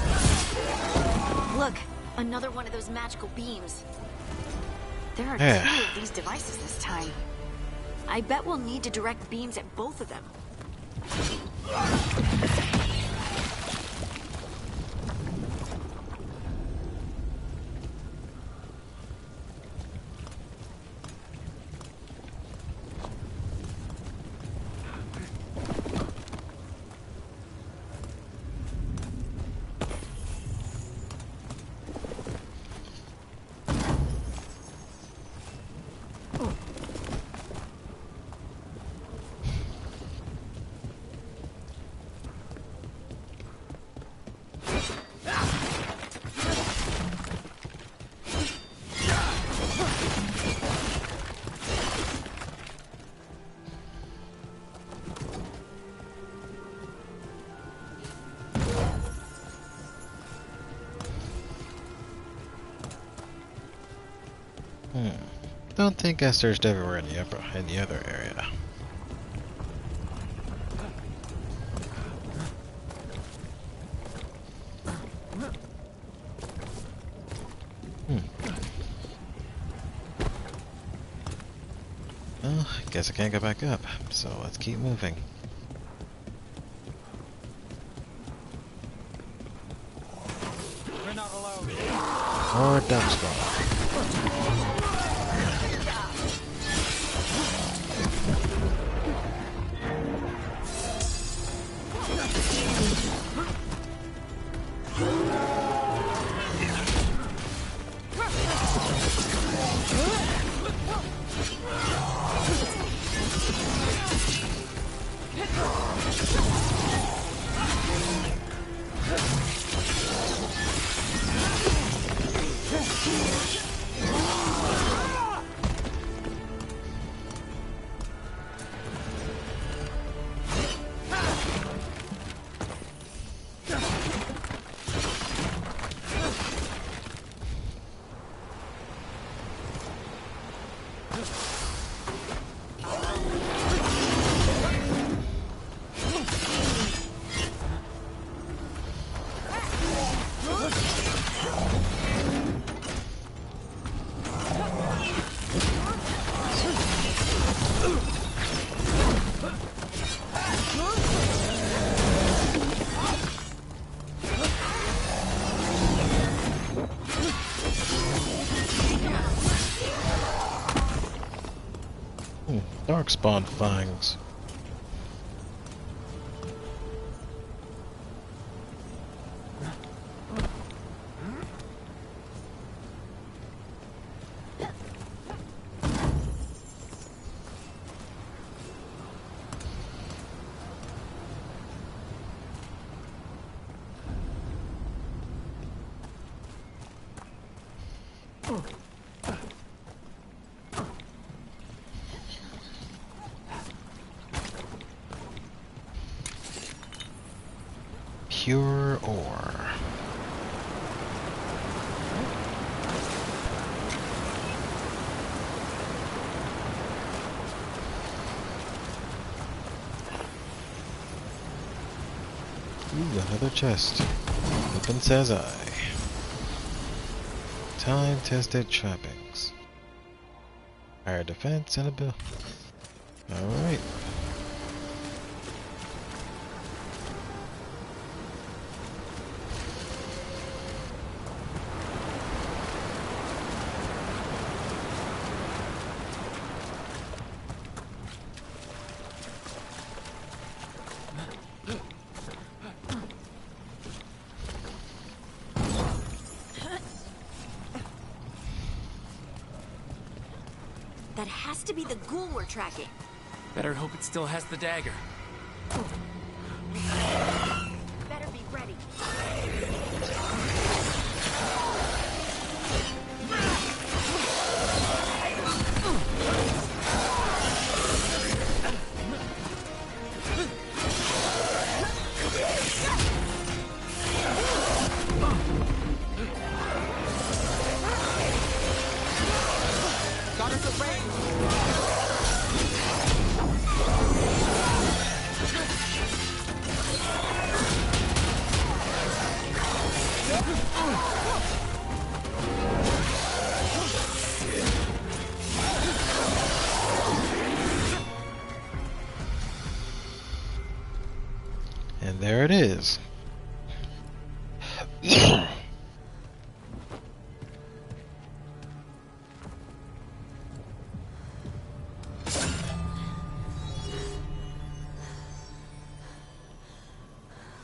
Look, another one of those magical beams. There are 2 of these devices this time. I bet we'll need to direct beams at both of them. Don't think I searched everywhere in the other area. Well, I guess I can't go back up, so let's keep moving. We're not alone. More dump squad. Darkspawn fangs. Pure ore. Ooh, another chest. Open says I. Time-tested trappings. Higher defense and ability. Alright. That has to be the ghoul we're tracking. Better hope it still has the dagger. Better be ready. Got us a range. And there it is.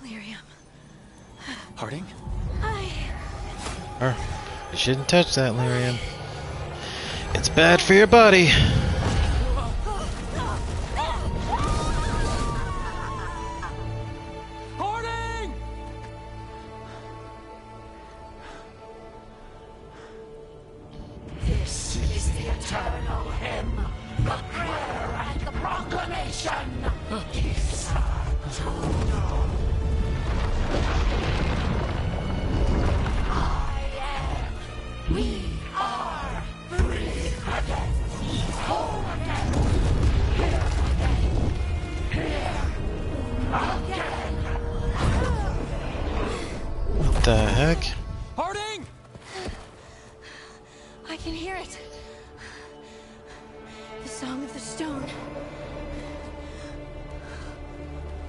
Lyrium. Harding? You shouldn't touch that, Lyrium. It's bad for your body. Harding! This is the eternal hymn, the prayer and the proclamation. We are free again, whole again, here again. What the heck? Harding! I can hear it. The song of the stone.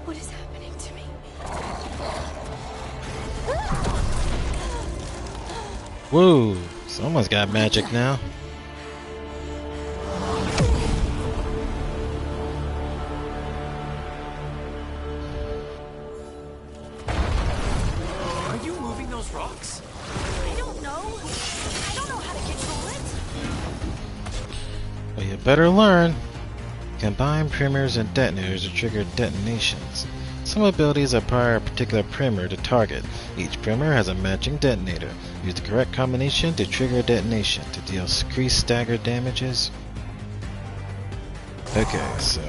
What is happening to me? Whoa, someone's got magic now. Are you moving those rocks? I don't know. I don't know how to control it. Well, you better learn. Combine primers and detonators to trigger detonations. Some abilities require a particular primer to target. Each primer has a matching detonator. Use the correct combination to trigger a detonation to deal increased stagger damages. Okay, so...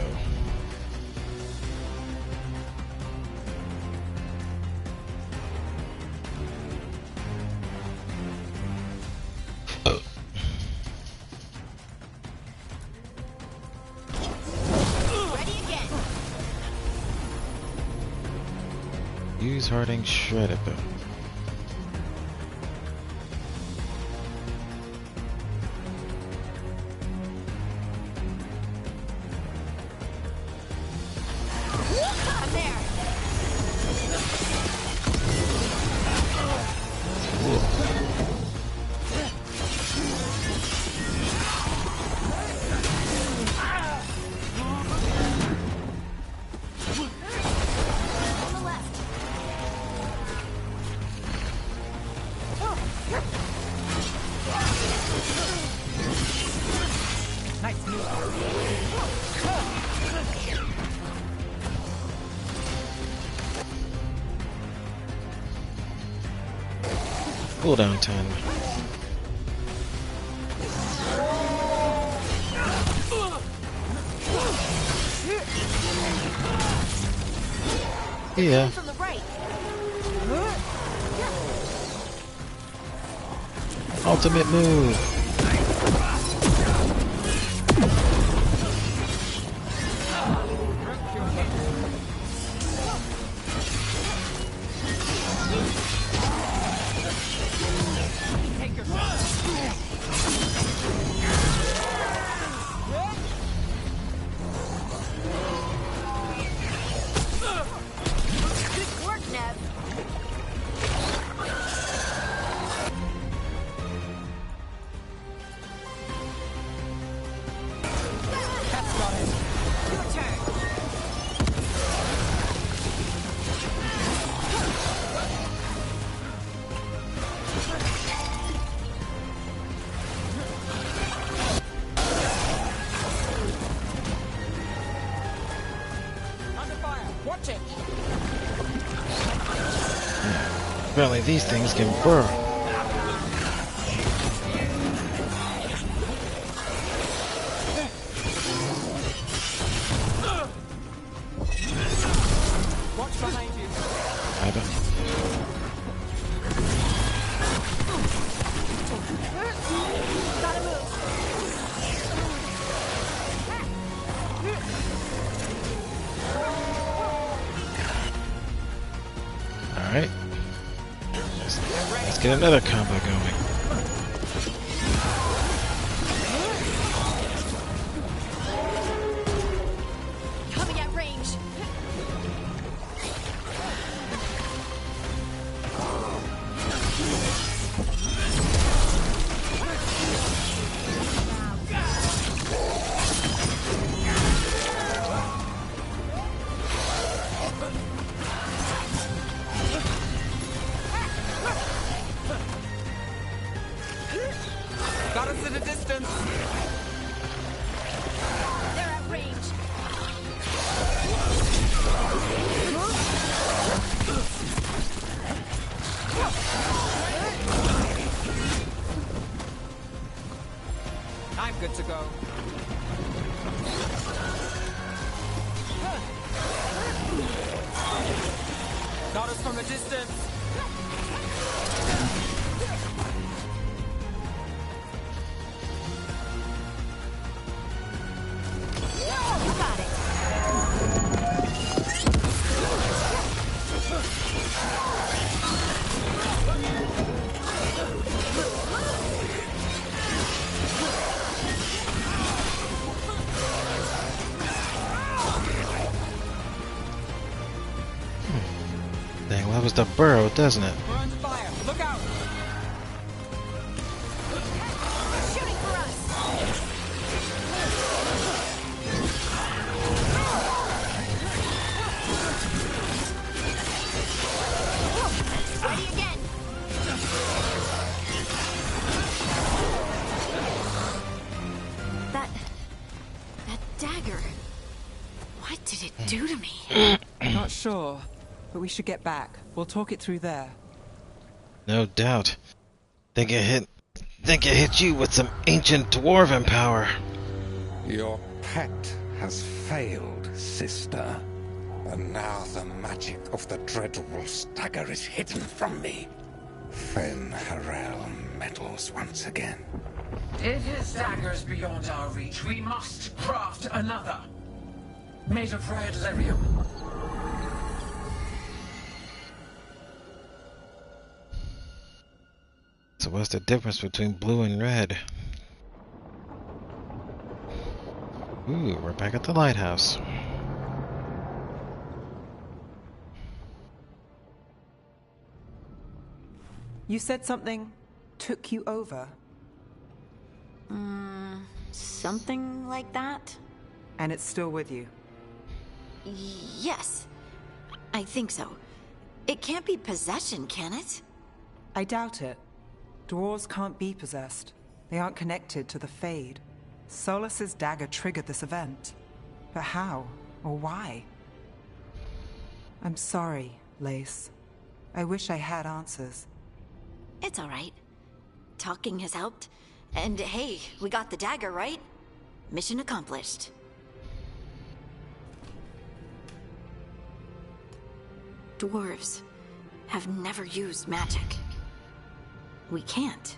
Use Harding's Shred ability. I'm there. Cooldown time. Yeah. Ultimate move. Apparently these things can burn. Watch behind you. I don't. Gotta move. Alright. Let's get another combo going. Coming at range. Got us at a distance. They're at range. I'm good to go. Got us from a distance. Got it. Dang, that was the burrow, doesn't it? We're under fire. Look out. Shooting for us. Ready again. That dagger. What did it do to me? Not sure, but we should get back. We'll talk it through there. No doubt. Think it hit you with some ancient dwarven power. Your pet has failed, sister. And now the magic of the dreadful stagger is hidden from me. Fen Harel meddles once again. If his dagger's beyond our reach, we must craft another. Made of red lyrium. So what's the difference between blue and red? Ooh, we're back at the lighthouse. You said something took you over. Something like that? And it's still with you. Yes. I think so. It can't be possession, can it? I doubt it. Dwarves can't be possessed. They aren't connected to the Fade. Solus's dagger triggered this event. But how? Or why? I'm sorry, Lace. I wish I had answers. It's all right. Talking has helped. And hey, we got the dagger, right? Mission accomplished. Dwarves have never used magic. We can't.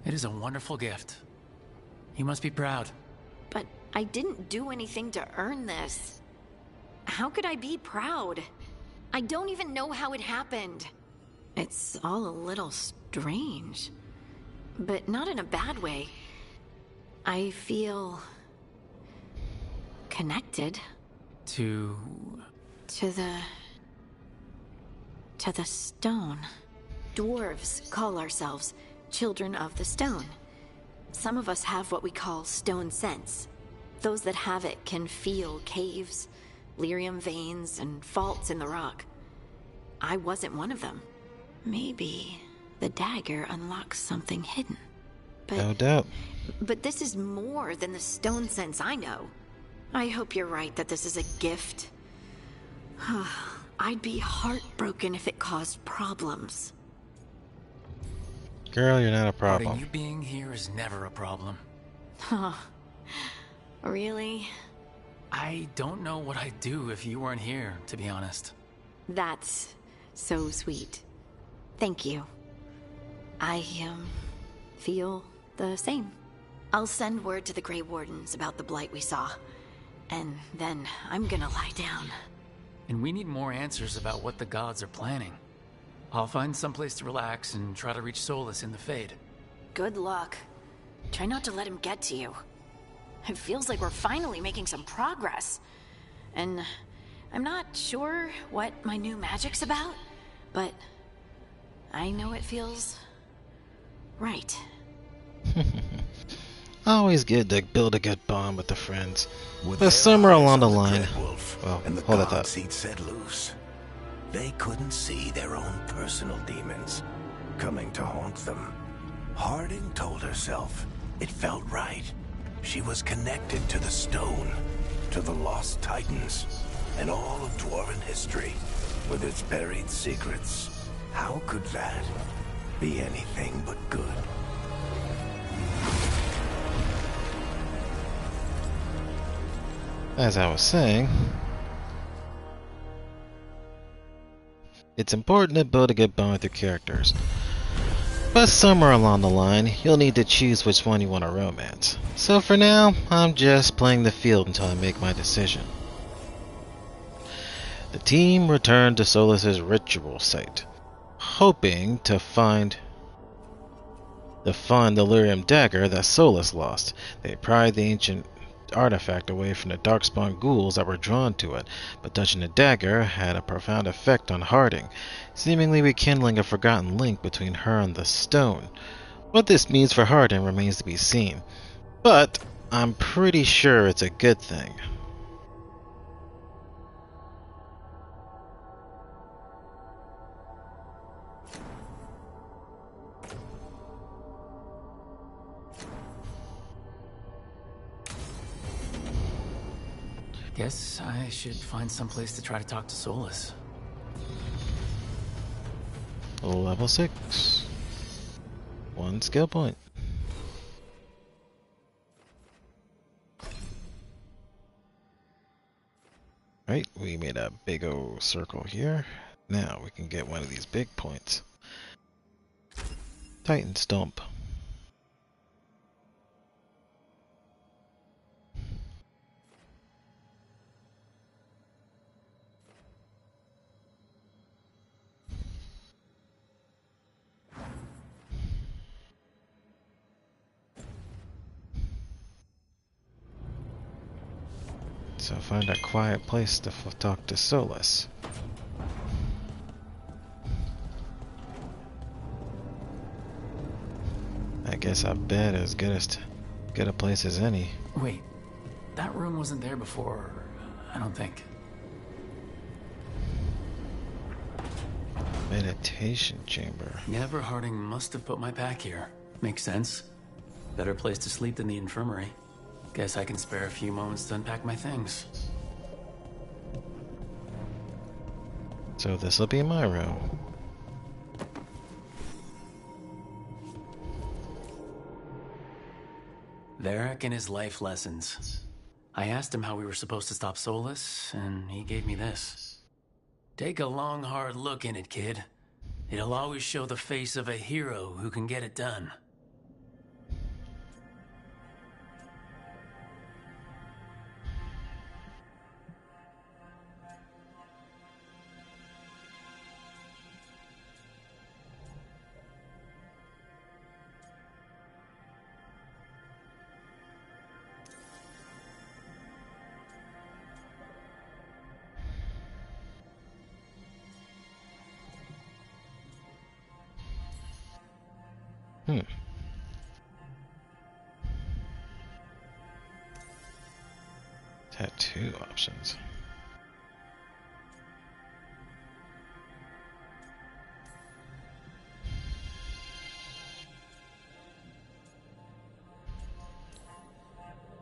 It is a wonderful gift. You must be proud. But I didn't do anything to earn this. How could I be proud? I don't even know how it happened. It's all a little strange. But not in a bad way. I feel... connected. To the stone. Dwarves call ourselves Children of the Stone. Some of us have what we call stone sense. Those that have it can feel caves, lyrium veins, and faults in the rock. I wasn't one of them. Maybe the dagger unlocks something hidden. But, no doubt. But this is more than the stone sense I know. I hope you're right that this is a gift. I'd be heartbroken if it caused problems. Girl, you're not a Part problem. of you being here is never a problem. Huh. Really? I don't know what I'd do if you weren't here, to be honest. That's so sweet. Thank you. I, feel the same. I'll send word to the Grey Wardens about the blight we saw. And then I'm gonna lie down. And we need more answers about what the gods are planning. I'll find someplace to relax and try to reach Solus in the Fade. Good luck. Try not to let him get to you. It feels like we're finally making some progress. And I'm not sure what my new magic's about, but I know it feels right. Always good to build a good bond with the friends. But somewhere along the line... Well, and the hold that gods thought. he'd set loose. They couldn't see their own personal demons coming to haunt them. Harding told herself it felt right. She was connected to the stone, to the lost titans, and all of dwarven history, with its buried secrets. How could that be anything but good? As I was saying, it's important to build a good bond with your characters. But somewhere along the line, you'll need to choose which one you want to romance. So for now, I'm just playing the field until I make my decision. The team returned to Solus's ritual site, hoping to find the lyrium dagger that Solus lost. They pried the ancient artifact away from the darkspawn ghouls that were drawn to it, but touching the dagger had a profound effect on Harding, seemingly rekindling a forgotten link between her and the stone. What this means for Harding remains to be seen, but I'm pretty sure it's a good thing. Guess I should find someplace to try to talk to Solus. Level 6. 1 skill point. Right, we made a big old circle here. Now we can get one of these big points. Titan Stomp. So find a quiet place to talk to Solus. I guess I bet as good a place as any. Wait, that room wasn't there before, I don't think. Meditation chamber. Never Harding must have put my pack here. Makes sense. Better place to sleep than the infirmary. Guess I can spare a few moments to unpack my things. So this'll be my room. Varric and his life lessons. I asked him how we were supposed to stop Solus, and he gave me this. Take a long, hard look in it, kid. It'll always show the face of a hero who can get it done. Tattoo options.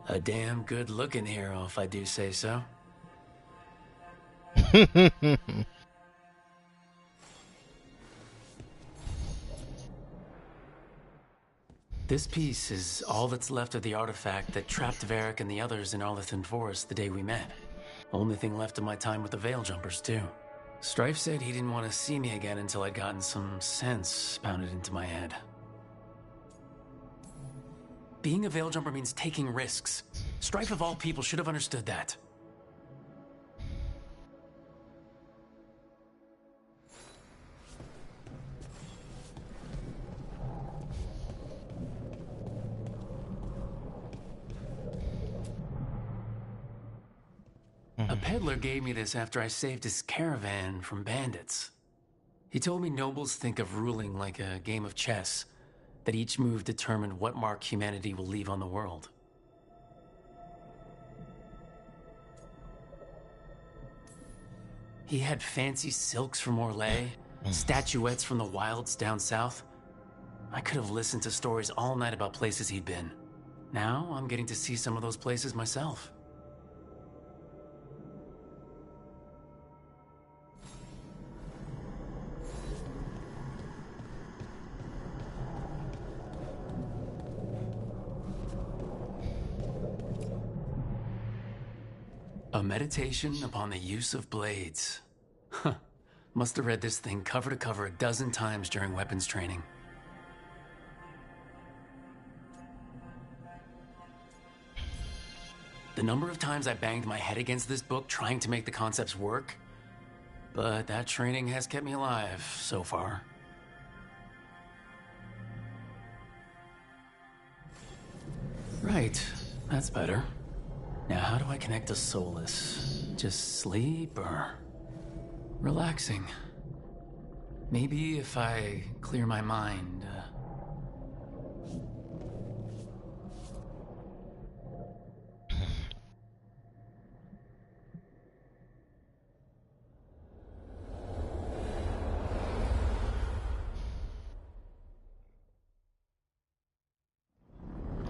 A damn good-looking hero, if I do say so. This piece is all that's left of the artifact that trapped Varric and the others in Arlington Forest the day we met. Only thing left of my time with the Veil Jumpers, too. Strife said he didn't want to see me again until I'd gotten some sense pounded into my head. Being a Veil Jumper means taking risks. Strife of all people should have understood that. A peddler gave me this after I saved his caravan from bandits. He told me nobles think of ruling like a game of chess, that each move determined what mark humanity will leave on the world. He had fancy silks from Orlais, statuettes from the wilds down south. I could have listened to stories all night about places he'd been. Now I'm getting to see some of those places myself. A meditation upon the use of blades. Huh. Must have read this thing cover to cover a dozen times during weapons training. The number of times I banged my head against this book trying to make the concepts work, but that training has kept me alive so far. Right, that's better. Now, how do I connect to Solus? Just sleep or relaxing? Maybe if I clear my mind.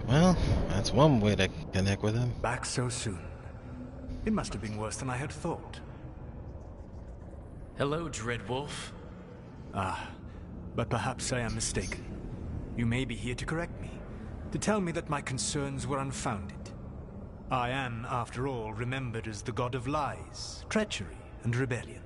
Well, that's one way to connect with him. Back so soon. It must have been worse than I had thought. Hello, Dreadwolf. Ah, but perhaps I am mistaken. You may be here to correct me, to tell me that my concerns were unfounded. I am, after all, remembered as the god of lies, treachery, and rebellion.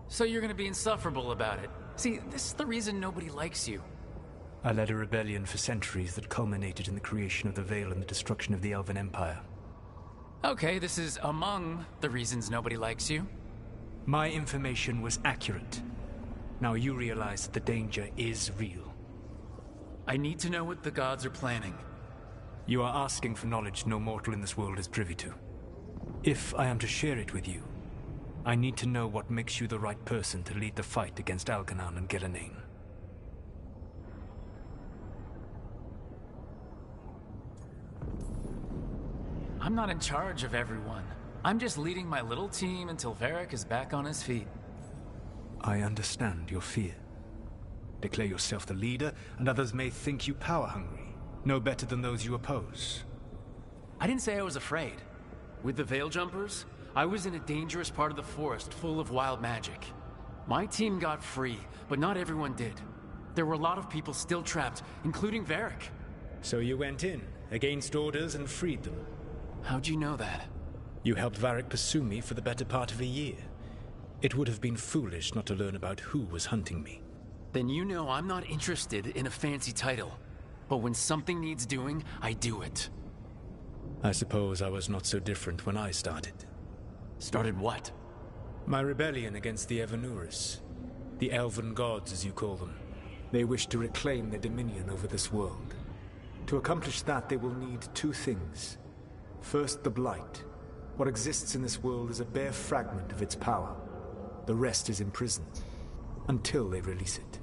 So you're gonna be insufferable about it. See, this is the reason nobody likes you. I led a rebellion for centuries that culminated in the creation of the Veil and the destruction of the Elven Empire. Okay, this is among the reasons nobody likes you. My information was accurate. Now you realize that the danger is real. I need to know what the gods are planning. You are asking for knowledge no mortal in this world is privy to. If I am to share it with you, I need to know what makes you the right person to lead the fight against Algernon and Gillenane. I'm not in charge of everyone. I'm just leading my little team until Varric is back on his feet. I understand your fear. Declare yourself the leader, and others may think you power-hungry. No better than those you oppose. I didn't say I was afraid. With the Veil Jumpers, I was in a dangerous part of the forest full of wild magic. My team got free, but not everyone did. There were a lot of people still trapped, including Varric. So you went in, against orders, and freed them. How'd you know that? You helped Varric pursue me for the better part of a year. It would have been foolish not to learn about who was hunting me. Then you know I'm not interested in a fancy title. But when something needs doing, I do it. I suppose I was not so different when I started. Started what? My rebellion against the Evanuris. The Elven Gods, as you call them. They wish to reclaim their dominion over this world. To accomplish that, they will need two things. First, the Blight. What exists in this world is a bare fragment of its power. The rest is imprisoned, until they release it.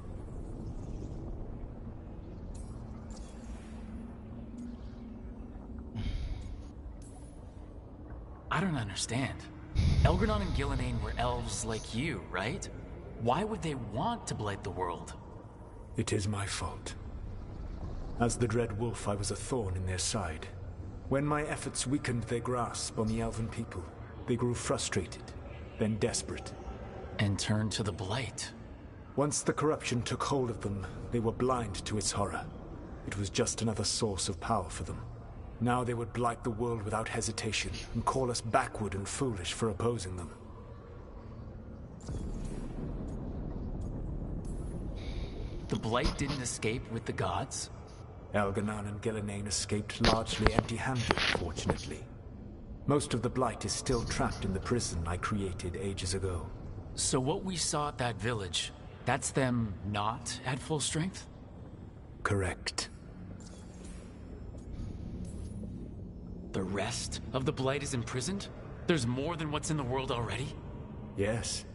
I don't understand. Elgranon and Gillenane were elves like you, right? Why would they want to blight the world? It is my fault. As the Dread Wolf, I was a thorn in their side. When my efforts weakened their grasp on the Elven people, they grew frustrated, then desperate. And turned to the Blight. Once the corruption took hold of them, they were blind to its horror. It was just another source of power for them. Now they would blight the world without hesitation, and call us backward and foolish for opposing them. The Blight didn't escape with the gods? Elganon and Gillenane escaped largely empty-handed, fortunately. Most of the Blight is still trapped in the prison I created ages ago. So what we saw at that village, that's them not at full strength? Correct. The rest of the Blight is imprisoned? There's more than what's in the world already? Yes.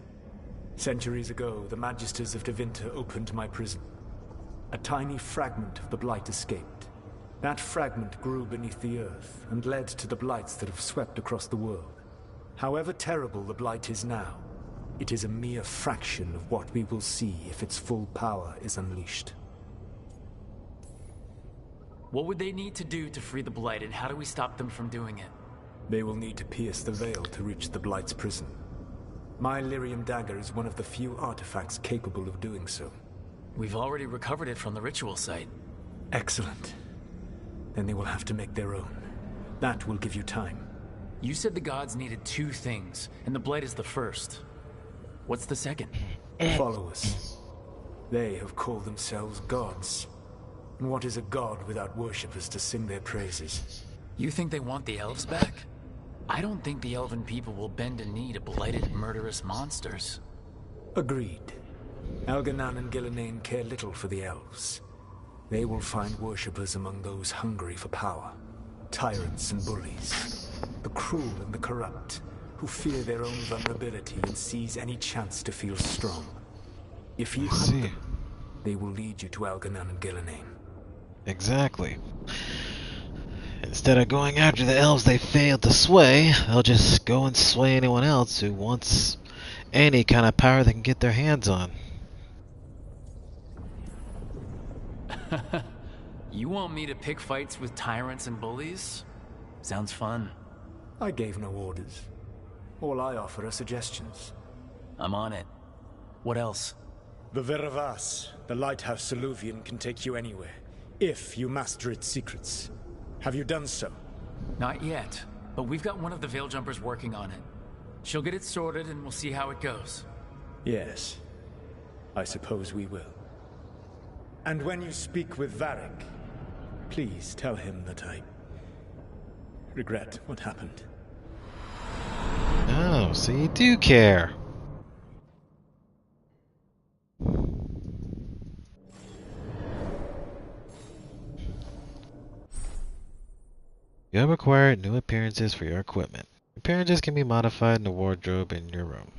Centuries ago, the Magisters of Tevinter opened my prison. A tiny fragment of the Blight escaped. That fragment grew beneath the earth and led to the Blights that have swept across the world. However terrible the Blight is now, it is a mere fraction of what we will see if its full power is unleashed. What would they need to do to free the Blight, and how do we stop them from doing it? They will need to pierce the veil to reach the Blight's prison. My Lyrium dagger is one of the few artifacts capable of doing so. We've already recovered it from the ritual site. Excellent. Then they will have to make their own. That will give you time. You said the gods needed two things, and the Blight is the first. What's the second? Followers. They have called themselves gods. And what is a god without worshippers to sing their praises? You think they want the elves back? I don't think the elven people will bend a knee to blighted, murderous monsters. Agreed. Elganon and Gillenane care little for the elves. They will find worshippers among those hungry for power. Tyrants and bullies. The cruel and the corrupt, who fear their own vulnerability and seize any chance to feel strong. If you hunt them, they will lead you to Elganon and Gillenane. Exactly. Instead of going after the elves they failed to sway, they'll just go and sway anyone else who wants any kind of power they can get their hands on. You want me to pick fights with tyrants and bullies? Sounds fun. I gave no orders. All I offer are suggestions. I'm on it. What else? The Veravas, the lighthouse Soluvian, can take you anywhere, if you master its secrets. Have you done so? Not yet, but we've got one of the Veil Jumpers working on it. She'll get it sorted and we'll see how it goes. Yes. I suppose we will. And when you speak with Varric, please tell him that I regret what happened. Oh, so you do care. You have acquired new appearances for your equipment. Appearances can be modified in the wardrobe in your room.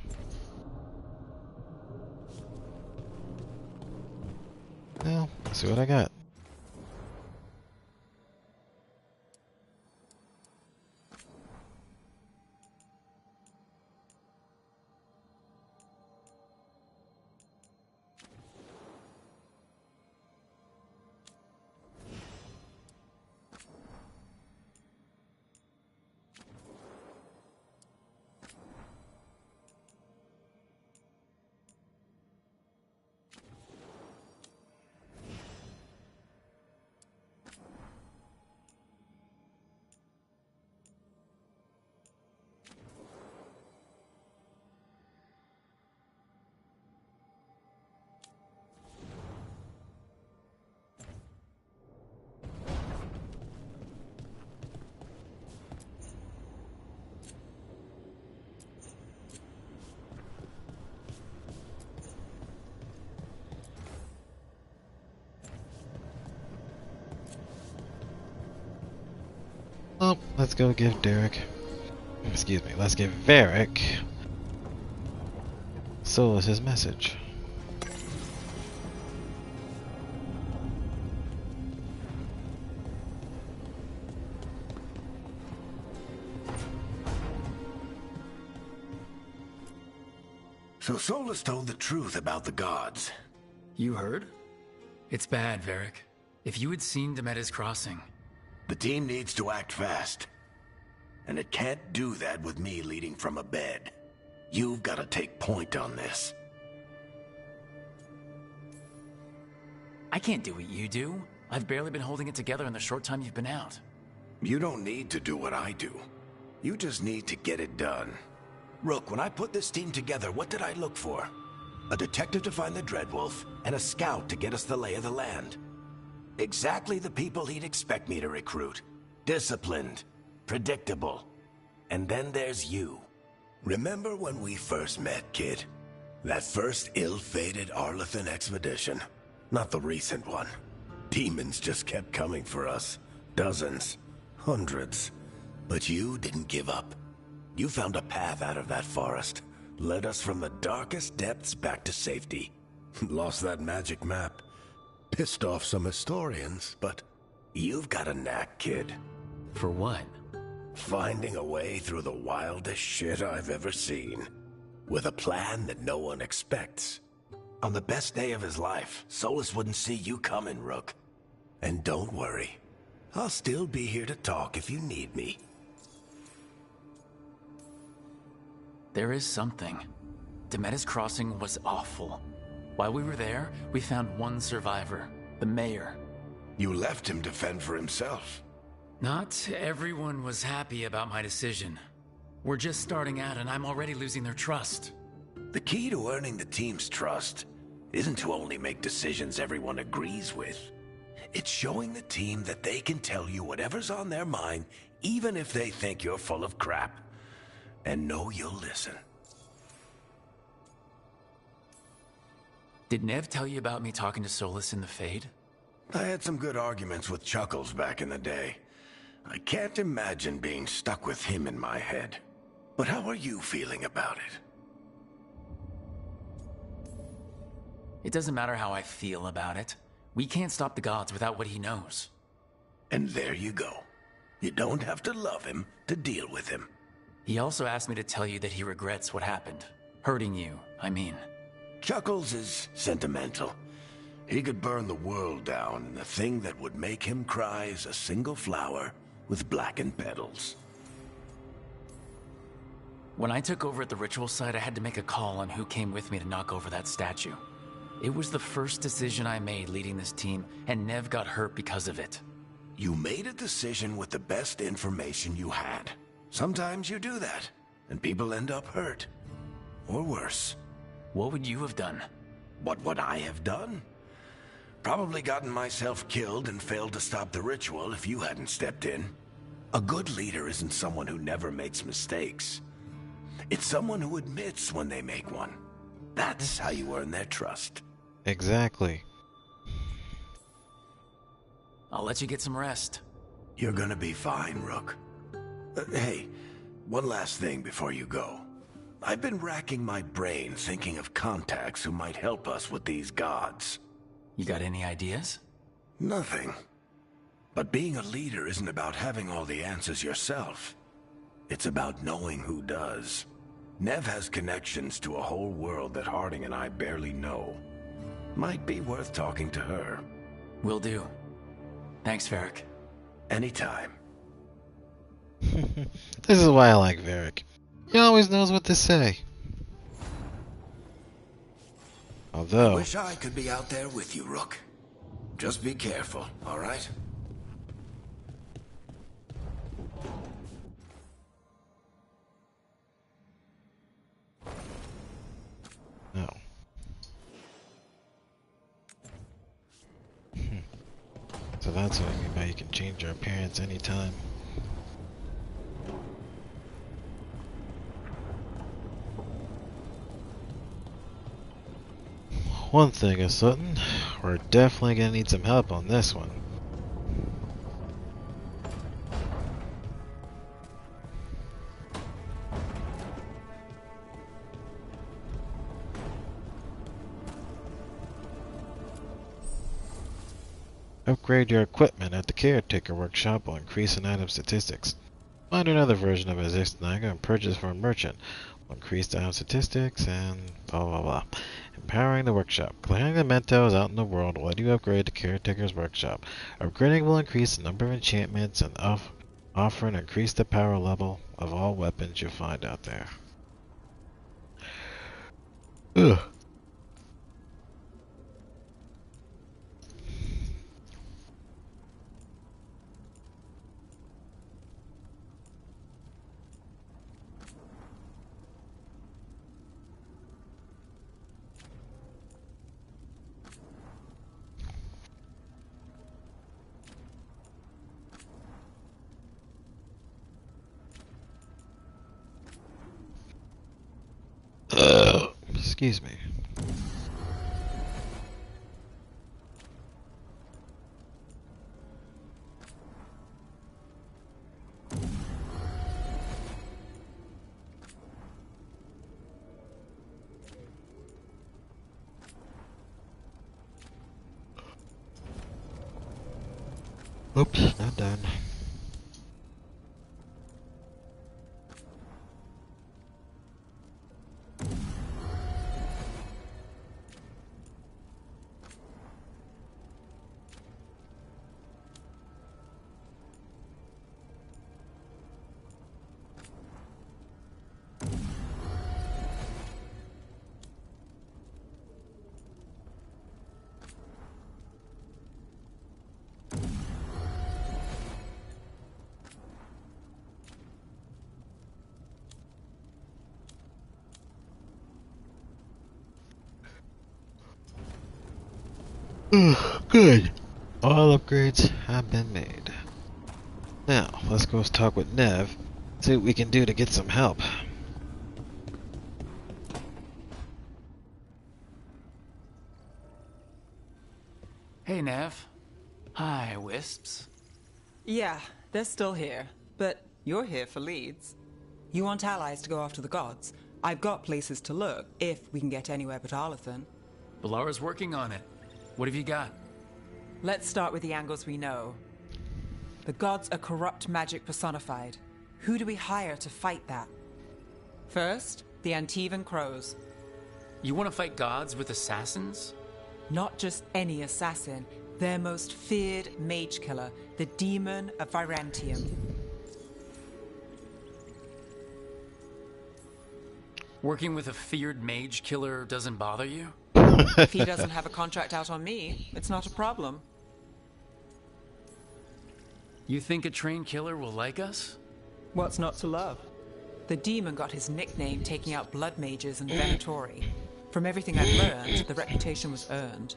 Now, let's see what I got. Let's go give Derek. Excuse me, let's give Varric Solus's message. So Solus told the truth about the gods. You heard? It's bad, Varric. If you had seen Demeter's crossing... The team needs to act fast. And it can't do that with me leading from a bed. You've got to take point on this. I can't do what you do. I've barely been holding it together in the short time you've been out. You don't need to do what I do. You just need to get it done. Rook, when I put this team together, what did I look for? A detective to find the Dreadwolf, and a scout to get us the lay of the land. Exactly the people he'd expect me to recruit. Disciplined, predictable. And then there's you. Remember when we first met, kid? That first ill-fated Arlathan expedition. Not the recent one. Demons just kept coming for us. Dozens. Hundreds. But you didn't give up. You found a path out of that forest. Led us from the darkest depths back to safety. Lost that magic map. Pissed off some historians, but you've got a knack, kid. For what? Finding a way through the wildest shit I've ever seen. With a plan that no one expects. On the best day of his life, Solus wouldn't see you coming, Rook. And don't worry. I'll still be here to talk if you need me. There is something. Demeter's crossing was awful. While we were there, we found one survivor, the mayor. You left him to fend for himself. Not everyone was happy about my decision. We're just starting out and I'm already losing their trust. The key to earning the team's trust isn't to only make decisions everyone agrees with. It's showing the team that they can tell you whatever's on their mind, even if they think you're full of crap. And know you'll listen. Did Nev tell you about me talking to Solus in the Fade? I had some good arguments with Chuckles back in the day. I can't imagine being stuck with him in my head. But how are you feeling about it? It doesn't matter how I feel about it. We can't stop the gods without what he knows. And there you go. You don't have to love him to deal with him. He also asked me to tell you that he regrets what happened. Hurting you, I mean. Chuckles is sentimental. He could burn the world down, and the thing that would make him cry is a single flower with blackened petals. When I took over at the ritual site, I had to make a call on who came with me to knock over that statue. It was the first decision I made leading this team, and Nev got hurt because of it. You made a decision with the best information you had. Sometimes you do that, and people end up hurt. Or worse. What would you have done? What would I have done? Probably gotten myself killed and failed to stop the ritual if you hadn't stepped in. A good leader isn't someone who never makes mistakes. It's someone who admits when they make one. That's how you earn their trust. Exactly. I'll let you get some rest. You're gonna be fine, Rook. Hey, one last thing before you go. I've been racking my brain thinking of contacts who might help us with these gods. You got any ideas? Nothing. But being a leader isn't about having all the answers yourself. It's about knowing who does. Nev has connections to a whole world that Harding and I barely know. Might be worth talking to her. Will do. Thanks, Varric. Anytime. This is why I like Varric. He always knows what to say. Although... I wish I could be out there with you, Rook. Just be careful, alright? No. So that's what I mean by you can change your appearance anytime. One thing is certain, we're definitely gonna need some help on this one. Upgrade your equipment at the Caretaker Workshop will increase in item statistics. Find another version of a Zixnaga and purchase from a merchant will increase the item statistics and blah blah blah. Empowering the Workshop. Collecting the mementos out in the world will let you upgrade the Caretaker's Workshop. Upgrading will increase the number of enchantments and offer and increase the power level of all weapons you find out there. Ugh. Excuse me. Oops, not done. Good. All upgrades have been made. Now, let's go talk with Nev, see what we can do to get some help. Hey, Nev. Hi, Wisps. Yeah, they're still here, but you're here for leads. You want allies to go after the gods? I've got places to look, if we can get anywhere but Arlathan. Balara's working on it. What have you got? Let's start with the angles we know. The gods are corrupt magic personified. Who do we hire to fight that? First, the Antivan Crows. You want to fight gods with assassins? Not just any assassin, their most feared mage killer, the Demon of Virantium. Working with a feared mage killer doesn't bother you? If he doesn't have a contract out on me, it's not a problem. You think a trained killer will like us? What's not to love? The demon got his nickname taking out blood mages and Venatori. From everything I've learned, the reputation was earned.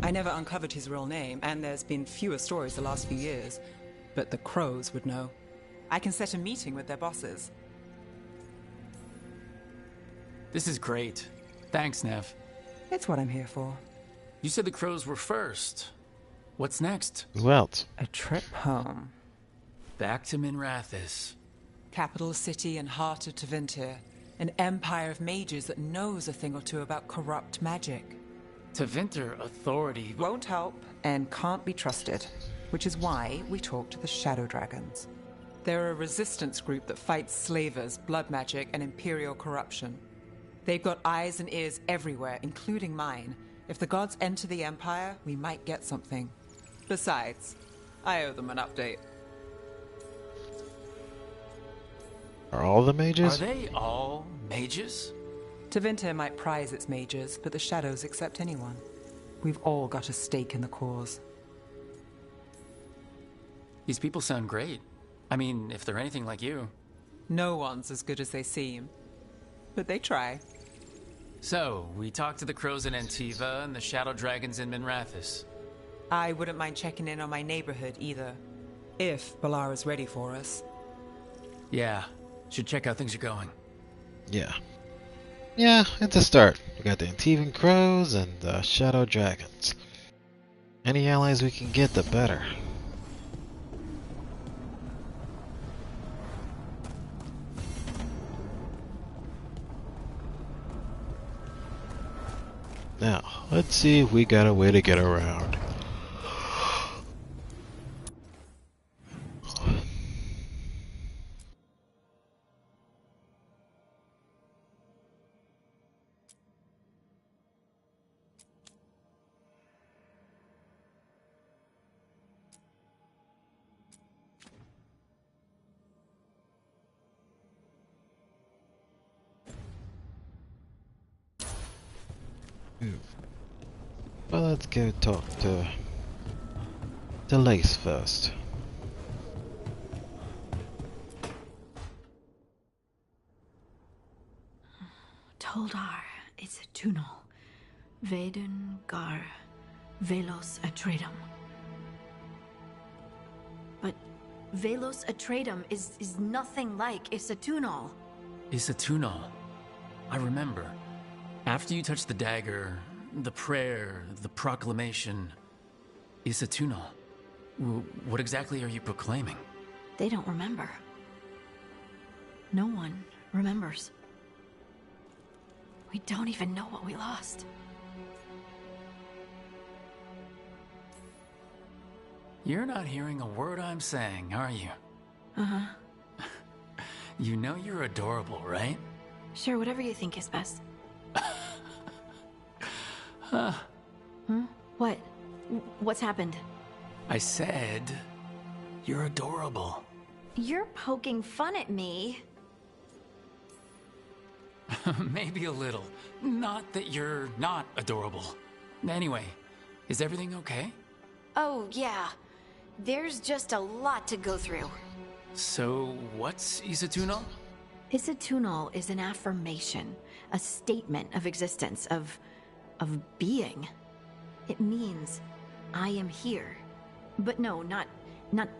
I never uncovered his real name, and there's been fewer stories the last few years. But the Crows would know. I can set a meeting with their bosses. This is great. Thanks, Nev. It's what I'm here for. You said the Crows were first. What's next? Who else? A trip home. Back to Minrathous. Capital city and heart of Tevinter. An empire of mages that knows a thing or two about corrupt magic. Tevinter authority won't help and can't be trusted, which is why we talk to the Shadow Dragons. They're a resistance group that fights slavers, blood magic, and imperial corruption. They've got eyes and ears everywhere, including mine. If the gods enter the Empire, we might get something. Besides, I owe them an update. Are all the mages? Are they all mages? Tevinter might prize its mages, but the Shadows accept anyone. We've all got a stake in the cause. These people sound great. I mean, if they're anything like you. No one's as good as they seem. But they try. So, we talked to the Crows in Antiva and the Shadow Dragons in Minrathous. I wouldn't mind checking in on my neighborhood either. If Balara's ready for us. Yeah, should check how things are going. Yeah. Yeah, it's a start. We got the Antivan Crows and the Shadow Dragons. Any allies we can get, the better. Now, let's see if we got a way to get around. But let's go talk to Lace first. Toldar, it's a tunnel. Veden gar velos atredum. But velos atredum is nothing like Isatunal. Isatunal. I remember. After you touched the dagger, the prayer, the proclamation, Isatunal. What exactly are you proclaiming? They don't remember. No one remembers. We don't even know what we lost. You're not hearing a word I'm saying, are you? Uh-huh. You know you're adorable, right? Sure, whatever you think is best. Huh. What? What's happened? I said, you're adorable. You're poking fun at me. Maybe a little. Not that you're not adorable. Anyway, is everything okay? Oh, yeah. There's just a lot to go through. So, what's Isatunal? Isatunal is an affirmation, a statement of existence, of being. It means, I am here. But no, not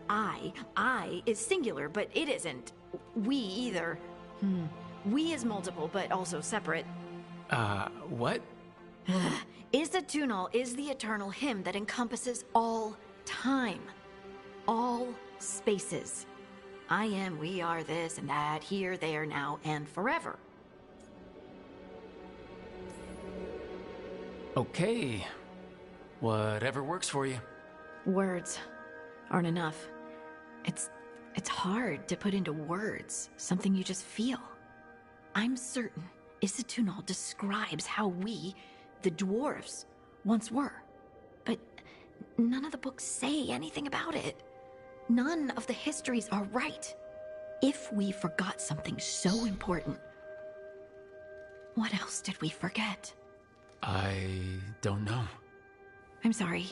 I. I is singular, but it isn't. We either. We is multiple, but also separate. What? Isatunal is the eternal hymn that encompasses all time. All spaces. I am, we are, this and that, here, there, now, and forever. Okay. Whatever works for you. Words aren't enough. It's hard to put into words something you just feel. I'm certain Isatunal describes how we, the dwarves, once were. But none of the books say anything about it. None of the histories are right. If we forgot something so important, what else did we forget? I don't know. I'm sorry.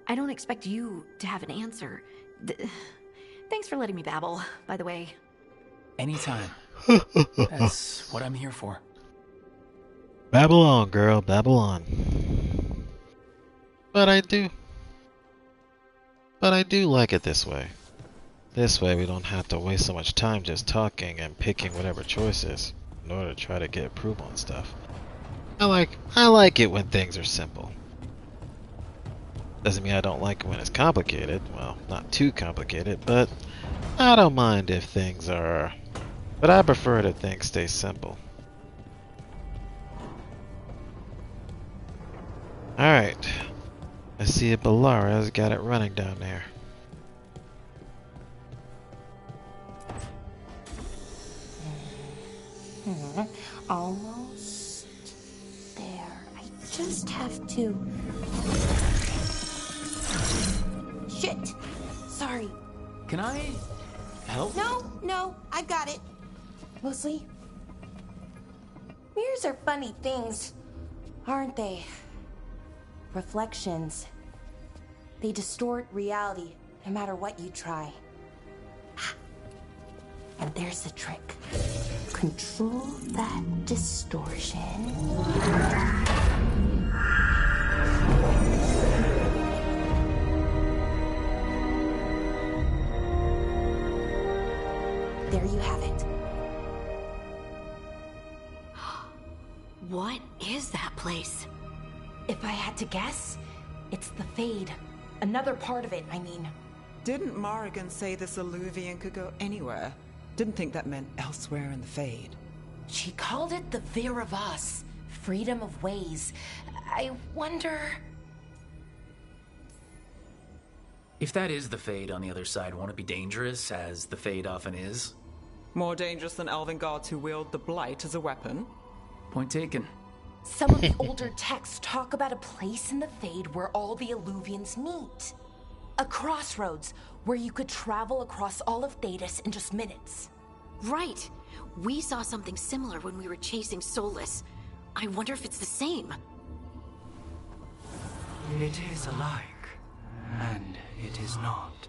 I don't expect you to have an answer. Thanks for letting me babble, by the way. Anytime. That's what I'm here for. Babble on, girl, babble on. But I do like it this way. This way we don't have to waste so much time just talking and picking whatever choices in order to try to get approval on stuff. I like it when things are simple. Doesn't mean I don't like it when it's complicated. Well, not too complicated, but I don't mind if things are... But I prefer that things stay simple. Alright. I see if Balara's got it running down there. Almost there. I just have to... Shit! Sorry. Can I help? No, I got it. Mostly, mirrors are funny things, aren't they? Reflections. They distort reality, no matter what you try. And there's the trick. Control that distortion. There you have it. What is that place? If I had to guess, it's the Fade. Another part of it, I mean. Didn't Morrigan say this Illuvian could go anywhere? Didn't think that meant elsewhere in the Fade. She called it the Vir of Us, freedom of ways. I wonder... If that is the Fade on the other side, won't it be dangerous, as the Fade often is? More dangerous than elven guards who wield the Blight as a weapon? Point taken. Some of the older texts talk about a place in the Fade where all the Illuvians meet. A crossroads where you could travel across all of Thedas in just minutes. Right. We saw something similar when we were chasing Solus. I wonder if it's the same. It is alike, and it is not.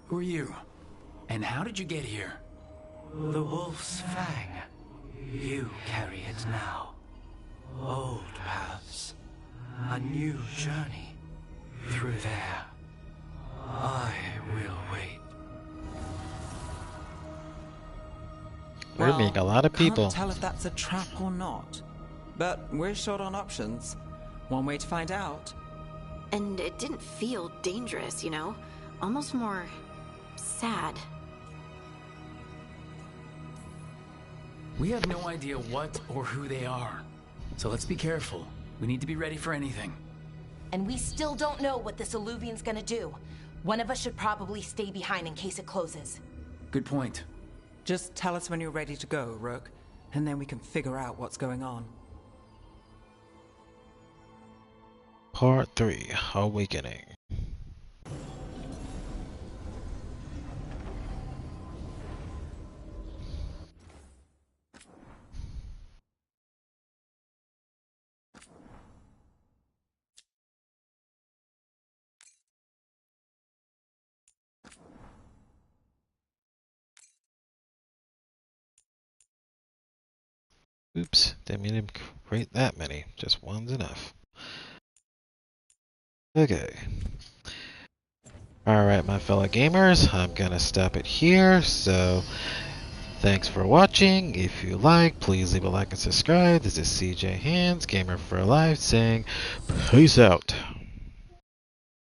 Who are you? And how did you get here? The Wolf's Fang. You carry it now. Old paths. A new journey. Through there. I will wait. We're meeting a lot of people. Can't tell if that's a trap or not. But we're short on options. One way to find out. And it didn't feel dangerous, you know? Almost more sad. We have no idea what or who they are. So let's be careful. We need to be ready for anything. And we still don't know what this Illuvian's gonna do. One of us should probably stay behind in case it closes. Good point. Just tell us when you're ready to go, Rook, and then we can figure out what's going on. Part 3, Awakening. Oops, didn't mean to create that many. Just one's enough. Okay. Alright, my fellow gamers, I'm gonna stop it here. So, thanks for watching. If you like, please leave a like and subscribe. This is CJ Hands, Gamer for Life, saying peace out.